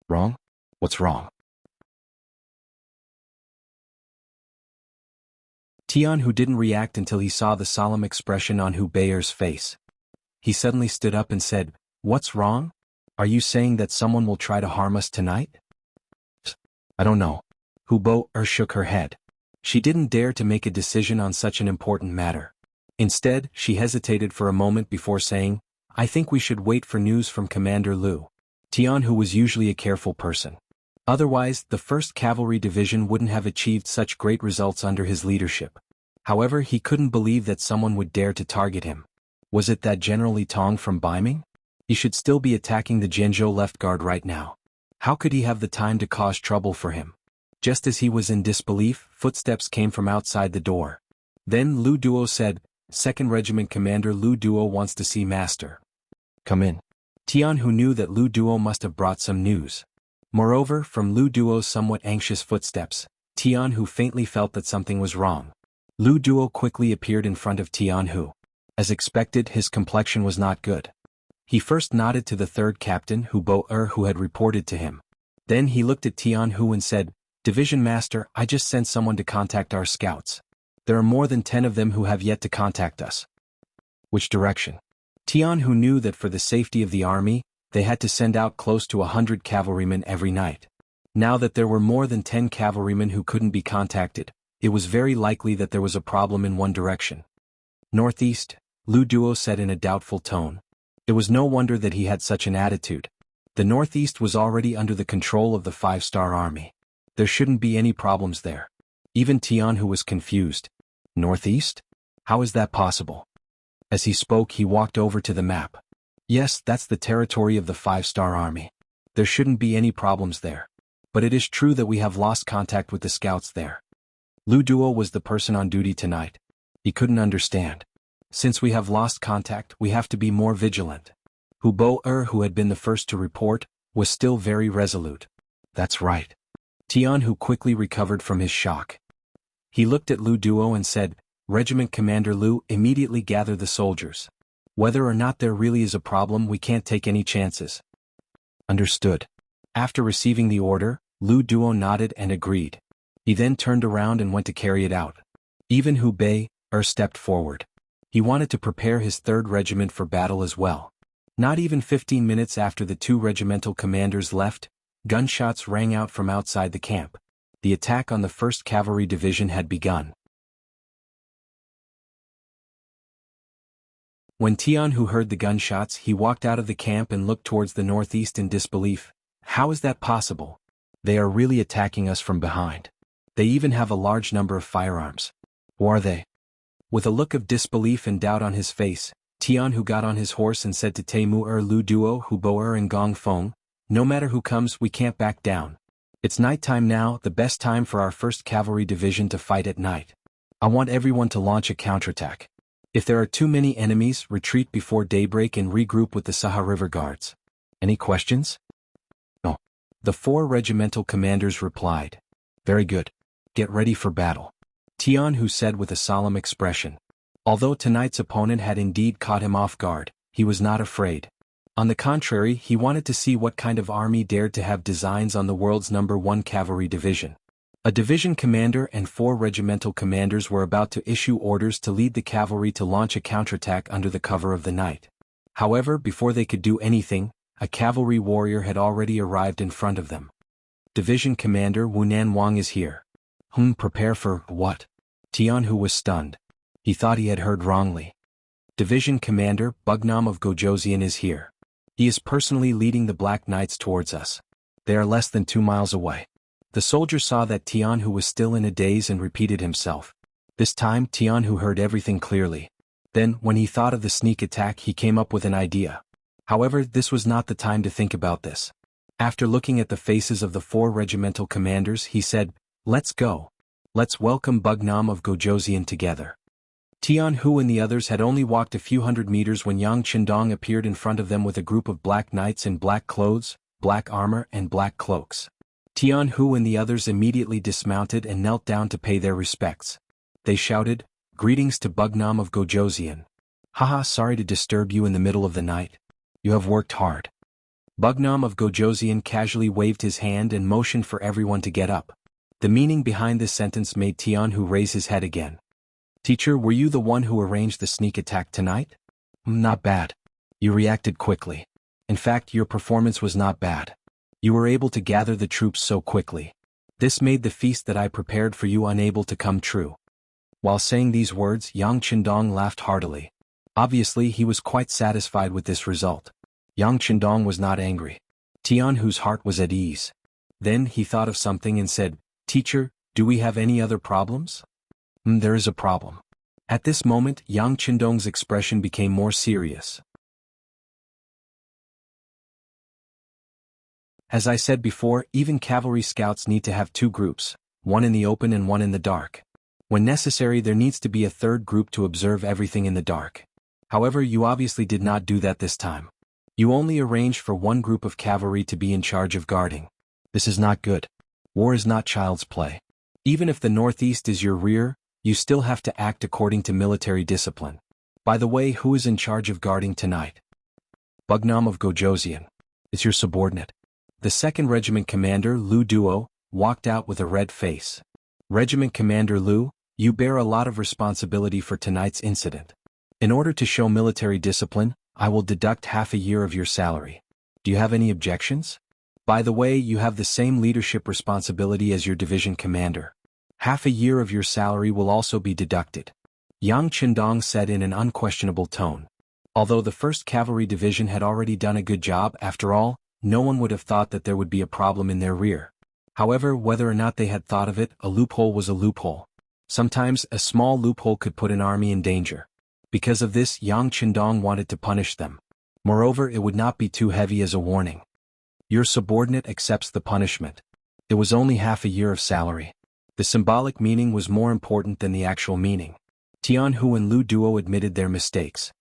Wrong? What's wrong? Tianhu didn't react until he saw the solemn expression on Hubeir's face. He suddenly stood up and said, "What's wrong? Are you saying that someone will try to harm us tonight?" "I don't know." Hubo shook her head. She didn't dare to make a decision on such an important matter. Instead, she hesitated for a moment before saying, "I think we should wait for news from Commander Lu." Tianhu was usually a careful person. Otherwise, the 1st Cavalry Division wouldn't have achieved such great results under his leadership. However, he couldn't believe that someone would dare to target him. Was it that General Li Tong from Ming? He should still be attacking the Jianghu left guard right now. How could he have the time to cause trouble for him? Just as he was in disbelief, footsteps came from outside the door. Then Lu Duo said, "2nd Regiment Commander Lu Duo wants to see Master." "Come in." Tianhu knew that Lu Duo must have brought some news. Moreover, from Lu Duo's somewhat anxious footsteps, Tianhu faintly felt that something was wrong. Lu Duo quickly appeared in front of Tianhu. As expected, his complexion was not good. He first nodded to the 3rd Captain, Hubo who had reported to him. Then he looked at Tianhu and said, "Division Master, I just sent someone to contact our scouts. There are more than 10 of them who have yet to contact us." "Which direction?" Tianhu knew that for the safety of the army, they had to send out close to 100 cavalrymen every night. Now that there were more than 10 cavalrymen who couldn't be contacted, it was very likely that there was a problem in one direction. "Northeast," Lu Duo said in a doubtful tone. It was no wonder that he had such an attitude. The Northeast was already under the control of the 5-star army. There shouldn't be any problems there. Even Tianhu was confused. "Northeast? How is that possible?" As he spoke, he walked over to the map. "Yes, that's the territory of the 5-star army. There shouldn't be any problems there. But it is true that we have lost contact with the scouts there." Lu Duo was the person on duty tonight. He couldn't understand. "Since we have lost contact, we have to be more vigilant." Hubo who had been the first to report, was still very resolute. "That's right." Tianhu quickly recovered from his shock. He looked at Lu Duo and said, "Regiment Commander Lu, immediately gather the soldiers. Whether or not there really is a problem, we can't take any chances." "Understood." After receiving the order, Lu Duo nodded and agreed. He then turned around and went to carry it out. Even Hubei stepped forward. He wanted to prepare his 3rd Regiment for battle as well. Not even 15 minutes after the 2 regimental commanders left, gunshots rang out from outside the camp. The attack on the 1st Cavalry Division had begun. When Tianhu heard the gunshots, he walked out of the camp and looked towards the northeast in disbelief. "How is that possible? They are really attacking us from behind. They even have a large number of firearms. Who are they?" With a look of disbelief and doubt on his face, Tianhu got on his horse and said to Taimur Lu Duo, Hubo and Gong Feng, "No matter who comes, we can't back down. It's nighttime now, the best time for our 1st Cavalry Division to fight at night. I want everyone to launch a counterattack. If there are too many enemies, retreat before daybreak and regroup with the Saha River Guards." "Any questions?" "No." The 4 regimental commanders replied. "Very good. Get ready for battle," Tianhu said with a solemn expression. Although tonight's opponent had indeed caught him off guard, he was not afraid. On the contrary, he wanted to see what kind of army dared to have designs on the world's #1 Cavalry Division. A division commander and 4 regimental commanders were about to issue orders to lead the cavalry to launch a counterattack under the cover of the night. However, before they could do anything, a cavalry warrior had already arrived in front of them. "Division Commander Wunan Wang is here." Prepare for what?" Tianhu was stunned. He thought he had heard wrongly. "Division Commander Bugnam of Gojoseon is here. He is personally leading the Black Knights towards us. They are less than 2 miles away." The soldier saw that Jianghu was still in a daze and repeated himself. This time Jianghu heard everything clearly. Then, when he thought of the sneak attack, he came up with an idea. However, this was not the time to think about this. After looking at the faces of the 4 regimental commanders, he said, "Let's go. Let's welcome Bugnam of Gojoseon together." Tianhu and the others had only walked a few hundred meters when Yang Qindong appeared in front of them with a group of black knights in black clothes, black armor and black cloaks. Tianhu and the others immediately dismounted and knelt down to pay their respects. They shouted, "Greetings to Bugnam of Gojoseon. Haha, sorry to disturb you in the middle of the night. You have worked hard." Bugnam of Gojoseon casually waved his hand and motioned for everyone to get up. The meaning behind this sentence made Tianhu raise his head again. "Teacher, were you the one who arranged the sneak attack tonight?" "Not bad. You reacted quickly. In fact, your performance was not bad. You were able to gather the troops so quickly. This made the feast that I prepared for you unable to come true." While saying these words, Yang Qindong laughed heartily. Obviously, he was quite satisfied with this result. Yang Qindong was not angry. Tianhu's heart was at ease. Then he thought of something and said, "Teacher, do we have any other problems?" There is a problem." At this moment, Yang Qindong's expression became more serious. As I said before, even cavalry scouts need to have 2 groups, one in the open and one in the dark. When necessary, there needs to be a 3rd group to observe everything in the dark. However, you obviously did not do that this time. You only arranged for one group of cavalry to be in charge of guarding. This is not good. War is not child's play. Even if the northeast is your rear, you still have to act according to military discipline. By the way, who is in charge of guarding tonight? Bugnam of Gojoseon. It's your subordinate. The 2nd Regiment Commander, Lu Duo, walked out with a red face. "Regiment Commander Lu, you bear a lot of responsibility for tonight's incident. In order to show military discipline, I will deduct half a year of your salary. Do you have any objections? By the way, you have the same leadership responsibility as your division commander. Half a year of your salary will also be deducted," Yang Qindong said in an unquestionable tone. Although the 1st Cavalry Division had already done a good job, after all, no one would have thought that there would be a problem in their rear. However, whether or not they had thought of it, a loophole was a loophole. Sometimes, a small loophole could put an army in danger. Because of this, Yang Qindong wanted to punish them. Moreover, it would not be too heavy as a warning. Your subordinate accepts the punishment. It was only half a year of salary. The symbolic meaning was more important than the actual meaning. Tianhu and Lu Duo admitted their mistakes.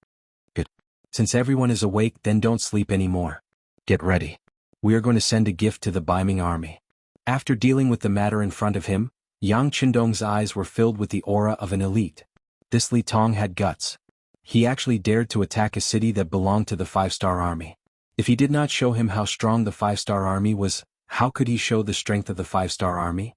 Good. Since everyone is awake, then don't sleep anymore. Get ready. We are going to send a gift to the Ming army. After dealing with the matter in front of him, Yang Qindong's eyes were filled with the aura of an elite. This Li Tong had guts. He actually dared to attack a city that belonged to the 5-star army. If he did not show him how strong the 5-star army was, how could he show the strength of the 5-star army?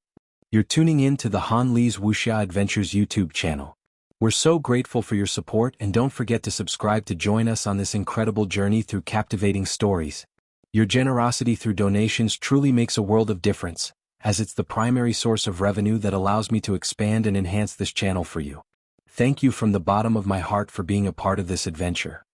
You're tuning in to the Han Li's Wuxia Adventures YouTube channel. We're so grateful for your support, and don't forget to subscribe to join us on this incredible journey through captivating stories. Your generosity through donations truly makes a world of difference, as it's the primary source of revenue that allows me to expand and enhance this channel for you. Thank you from the bottom of my heart for being a part of this adventure.